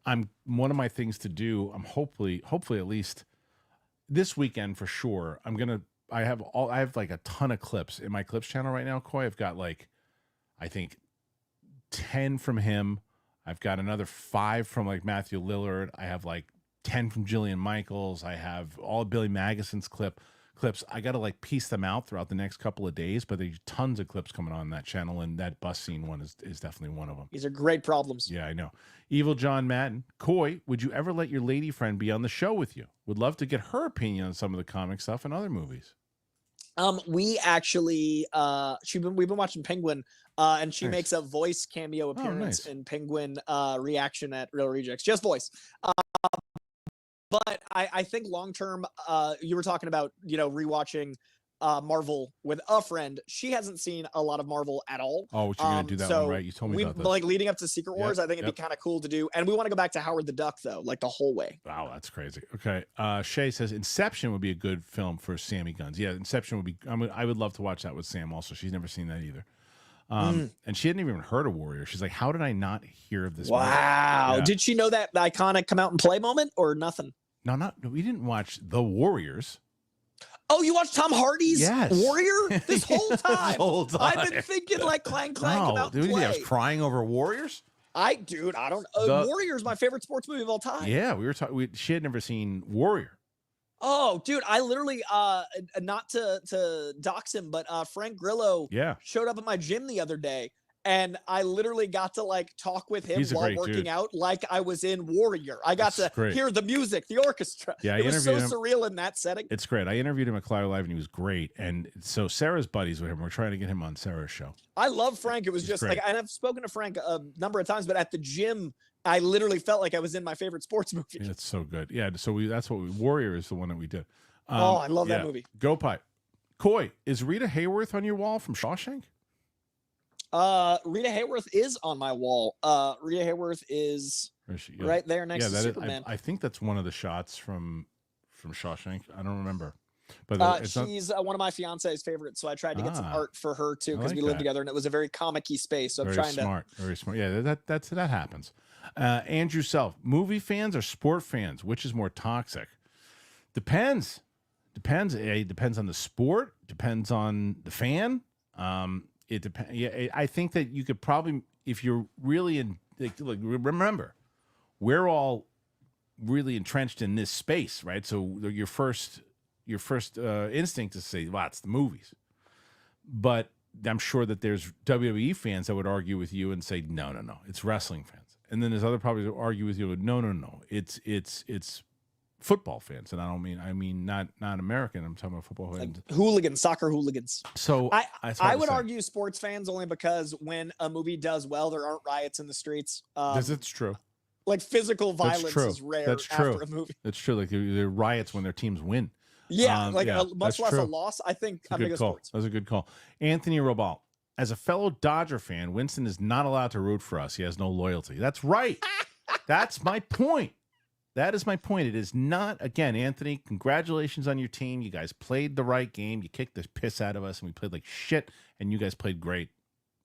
Speaker 1: I'm one of my things to do. I'm hopefully at least this weekend for sure. I have like a ton of clips in my clips channel right now, Coy. I've got like, I think 10 from him. I've got another 5 from like Matthew Lillard. I have like 10 from Jillian Michaels. I have all Billy Maggesson's clips. I got to like piece them out throughout the next couple of days, but there's tons of clips coming on that channel, and that bus scene one is definitely one of them.
Speaker 2: These are great problems.
Speaker 1: Yeah, I know. Evil John Madden. Coy, would you ever let your lady friend be on the show with you? Would love to get her opinion on some of the comic stuff and other movies.
Speaker 2: We actually we've been watching Penguin, and she makes a voice cameo appearance in Penguin reaction at Real Rejects. Just voice. But I think long term, you were talking about, rewatching Marvel with a friend. She hasn't seen a lot of Marvel at all.
Speaker 1: Oh, you're gonna do that one, right? You told me about that.
Speaker 2: Like leading up to Secret Wars, I think it'd be kind of cool to do. And we want to go back to Howard the Duck though, like the whole way.
Speaker 1: Wow, that's crazy. Okay, Shay says Inception would be a good film for Sammy Guns. Yeah, Inception would be. I would love to watch that with Sam. Also, she's never seen that either. And she hadn't even heard of Warrior. She's like, how did I not hear of this?
Speaker 2: Wow.
Speaker 1: Movie? Yeah.
Speaker 2: Did she know that iconic come out and play moment or nothing?
Speaker 1: No, we didn't watch The Warriors.
Speaker 2: Oh, you watched Tom Hardy's Warrior this whole time? I've been thinking like Clank come out and play.
Speaker 1: I was crying over Warriors.
Speaker 2: I don't. Warrior's my favorite sports movie of all time.
Speaker 1: Yeah, we were talking. She had never seen Warrior.
Speaker 2: Oh, dude, I literally not to dox him, but Frank Grillo showed up at my gym the other day. And I literally got to like talk with him while working out like I was in Warrior. I got to hear the music, the orchestra.
Speaker 1: Yeah,
Speaker 2: it was so surreal in that setting.
Speaker 1: It's great. I interviewed him at Clyde Live and he was great. And so Sarah's buddies with him. We're trying to get him on Sarah's show.
Speaker 2: I love Frank. It was just like, and I've spoken to Frank a number of times, but at the gym, I literally felt like I was in my favorite sports movie.
Speaker 1: Yeah, it's so good. Yeah, so Warrior is the one that we did.
Speaker 2: I love that movie.
Speaker 1: Go Pipe. Coy, is Rita Hayworth on your wall from Shawshank?
Speaker 2: Rita Hayworth is on my wall. Rita Hayworth is right there next to Superman.
Speaker 1: I think that's one of the shots from Shawshank. I don't remember. But
Speaker 2: she's one of my fiance's favorites, so I tried to get some art for her too because we lived together, and it was a very comic-y space. So I'm trying to.
Speaker 1: Very smart. Yeah, that happens. Andrew Self, movie fans or sport fans, which is more toxic? Depends. Depends. It depends on the sport. Depends on the fan. It depends. Yeah, I think that you could probably, if you're really in, like, remember, we're all really entrenched in this space, right? So your first instinct is to say, "Wow, it's the movies," but I'm sure that there's WWE fans that would argue with you and say, "No, it's wrestling fans," and then there's other probably that argue with you, "No, it's football fans," and I mean not American. I'm talking about football fans,
Speaker 2: like hooligans, soccer hooligans.
Speaker 1: So
Speaker 2: I would argue sports fans only because when a movie does well, there aren't riots in the streets.
Speaker 1: That's true.
Speaker 2: Like physical violence is rare after a movie.
Speaker 1: That's true. Like there are riots when their teams win.
Speaker 2: Yeah, much less a loss. I think I'm big sports.
Speaker 1: That was a good call. Anthony Robal. As a fellow Dodger fan, Winston is not allowed to root for us. He has no loyalty. That's right. That's my point. That is my point. It is not, again, Anthony, congratulations on your team. You guys played the right game. You kicked the piss out of us, and we played like shit, and you guys played great.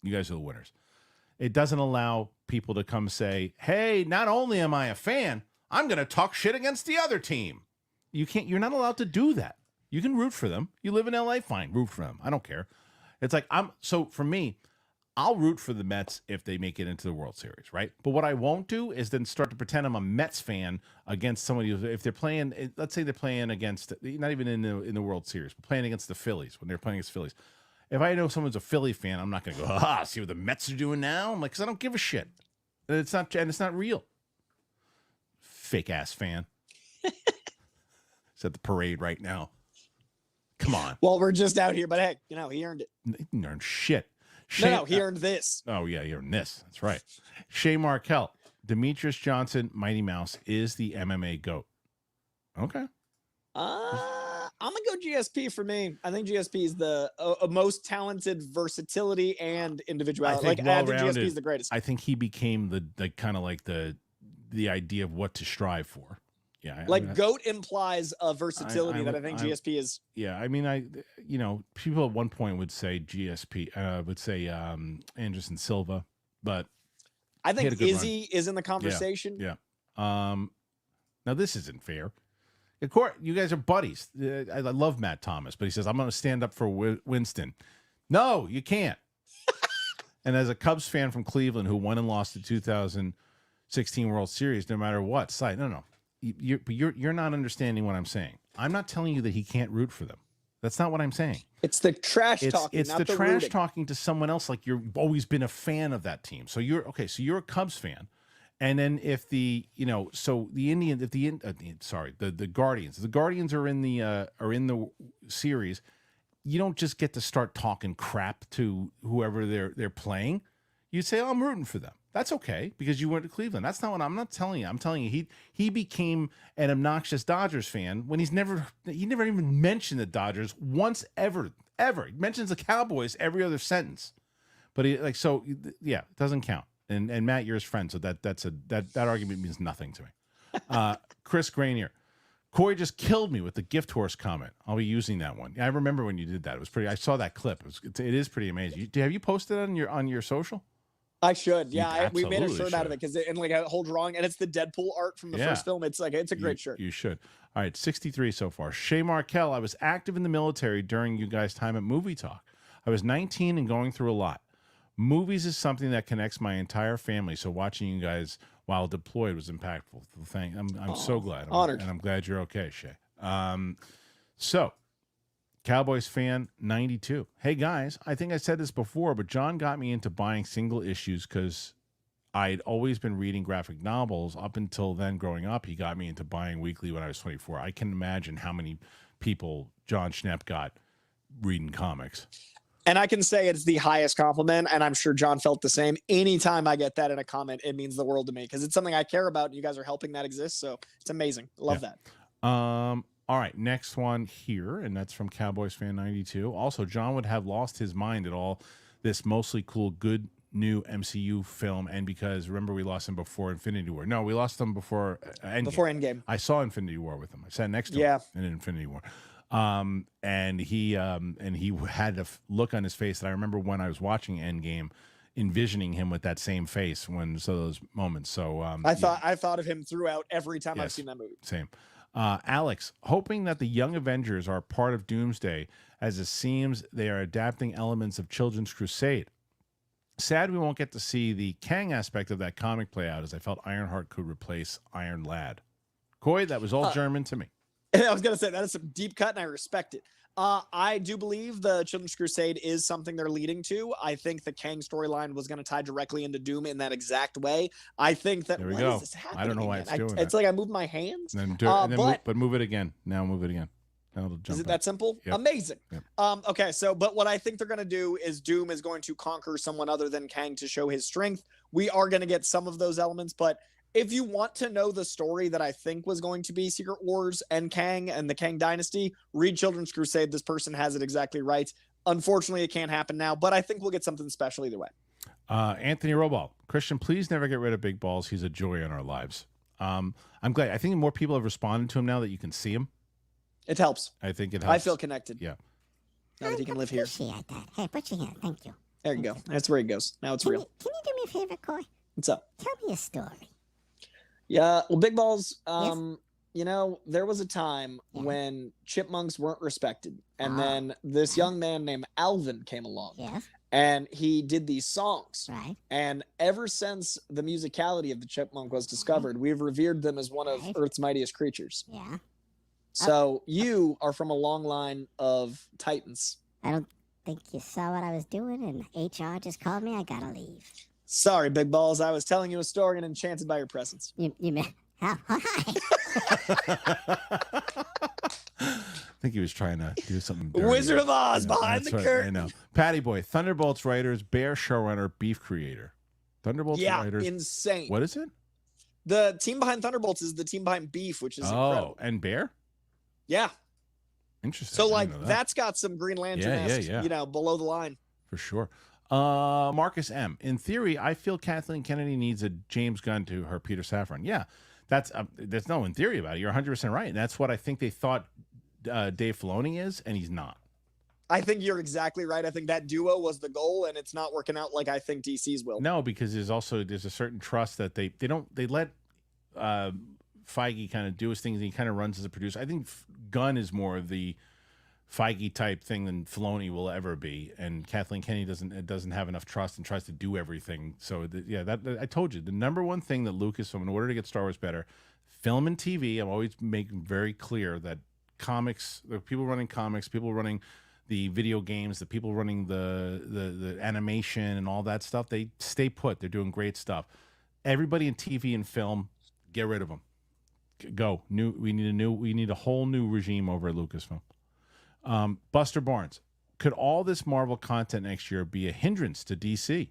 Speaker 1: You guys are the winners. It doesn't allow people to come say, hey, not only am I a fan, I'm going to talk shit against the other team. You're not allowed to do that. You can root for them. You live in LA, fine, root for them. I don't care. It's like, so for me, I'll root for the Mets if they make it into the World Series, right? But what I won't do is then start to pretend I'm a Mets fan against somebody who, if they're playing, let's say they're playing against, not even in the World Series, but playing against the Phillies, when they're playing against Phillies. If I know someone's a Philly fan, I'm not going to go, see what the Mets are doing now? I'm like, because I don't give a shit. And it's not real. Fake ass fan. It's at the parade right now. Come on.
Speaker 2: Well, we're just out here, but hey, he earned it.
Speaker 1: He didn't earn shit.
Speaker 2: No, he earned this.
Speaker 1: Oh, yeah, he earned this. That's right. Shay Markel, Demetrius Johnson, Mighty Mouse, is the MMA GOAT. Okay.
Speaker 2: I'm going to go GSP for me. I think GSP is the most talented versatility and individuality. I think GSP is the greatest.
Speaker 1: I think he became the kind of like the idea of what to strive for. Yeah.
Speaker 2: GOAT implies a versatility that I think GSP is.
Speaker 1: Yeah. I mean, people at one point would say GSP, would say Anderson Silva, but
Speaker 2: I think Izzy is in the conversation.
Speaker 1: Yeah. Now, this isn't fair. Of course, you guys are buddies. I love Matt Thomas, but he says, I'm going to stand up for Winston. No, you can't. And as a Cubs fan from Cleveland who won and lost the 2016 World Series, no matter what side, no. You're not understanding what I'm saying. I'm not telling you that he can't root for them. That's not what I'm saying.
Speaker 2: It's the trash talking.
Speaker 1: It's
Speaker 2: not
Speaker 1: the trash
Speaker 2: rooting.
Speaker 1: talking to someone else like you've always been a fan of that team. So you're a Cubs fan. And then if the Guardians are in the series, you don't just get to start talking crap to whoever they're playing. You say, "Oh, I'm rooting for them." That's okay because you went to Cleveland. That's not what I'm not telling you. I'm telling you he became an obnoxious Dodgers fan when he never even mentioned the Dodgers once ever. He mentions the Cowboys every other sentence. But it doesn't count. And Matt, you're his friend, so that argument means nothing to me. Chris Granier, Coy just killed me with the gift horse comment. I'll be using that one. I remember when you did that. It was pretty. I saw that clip. It is pretty amazing. Have you posted it on your social?
Speaker 2: I should. Yeah, we made a shirt out of it and like a whole drawing, and it's the Deadpool art from the first film. It's a great shirt.
Speaker 1: You should. All right, 63 so far. Shay Markel, I was active in the military during you guys' time at Movie Talk. I was 19 and going through a lot. Movies is something that connects my entire family, so watching you guys while deployed was impactful. I'm so glad.
Speaker 2: Honored.
Speaker 1: And I'm glad you're okay, Shay. So, Cowboys fan 92. Hey, guys, I think I said this before, but John got me into buying single issues because I'd always been reading graphic novels. Up until then, growing up, he got me into buying weekly when I was 24. I can imagine how many people John Schnepp got reading comics.
Speaker 2: And I can say it's the highest compliment, and I'm sure John felt the same. Anytime I get that in a comment, it means the world to me because it's something I care about, and you guys are helping that exist, so it's amazing. Love that.
Speaker 1: All right, next one here, and that's from Cowboys fan 92. Also, John would have lost his mind at all this mostly cool, good new MCU film, and because remember we lost him before Infinity War. No, we lost him before Endgame.
Speaker 2: Before Endgame.
Speaker 1: I saw Infinity War with him. I sat next to him in Infinity War. And he had a look on his face that I remember when I was watching Endgame, envisioning him with that same face those moments. So I
Speaker 2: thought of him throughout every time I've seen that movie.
Speaker 1: Same. Alex, hoping that the Young Avengers are part of Doomsday, as it seems they are adapting elements of Children's Crusade. Sad we won't get to see the Kang aspect of that comic play out, as I felt Ironheart could replace Iron Lad. Coy, that was all German to me.
Speaker 2: I was going to say, that is some deep cut, and I respect it. I do believe the Children's Crusade is something they're leading to. I think the Kang storyline was going to tie directly into Doom in that exact way. I think that...
Speaker 1: There we go. I don't know why it's doing
Speaker 2: It's like I moved my hands.
Speaker 1: But move it again. Now move it again.
Speaker 2: Is it that simple?
Speaker 1: Yep.
Speaker 2: Amazing.
Speaker 1: Yep.
Speaker 2: Okay, so, but what I think they're going to do is Doom is going to conquer someone other than Kang to show his strength. We are going to get some of those elements, but if you want to know the story that I think was going to be Secret Wars and Kang and the Kang Dynasty, read Children's Crusade. This person has it exactly right. Unfortunately, it can't happen now, but I think we'll get something special either way.
Speaker 1: Anthony Robal, Kristian, please never get rid of Big Balls. He's a joy in our lives. I'm glad. I think more people have responded to him now that you can see him.
Speaker 2: It helps.
Speaker 1: I think it helps.
Speaker 2: I feel connected.
Speaker 1: Yeah.
Speaker 3: Now that he can live here. Appreciate that. Hey, put your hand. Thank you.
Speaker 2: There you go. That's where it goes. Now it's real.
Speaker 3: Can you do me a favor, Coy?
Speaker 2: What's up?
Speaker 3: Tell me a story.
Speaker 2: Yeah. Well, Big Balls,
Speaker 3: Yes?
Speaker 2: you know, there was a time when chipmunks weren't respected. And then this young man named Alvin came along.
Speaker 3: Yes.
Speaker 2: And he did these songs.
Speaker 3: Right.
Speaker 2: And ever since the musicality of the chipmunk was discovered, we've revered them as one of Earth's mightiest creatures.
Speaker 3: Yeah.
Speaker 2: So you are from a long line of titans.
Speaker 3: I don't think you saw what I was doing, and HR just called me. I gotta leave.
Speaker 2: Sorry, Big Balls. I was telling you a story and enchanted by your presence.
Speaker 3: You mean... Oh, hi.
Speaker 1: I think he was trying to do something dirty.
Speaker 2: Wizard of Oz behind the curtain.
Speaker 1: I know. Patty Boy, Thunderbolts writers, Bear showrunner, Beef creator. Thunderbolts writers.
Speaker 2: Insane.
Speaker 1: What is it?
Speaker 2: The team behind Thunderbolts is the team behind Beef, which is incredible.
Speaker 1: And Bear?
Speaker 2: Yeah.
Speaker 1: Interesting.
Speaker 2: So, like, that's got some Green Lantern-esque, you know, below the line.
Speaker 1: For sure. Marcus M. In theory, I feel Kathleen Kennedy needs a James Gunn to her Peter Safran. Yeah, there's no in theory about it. You're 100% right. And that's what I think they thought Dave Filoni is, and he's not.
Speaker 2: I think you're exactly right. I think that duo was the goal, and it's not working out like I think DC's will.
Speaker 1: No, because there's a certain trust that they let Feige kind of do his things, and he kind of runs as a producer. I think Gunn is more of the Feige type thing than Filoni will ever be, and Kathleen Kennedy doesn't have enough trust and tries to do everything. So I told you the number one thing that Lucasfilm, in order to get Star Wars better, film and TV. I'm always making very clear that comics, the people running comics, people running the video games, the people running the animation and all that stuff, they stay put. They're doing great stuff. Everybody in TV and film, get rid of them. Go. We need a whole new regime over at Lucasfilm. Buster Barnes, could all this Marvel content next year be a hindrance to DC?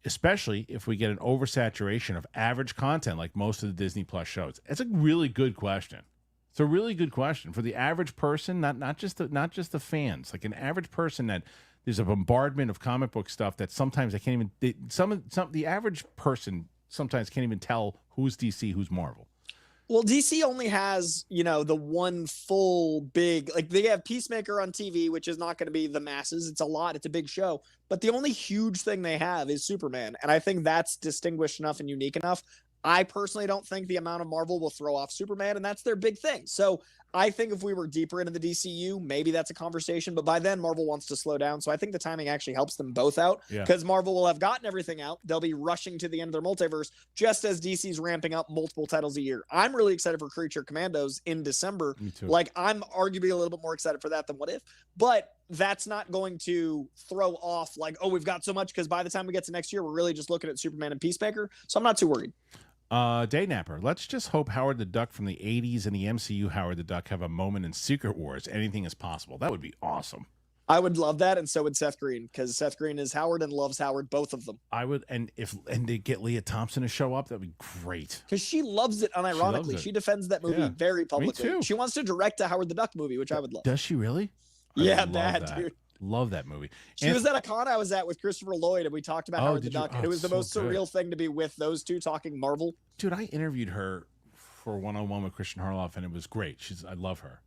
Speaker 1: Especially if we get an oversaturation of average content like most of the Disney Plus shows. It's a really good question. It's a really good question for the average person, not just the fans. Like an average person, that there's a bombardment of comic book stuff that sometimes I can't even. The average person sometimes can't even tell who's DC, who's Marvel.
Speaker 2: Well, DC only has, you know, the one full big, like they have Peacemaker on TV, which is not going to be the masses. It's a lot. It's a big show. But the only huge thing they have is Superman. And I think that's distinguished enough and unique enough. I personally don't think the amount of Marvel will throw off Superman, and that's their big thing. So I think if we were deeper into the DCU, maybe that's a conversation. But by then, Marvel wants to slow down. So I think the timing actually helps them both out, because Marvel will have gotten everything out. They'll be rushing to the end of their multiverse, just as DC's ramping up multiple titles a year. I'm really excited for Creature Commandos in December.
Speaker 1: Me too.
Speaker 2: Like, I'm arguably a little bit more excited for that than What If. But that's not going to throw off, like, oh, we've got so much, because by the time we get to next year, we're really just looking at Superman and Peacemaker. So I'm not too worried.
Speaker 1: Daynapper, let's just hope Howard the Duck from the 80s and the MCU Howard the Duck have a moment in Secret Wars. Anything is possible. That would be awesome.
Speaker 2: I would love that, and so would Seth Green, because Seth Green is Howard and loves Howard, both of them.
Speaker 1: I would, and they get Leah Thompson to show up, that'd be great.
Speaker 2: Because she loves it unironically. She defends that movie very publicly.
Speaker 1: Me too.
Speaker 2: She wants to direct a Howard the Duck movie, which I would love.
Speaker 1: Does she really?
Speaker 2: Yeah, bad, dude.
Speaker 1: Love that movie.
Speaker 2: She was at a con I was at with Christopher Lloyd, and we talked about Howard the Duck, and it was the most surreal thing to be with those two talking Marvel.
Speaker 1: Dude, I interviewed her for one-on-one with Christian Harloff, and it was great. I love her.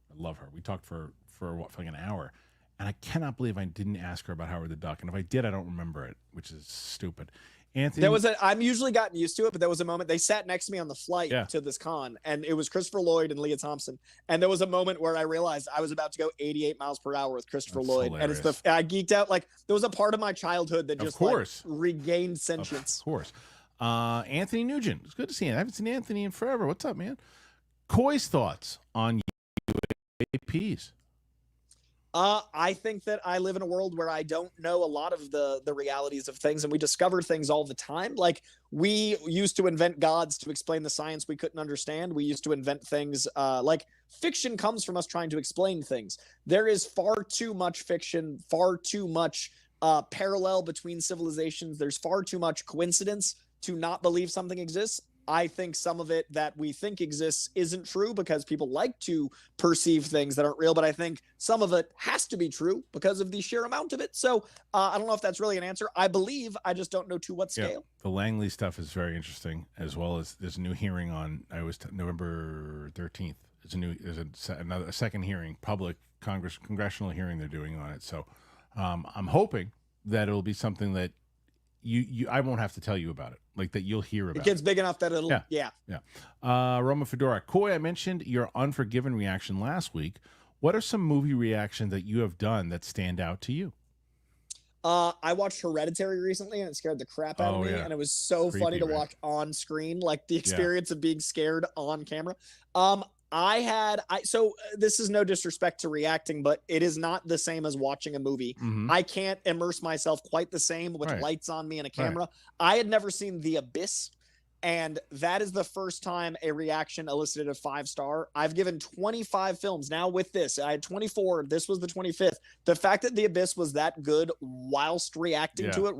Speaker 1: We talked for like an hour, and I cannot believe I didn't ask her about Howard the Duck. And if I did, I don't remember it, which is stupid. Anthony,
Speaker 2: I'm usually gotten used to it, but there was a moment they sat next to me on the flight to this con, and it was Christopher Lloyd and Leah Thompson. And there was a moment where I realized I was about to go 88 miles per hour with Christopher Lloyd.
Speaker 1: Hilarious.
Speaker 2: And I geeked out. Like, there was a part of my childhood that just like, regained sentience.
Speaker 1: Of course. Anthony Nugent. It's good to see you. I haven't seen Anthony in forever. What's up, man? Coy's thoughts on UAPs.
Speaker 2: I think that I live in a world where I don't know a lot of the realities of things, and we discover things all the time. Like, we used to invent gods to explain the science we couldn't understand. We used to invent things like fiction comes from us trying to explain things. There is far too much fiction, far too much parallel between civilizations. There's far too much coincidence to not believe something exists. I think some of it that we think exists isn't true because people like to perceive things that aren't real, but I think some of it has to be true because of the sheer amount of it. So I don't know if that's really an answer. I believe, I just don't know to what scale.
Speaker 1: Yeah, the Langley stuff is very interesting, as well as there's a new hearing on November 13th. There's a second hearing, public congressional hearing they're doing on it. So I'm hoping that it'll be something that I won't have to tell you about it, like that you'll hear about.
Speaker 2: It gets big enough that it'll, yeah.
Speaker 1: Roma Fedora. Coy, I mentioned your Unforgiven reaction last week. What are some movie reactions that you have done that stand out to you?
Speaker 2: I watched Hereditary recently, and it scared the crap out of me, and it was so funny to watch on screen, like the experience of being scared on camera. So this is no disrespect to reacting, but it is not the same as watching a movie.
Speaker 1: Mm-hmm.
Speaker 2: I can't immerse myself quite the same with lights on me and a camera.
Speaker 1: Right.
Speaker 2: I had never seen The Abyss, and that is the first time a reaction elicited a 5-star. I've given 25 films now with this. I had 24. This was the 25th. The fact that The Abyss was that good whilst reacting to it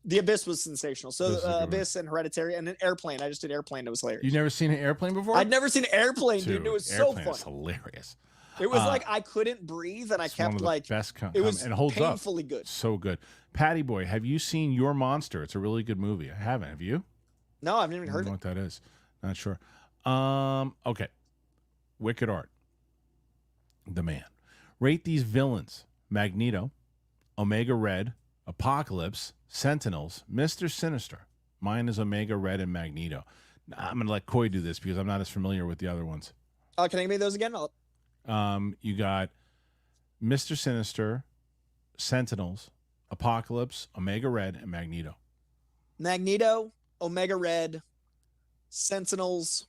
Speaker 2: The Abyss was sensational. So Abyss and Hereditary and an Airplane. I just did Airplane. It was hilarious.
Speaker 1: You never seen an Airplane before?
Speaker 2: I'd never seen Airplane, dude. It was so fun.
Speaker 1: It's hilarious.
Speaker 2: It was like I couldn't breathe, and I kept like it was
Speaker 1: and holds
Speaker 2: painfully
Speaker 1: up.
Speaker 2: good.
Speaker 1: So good. Patty Boy, have you seen Your Monster? It's a really good movie. I haven't. Have you?
Speaker 2: No, I've never even heard
Speaker 1: I don't
Speaker 2: it.
Speaker 1: know what that is. Not sure. Okay. Wicked Art. The Man. Rate these villains: Magneto, Omega Red, Apocalypse, Sentinels, Mr. Sinister. Mine is Omega Red and Magneto. I'm going to let Coy do this because I'm not as familiar with the other ones.
Speaker 2: Can I give me those again?
Speaker 1: You got Mr. Sinister, Sentinels, Apocalypse, Omega Red, and Magneto.
Speaker 2: Magneto, Omega Red, Sentinels,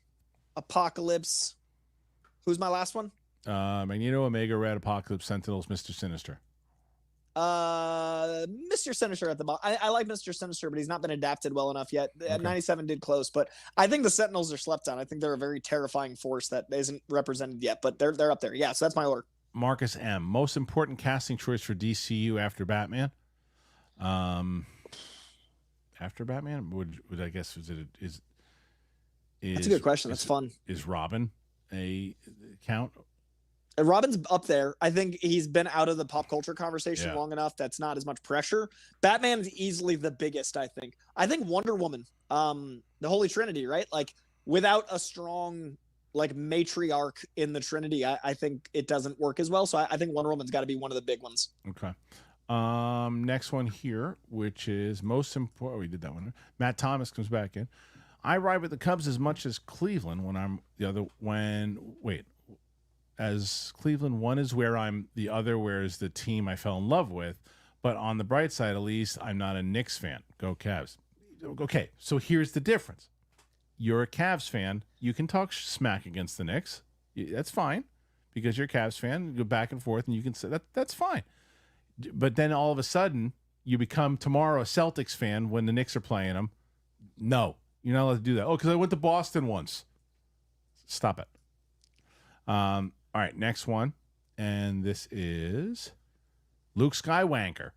Speaker 2: Apocalypse. Who's my last one?
Speaker 1: Magneto, Omega Red, Apocalypse, Sentinels, Mr. Sinister.
Speaker 2: Mr. Sinister at the bottom. I like Mr. Sinister, but he's not been adapted well enough yet.
Speaker 1: Okay.
Speaker 2: 97 did close, but I think the Sentinels are slept on. I think they're a very terrifying force that isn't represented yet, but they're up there. Yeah, so that's my order.
Speaker 1: Marcus M. Most important casting choice for DCU after Batman? After Batman? Would I guess is
Speaker 2: that's a good question. That's fun.
Speaker 1: Is Robin a count?
Speaker 2: Robin's up there. I think he's been out of the pop culture conversation long enough. That's not as much pressure. Batman is easily the biggest, I think. I think Wonder Woman, the Holy Trinity, right? Like, without a strong, like, matriarch in the Trinity, I think it doesn't work as well. So I think Wonder Woman's got to be one of the big ones.
Speaker 1: Okay. Next one here, which is most important. Oh, we did that one. Matt Thomas comes back in. I ride with the Cubs as much as Cleveland as Cleveland, one is where I'm, the other where is the team I fell in love with. But on the bright side, at least, I'm not a Knicks fan. Go Cavs. Okay, so here's the difference. You're a Cavs fan. You can talk smack against the Knicks. That's fine because you're a Cavs fan. You go back and forth, and you can say that's fine. But then all of a sudden, you become tomorrow a Celtics fan when the Knicks are playing them. No, you're not allowed to do that. Oh, because I went to Boston once. Stop it. All right, next one. And this is Luke Skywalker,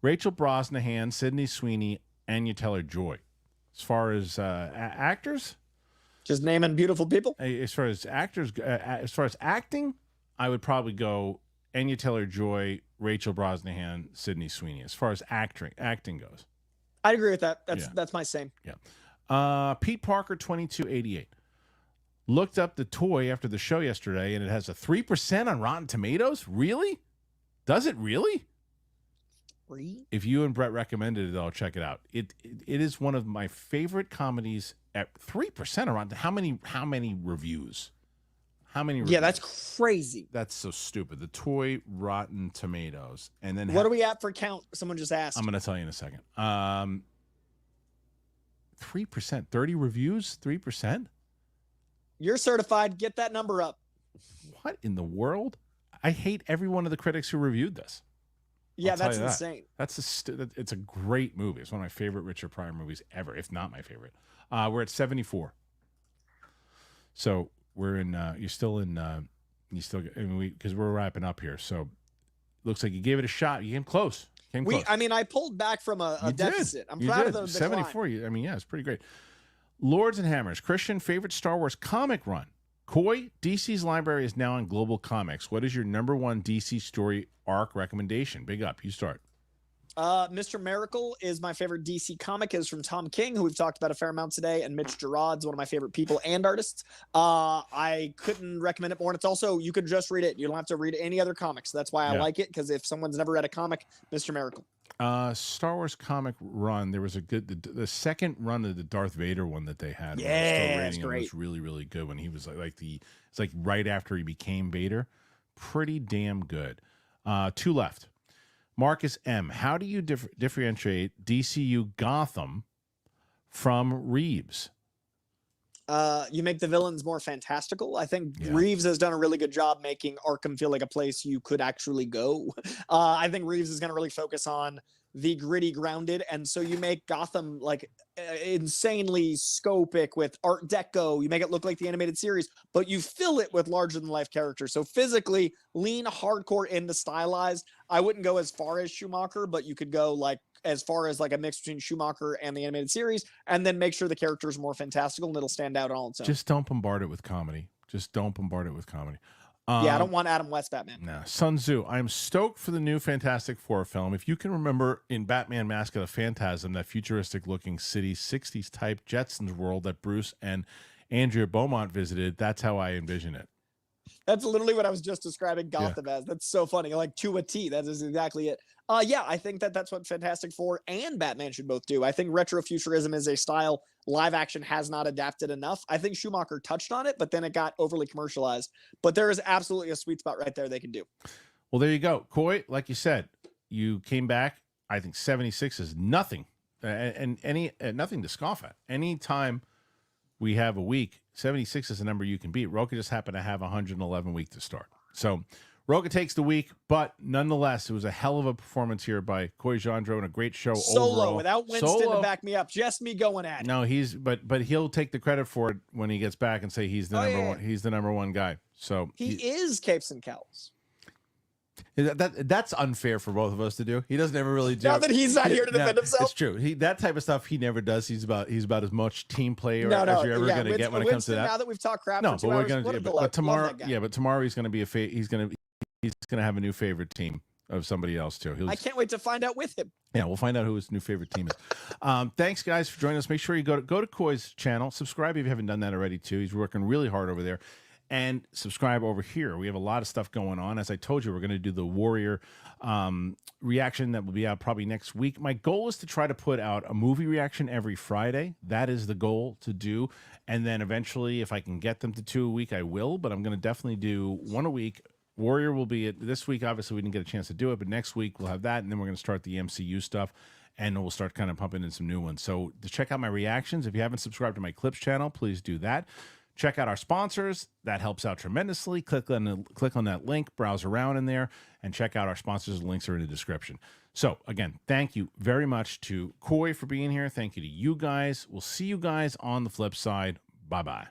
Speaker 1: Rachel Brosnahan, Sydney Sweeney, Anya Taylor-Joy. As far as actors?
Speaker 2: Just naming beautiful people?
Speaker 1: As far as actors, as far as acting, I would probably go Anya Taylor-Joy, Rachel Brosnahan, Sydney Sweeney. As far as acting goes.
Speaker 2: I'd agree with that. That's my same.
Speaker 1: Yeah. Pete Parker, 2288. Looked up the toy after the show yesterday, and it has a 3% on Rotten Tomatoes. Really? Does it really? If you and Brett recommended it, I'll check it out. It is one of my favorite comedies at 3% around. How many reviews? How many reviews?
Speaker 2: Yeah, that's crazy.
Speaker 1: That's so stupid. The toy Rotten Tomatoes. And then
Speaker 2: what are we at for count? Someone just asked.
Speaker 1: I'm going to tell you in a second. 3%, 30 reviews, 3%?
Speaker 2: You're certified. Get that number up.
Speaker 1: What in the world? I hate every one of the critics who reviewed this.
Speaker 2: Yeah, that's
Speaker 1: that.
Speaker 2: insane.
Speaker 1: It's a great movie. It's one of my favorite Richard Pryor movies ever, if not my favorite. We're at 74. So we're in. You're still in. Because we're wrapping up here. So looks like you gave it a shot. You came close.
Speaker 2: I pulled back from a deficit. I'm proud of the
Speaker 1: 74. It's pretty great. Lords and Hammers. Kristian, favorite Star Wars comic run. Coy, DC's library is now on Global Comics. What is your number one DC story arc recommendation? Big up. You start.
Speaker 2: Mr. Miracle is my favorite DC comic. Is from Tom King, who we've talked about a fair amount today, and Mitch Gerard's one of my favorite people and artists. I couldn't recommend it more. And it's also, you could just read it. You don't have to read any other comics. That's why I like it, because if someone's never read a comic, Mr. Miracle.
Speaker 1: Star Wars comic run. There was the second run of the Darth Vader one that they had.
Speaker 2: Yeah, it's great.
Speaker 1: It was really, really good when he was it's like right after he became Vader. Pretty damn good. 2 left. Marcus M. How do you differentiate DCU Gotham from Reeves?
Speaker 2: You make the villains more fantastical. I think Reeves has done a really good job making Arkham feel like a place you could actually go. I think Reeves is going to really focus on the gritty, grounded, and so you make Gotham like insanely scopic with Art Deco. You make it look like the animated series, but you fill it with larger than life characters. So physically lean hardcore into stylized. I wouldn't go as far as Schumacher, but you could go like as far as like a mix between Schumacher and the animated series, and then make sure the characters are more fantastical and it'll stand out on its own.
Speaker 1: Just don't bombard it with comedy.
Speaker 2: I don't want Adam West Batman.
Speaker 1: No. Sun Tzu. I'm stoked for the new Fantastic Four film. If you can remember in Batman Mask of the Phantasm, that futuristic-looking city, 60s type Jetsons world that Bruce and Andrea Beaumont visited, that's how I envision it.
Speaker 2: That's literally what I was just describing Gotham as. That's so funny. Like to a T. That is exactly it. I think that's what Fantastic Four and Batman should both do. I think retrofuturism is a style live action has not adapted enough. I think Schumacher touched on it, but then it got overly commercialized. But there is absolutely a sweet spot right there they can do.
Speaker 1: Well, there you go. Coy, like you said, you came back. I think 76 is nothing. And nothing to scoff at. Anytime we have a week, 76 is a number you can beat. Rocha just happened to have 111 week to start. So Rocha takes the week, but nonetheless, it was a hell of a performance here by Coy Jandreau and a great show overall.
Speaker 2: Without Winston to back me up, just me going at it.
Speaker 1: No, but he'll take the credit for it when he gets back and say he's the number one. He's the number one guy. So
Speaker 2: he is Capes and Cowls.
Speaker 1: That's unfair for both of us to do. He doesn't ever really do.
Speaker 2: Now that he's not here to defend himself.
Speaker 1: It's true. That type of stuff he never does. He's about as much team player as you're ever going to get when it comes to that.
Speaker 2: Now that we've talked crap,
Speaker 1: no,
Speaker 2: for 2
Speaker 1: but we're
Speaker 2: hours,
Speaker 1: going to. But tomorrow, but tomorrow he's going to be he's going to have a new favorite team of somebody else too.
Speaker 2: I can't wait to find out with him.
Speaker 1: Yeah, we'll find out who his new favorite team is. Thanks, guys, for joining us. Make sure you go to Coy's channel. Subscribe if you haven't done that already too. He's working really hard over there. And subscribe over here. We have a lot of stuff going on. As I told you, we're going to do the Warrior reaction that will be out probably next week. My goal is to try to put out a movie reaction every Friday. That is the goal to do. And then eventually, if I can get them to 2 a week, I will. But I'm going to definitely do 1 a week. Warrior will be this week. Obviously, we didn't get a chance to do it. But next week, we'll have that. And then we're going to start the MCU stuff. And we'll start kind of pumping in some new ones. So to check out my reactions, if you haven't subscribed to my Clips channel, please do that. Check out our sponsors. That helps out tremendously. Click on that link, browse around in there, and check out our sponsors. The links are in the description. So, again, thank you very much to Coy for being here. Thank you to you guys. We'll see you guys on the flip side. Bye-bye.